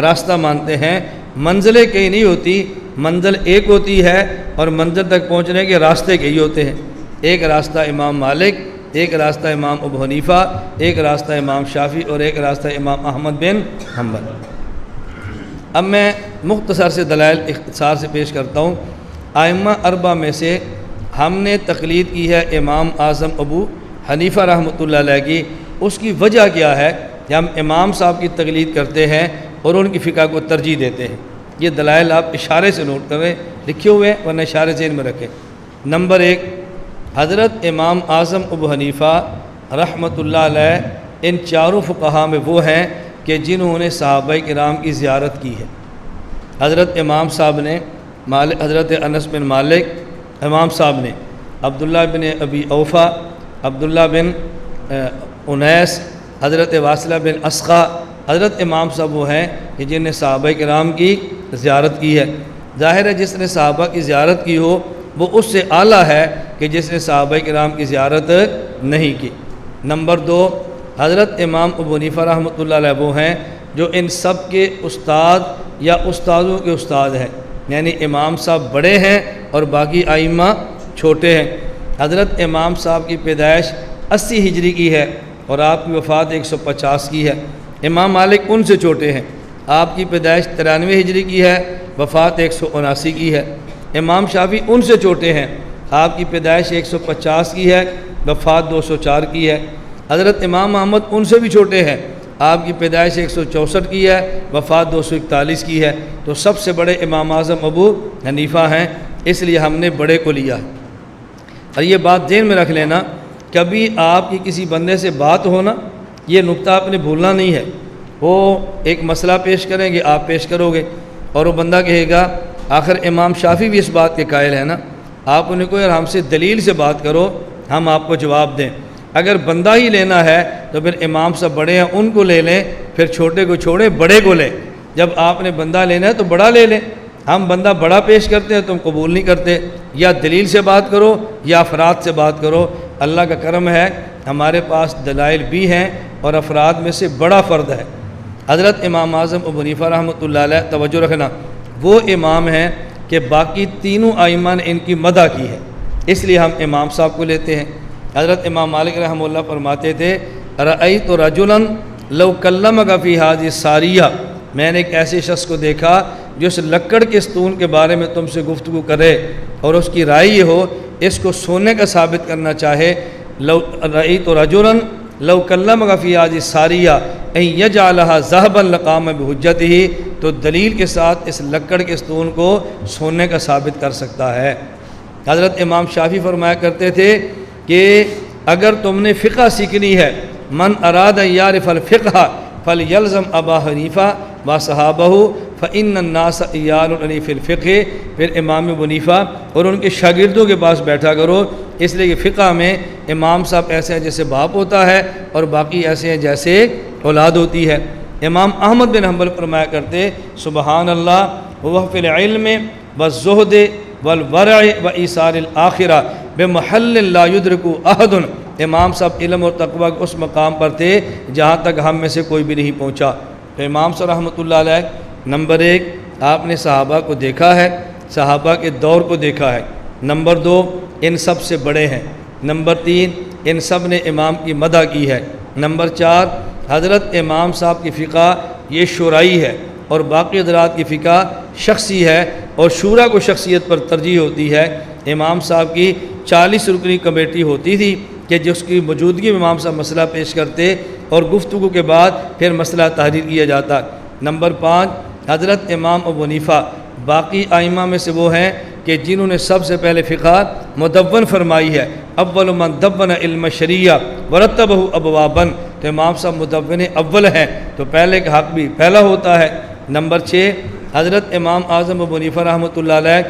راستہ مانتے ہیں۔ منزلیں کئی نہیں ہوتی، منزل ایک ہوتی ہے اور منزل تک پہنچنے کے راستے کئی ہوتے ہیں۔ ایک راستہ امام مالک، ایک راستہ امام ابو حنیفہ، ایک راستہ امام شافعی اور ایک راستہ امام احمد بن حنبل۔ اب میں مختصر سے دلائل اختصار سے پیش کرتا ہوں۔ ائمہ اربعہ میں سے ہم نے تقلید کی ہے امام اعظم ابو حنیفہ رحمۃ اللہ علیہ کی۔ اس کی وجہ کیا ہے کہ ہم امام صاحب کی تقلید کرتے ہیں اور ان کی فقہ کو ترجیح دیتے ہیں۔ یہ دلائل آپ اشارے سے نوٹ کریں، لکھے ہوئے ہیں ورنہ اشارے ذہن میں رکھیں۔ نمبر 1، حضرت امام اعظم ابو حنیفہ رحمۃ اللہ علیہ ان چاروں فقہا میں وہ ہیں کہ جنہوں نے صحابہ کرام کی زیارت کی ہے۔ حضرت امام صاحب نے حضرت انس بن مالک، امام صاحب نے عبداللہ بن ابی اوفا، عبداللہ بن انیس، حضرت واصلہ بن اسقا، حضرت امام صاحب وہ ہیں کہ جن نے صحابہ کرام کی زیارت کی ہے۔ ظاہر ہے جس نے صحابہ کی زیارت کی ہو وہ اس سے اعلیٰ ہے کہ جس نے صحابہ کرام کی زیارت نہیں کی۔ نمبر 2، حضرت امام ابو حنیفہ رحمۃ اللہ علیہ وہ ہیں جو ان سب کے استاد یا استادوں کے استاد ہیں، یعنی امام صاحب بڑے ہیں اور باقی ائمہ چھوٹے ہیں۔ حضرت امام صاحب کی پیدائش 80 ہجری کی ہے اور آپ کی وفات 150 کی ہے۔ امام مالک ان سے چھوٹے ہیں، آپ کی پیدائش 93 ہجری کی ہے، وفات 179 کی ہے۔ امام شافعی ان سے چھوٹے ہیں، آپ کی پیدائش 150 کی ہے، وفات 204 کی ہے۔ حضرت امام احمد ان سے بھی چھوٹے ہیں، آپ کی پیدائش 164 کی ہے، وفات 241 کی ہے۔ تو سب سے بڑے امام اعظم ابو حنیفہ ہیں، اس لیے ہم نے بڑے کو لیا ہے۔ اور یہ بات ذہن میں رکھ لینا، کبھی آپ کی کسی بندے سے بات ہونا، یہ نقطہ آپ نے بھولنا نہیں ہے۔ وہ ایک مسئلہ پیش کریں گے، آپ پیش کرو گے اور وہ بندہ کہے گا آخر امام شافعی بھی اس بات کے قائل ہے نا، آپ انہیں کو یار ہم سے دلیل سے بات کرو، ہم آپ کو جواب دیں۔ اگر بندہ ہی لینا ہے تو پھر امام صاحب بڑے ہیں ان کو لے لیں، پھر چھوٹے کو چھوڑیں بڑے کو لیں۔ جب آپ نے بندہ لینا ہے تو بڑا لے لیں۔ ہم بندہ بڑا پیش کرتے ہیں تم قبول نہیں کرتے، یا دلیل سے بات کرو یا افراد سے بات کرو۔ اللہ کا کرم ہے ہمارے پاس دلائل بھی ہیں اور افراد میں سے بڑا فرد ہے۔ حضرت امام اعظم ابو حنیفہ رحمۃ اللہ علیہ، توجہ رکھنا، وہ امام ہیں کہ باقی تینوں ائمہ نے ان کی مدح کی ہے، اس لیے ہم امام صاحب کو لیتے ہیں۔ حضرت امام مالک رحمہ اللہ فرماتے تھے رأیت رجلا لو کلمک فی ہذہ الساریہ، میں نے ایک ایسے شخص کو دیکھا جو اس لکڑ کے ستون کے بارے میں تم سے گفتگو کرے اور اس کی رائے یہ ہو اس کو سونے کا ثابت کرنا چاہے۔ لو رأیت رجلا لو کلمک فی ہذہ الساریہ ان یجعلھا ذہبا لقام بحجتہ، تو دلیل کے ساتھ اس لکڑ کے ستون کو سونے کا ثابت کر سکتا ہے۔ حضرت امام شافعی فرمایا کرتے تھے کہ اگر تم نے فقہ سیکھنی ہے، من اراد یعرف الفقہ فلیلزم ابا حنیفہ و صحابہ فإن الناس عیال فی الفقہ، پھر امام ابو حنیفہ اور ان کے شاگردوں کے پاس بیٹھا کرو، اس لیے کہ فقہ میں امام صاحب ایسے ہیں جیسے باپ ہوتا ہے اور باقی ایسے ہیں جیسے اولاد ہوتی ہے۔ امام احمد بن حنبل فرمایا کرتے سبحان اللہ وہ فی العلم والزہد والورع وایثار الآخرہ بمحل لا یدرک احد، امام صاحب علم اور تقوی کے اس مقام پر تھے جہاں تک ہم میں سے کوئی بھی نہیں پہنچا۔ تو امام صاحب رحمۃ اللہ علیہ، نمبر 1 آپ نے صحابہ کو دیکھا ہے، صحابہ کے دور کو دیکھا ہے۔ نمبر 2 ان سب سے بڑے ہیں۔ نمبر 3 ان سب نے امام کی مدح کی ہے۔ نمبر 4 حضرت امام صاحب کی فقہ یہ شورائی ہے اور باقی حضرات کی فقہ شخصی ہے اور شورا کو شخصیت پر ترجیح ہوتی ہے۔ امام صاحب کی 40 رکنی کمیٹی ہوتی تھی کہ جس کی موجودگی میں امام صاحب مسئلہ پیش کرتے اور گفتگو کے بعد پھر مسئلہ تحریر کیا جاتا۔ نمبر 5 حضرت امام ابو حنیفہ باقی ائمہ میں سے وہ ہیں کہ جنہوں نے سب سے پہلے فقہ مدون فرمائی ہے، اول من دون علم شریعہ ورتبہ ابوابا، تو امام صاحب مدون اول ہیں تو پہلے کا حق بھی پہلا ہوتا ہے۔ نمبر 6 حضرت امام اعظم ابو حنیفہ رحمۃ اللہ علیہ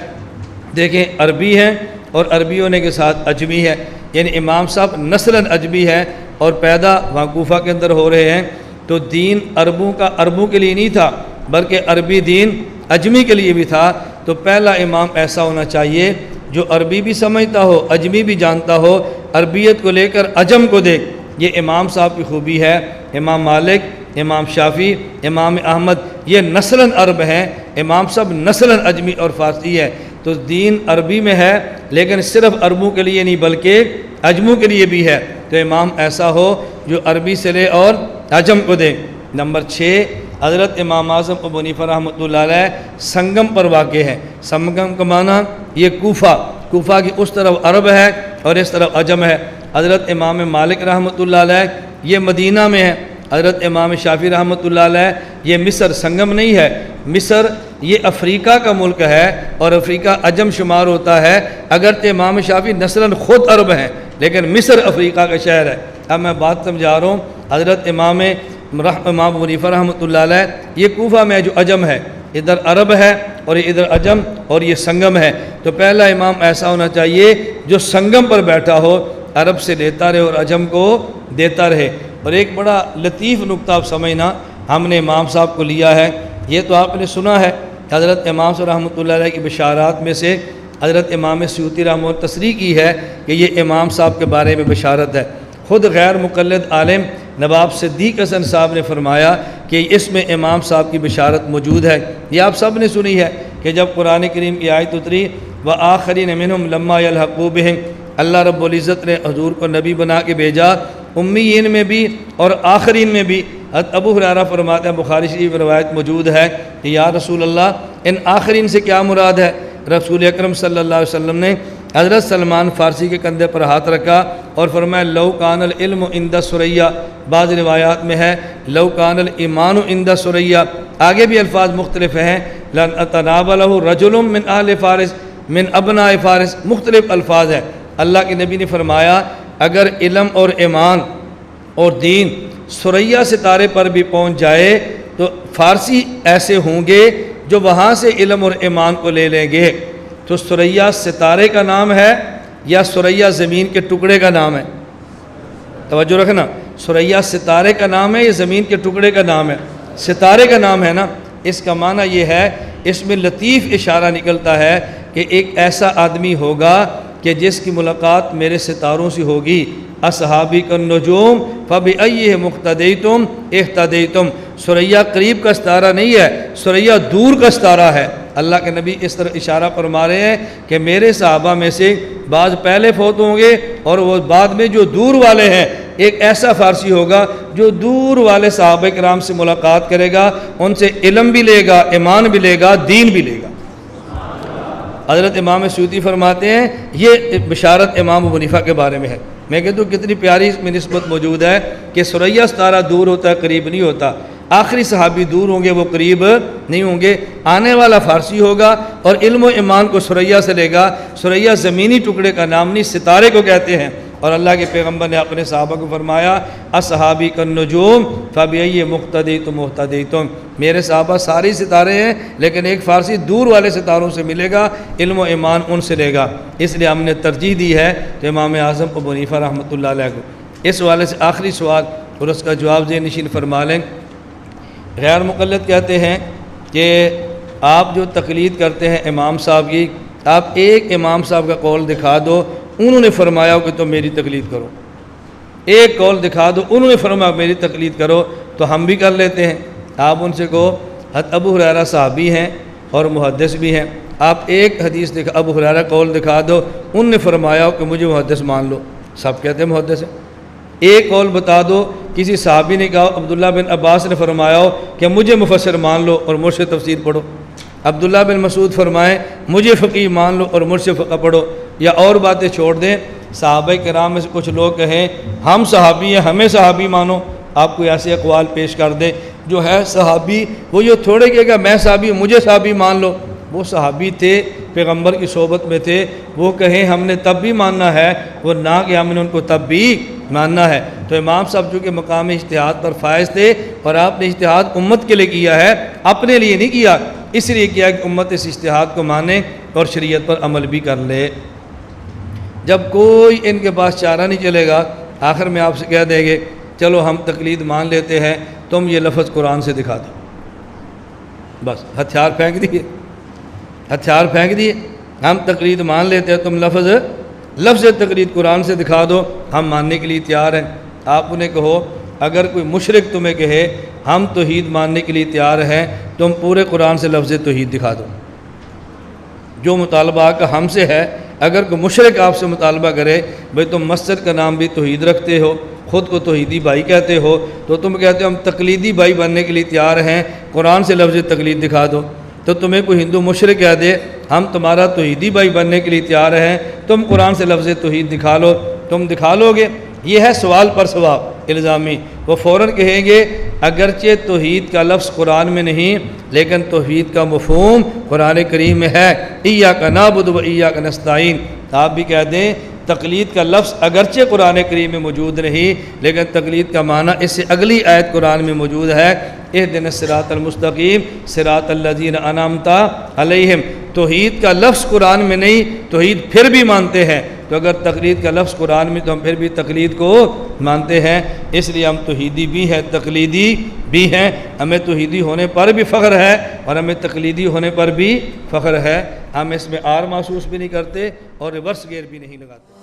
دیکھیں عربی ہیں اور عربی ہونے کے ساتھ اجمی ہے، یعنی امام صاحب نسلاً اجمی ہے اور پیدا وہاں کوفہ کے اندر ہو رہے ہیں۔ تو دین عربوں کا عربوں کے لیے نہیں تھا بلکہ عربی دین اجمی کے لیے بھی تھا، تو پہلا امام ایسا ہونا چاہیے جو عربی بھی سمجھتا ہو عجمی بھی جانتا ہو، عربیت کو لے کر عجم کو دے۔ یہ امام صاحب کی خوبی ہے۔ امام مالک، امام شافعی، امام احمد یہ نسلاً عرب ہیں، امام صاحب نسلاً عجمی اور فارسی ہے۔ تو دین عربی میں ہے لیکن صرف عربوں کے لیے نہیں بلکہ عجموں کے لیے بھی ہے۔ تو امام ایسا ہو جو عربی سے لے اور عجم کو دے۔ نمبر 6، حضرت امام اعظم ابو حنیفہ رحمۃ اللہ علیہ سنگم پر واقع ہے۔ سنگم کا معنی یہ کوفہ کی اس طرف عرب ہے اور اس طرف عجم ہے۔ حضرت امام مالک رحمۃ اللہ علیہ یہ مدینہ میں ہے۔ حضرت امام شافعی رحمۃ اللہ علیہ یہ مصر، سنگم نہیں ہے، مصر یہ افریقہ کا ملک ہے اور افریقہ عجم شمار ہوتا ہے، اگرچہ امام شافعی نسلاً خود عرب ہیں لیکن مصر افریقہ کا شہر ہے۔ اب میں بات سمجھا رہا ہوں، حضرت امام ابو حنیفہ رحمۃ اللہ علیہ یہ کوفہ میں جو عجم ہے، ادھر عرب ہے اور ادھر عجم اور یہ سنگم ہے۔ تو پہلا امام ایسا ہونا چاہیے جو سنگم پر بیٹھا ہو، عرب سے لیتا رہے اور عجم کو دیتا رہے۔ اور ایک بڑا لطیف نقطہ آپ سمجھنا، ہم نے امام صاحب کو لیا ہے، یہ تو آپ نے سنا ہے، حضرت امام صاحب رحمۃ اللہ علیہ کی بشارات میں سے حضرت امام سیوطی رحمہ اللہ تصریح کی ہے کہ یہ امام صاحب کے بارے میں بشارت ہے۔ خود غیر مقلد عالم نواب صدیق حسن صاحب نے فرمایا کہ اس میں امام صاحب کی بشارت موجود ہے۔ یہ آپ سب نے سنی ہے کہ جب قرآن کریم کی آیت اتری وَآخَرِينَ مِنْهُمْ لَمَّا يَلْحَقُوا بِهِمْ، اللہ رب العزت نے حضور کو نبی بنا کے بھیجا، امیین میں بھی اور آخرین میں بھی۔ حضرت ابو ہریرہ فرماتے ہیں، بخاری شریف روایت موجود ہے کہ یا رسول اللہ ان آخرین سے کیا مراد ہے؟ رسول اکرم صلی اللہ علیہ وسلم نے حضرت سلمان فارسی کے کندھے پر ہاتھ رکھا اور فرمایا لو کان العلم عند ثریا، بعض روایات میں ہے لو کان الایمان عند ثریا، آگے بھی الفاظ مختلف ہیں، لن اتناولہ رجل من اہل فارس من ابناء فارس، مختلف الفاظ ہیں۔ اللہ کے نبی نے فرمایا اگر علم اور ایمان اور دین ثریا ستارے پر بھی پہنچ جائے تو فارسی ایسے ہوں گے جو وہاں سے علم اور ایمان کو لے لیں گے۔ تو ثریا ستارے کا نام ہے یا ثریا زمین کے ٹکڑے کا نام ہے؟ توجہ رکھنا، ثریا ستارے کا نام ہے یا زمین کے ٹکڑے کا نام ہے؟ ستارے کا نام ہے نا۔ اس کا معنی یہ ہے، اس میں لطیف اشارہ نکلتا ہے کہ ایک ایسا آدمی ہوگا کہ جس کی ملاقات میرے ستاروں سے ہوگی۔ اصحابی النجوم فبأیہم اقتدیتم اہتدیتم، ثریا قریب کا ستارہ نہیں ہے، ثریا دور کا ستارہ ہے۔ اللہ کے نبی اس طرح اشارہ فرما رہے ہیں کہ میرے صحابہ میں سے بعض پہلے فوت ہوں گے اور وہ بعد میں جو دور والے ہیں، ایک ایسا فارسی ہوگا جو دور والے صحابہ کرام سے ملاقات کرے گا، ان سے علم بھی لے گا، ایمان بھی لے گا، دین بھی لے گا۔ حضرت امام سیوطی فرماتے ہیں یہ بشارت امام ابو حنیفہ کے بارے میں ہے۔ میں کہتا ہوں کتنی پیاری اس میں نسبت موجود ہے کہ ثریا ستارہ دور ہوتا ہے، قریب نہیں ہوتا۔ آخری صحابی دور ہوں گے، وہ قریب نہیں ہوں گے۔ آنے والا فارسی ہوگا اور علم و ایمان کو ثریا سے لے گا۔ ثریا زمینی ٹکڑے کا نام نہیں، ستارے کو کہتے ہیں۔ اور اللہ کے پیغمبر نے اپنے صحابہ کو فرمایا اصحابی کالنجوم فبأیہم اقتدیتم اہتدیتم، میرے صحابہ ساری ستارے ہیں لیکن ایک فارسی دور والے ستاروں سے ملے گا، علم و ایمان ان سے لے گا۔ اس لیے ہم نے ترجیح دی ہے کہ امام اعظم ابو حنیفہ رحمۃ اللہ علیہ کو۔ اس حوالے سے آخری سوال اور اس کا جواب ذہن نشین فرما لیں۔ غیر مقلد کہتے ہیں کہ آپ جو تقلید کرتے ہیں امام صاحب کی، آپ ایک امام صاحب کا قول دکھا دو، انہوں نے فرمایا کہ تم میری تقلید کرو۔ ایک قول دکھا دو، انہوں نے فرمایا میری تقلید کرو، تو ہم بھی کر لیتے ہیں۔ آپ ان سے کہو حضرت ابو ہریرہ صحابی ہیں اور محدث بھی ہیں، آپ ایک حدیث ابو ہریرہ قول دکھا دو، ان نے فرمایا کہ مجھے محدث مان لو، سب کہتے ہیں محدث ہیں۔ ایک قول بتا دو، کسی صحابی نے کہا عبداللہ بن عباس نے فرمایا ہو کہ مجھے مفسر مان لو اور مجھ سے تفسیر پڑھو، عبداللہ بن مسعود فرمائیں مجھے فقیہ مان لو اور مجھ سے فقہ پڑھو، یا اور باتیں چھوڑ دیں۔ صحابہ کرام میں سے کچھ لوگ کہیں ہم صحابی ہیں، ہمیں صحابی مانو، آپ کو ایسے اقوال پیش کر دیں۔ جو ہے صحابی وہ یہ تھوڑے کہے گا میں صحابی ہوں مجھے صحابی مان لو، وہ صحابی تھے، پیغمبر کی صحبت میں تھے، وہ کہیں ہم نے تب بھی ماننا ہے، وہ نہ کہ ہم نے ان کو تب بھی ماننا ہے۔ تو امام صاحب چونکہ مقام اجتہاد پر فائز تھے اور آپ نے اجتہاد امت کے لیے کیا ہے، اپنے لیے نہیں کیا، اس لیے کیا کہ امت اس اجتہاد کو مانے اور شریعت پر عمل بھی کر لے۔ جب کوئی ان کے پاس چارہ نہیں چلے گا، آخر میں آپ سے کہہ دیں گے چلو ہم تقلید مان لیتے ہیں، تم یہ لفظ قرآن سے دکھا دو، بس ہتھیار پھینک دیے، ہتھیار پھینک دیے۔ ہم تقلید مان لیتے ہیں، تم لفظ تقلید قرآن سے دکھا دو، ہم ماننے کے لیے تیار ہیں۔ آپ انہیں کہو اگر کوئی مشرک تمہیں کہے ہم توحید ماننے کے لیے تیار ہیں، تم پورے قرآن سے لفظ توحید دکھا دو۔ جو مطالبہ کا ہم سے ہے، اگر کوئی مشرک آپ سے مطالبہ کرے بھئی تم مسجد کا نام بھی توحید رکھتے ہو، خود کو توحیدی بھائی کہتے ہو، تو تم کہتے ہو ہم تقلیدی بھائی بننے کے لیے تیار ہیں، قرآن سے لفظ تقلید دکھا دو۔ تو تمہیں کوئی ہندو مشرک کہہ دے ہم تمہارا توحیدی بھائی بننے کے لیے تیار ہیں، تم قرآن سے لفظ توحید دکھا لو، تم دکھا لو گے؟ یہ ہے سوال پر سواب الزامی۔ وہ فوراً کہیں گے اگرچہ توحید کا لفظ قرآن میں نہیں لیکن توحید کا مفہوم قرآن کریم میں ہے، ایاک نعبد و ایاک نستعین۔ آپ بھی کہہ دیں تقلید کا لفظ اگرچہ قرآن کریم میں موجود نہیں لیکن تقلید کا معنی اس سے اگلی آیت قرآن میں موجود ہے، اہدنا الصراط المستقیم صراط الذین انعمت علیہم۔ توحید کا لفظ قرآن میں نہیں، توحید پھر بھی مانتے ہیں، تو اگر تقلید کا لفظ قرآن میں تو ہم پھر بھی تقلید کو مانتے ہیں، اس لیے ہم توحیدی بھی ہیں تقلیدی بھی ہیں۔ ہمیں توحیدی ہونے پر بھی فخر ہے اور ہمیں تقلیدی ہونے پر بھی فخر ہے، ہم اس میں آر محسوس بھی نہیں کرتے اور ریورس گیئر بھی نہیں لگاتے۔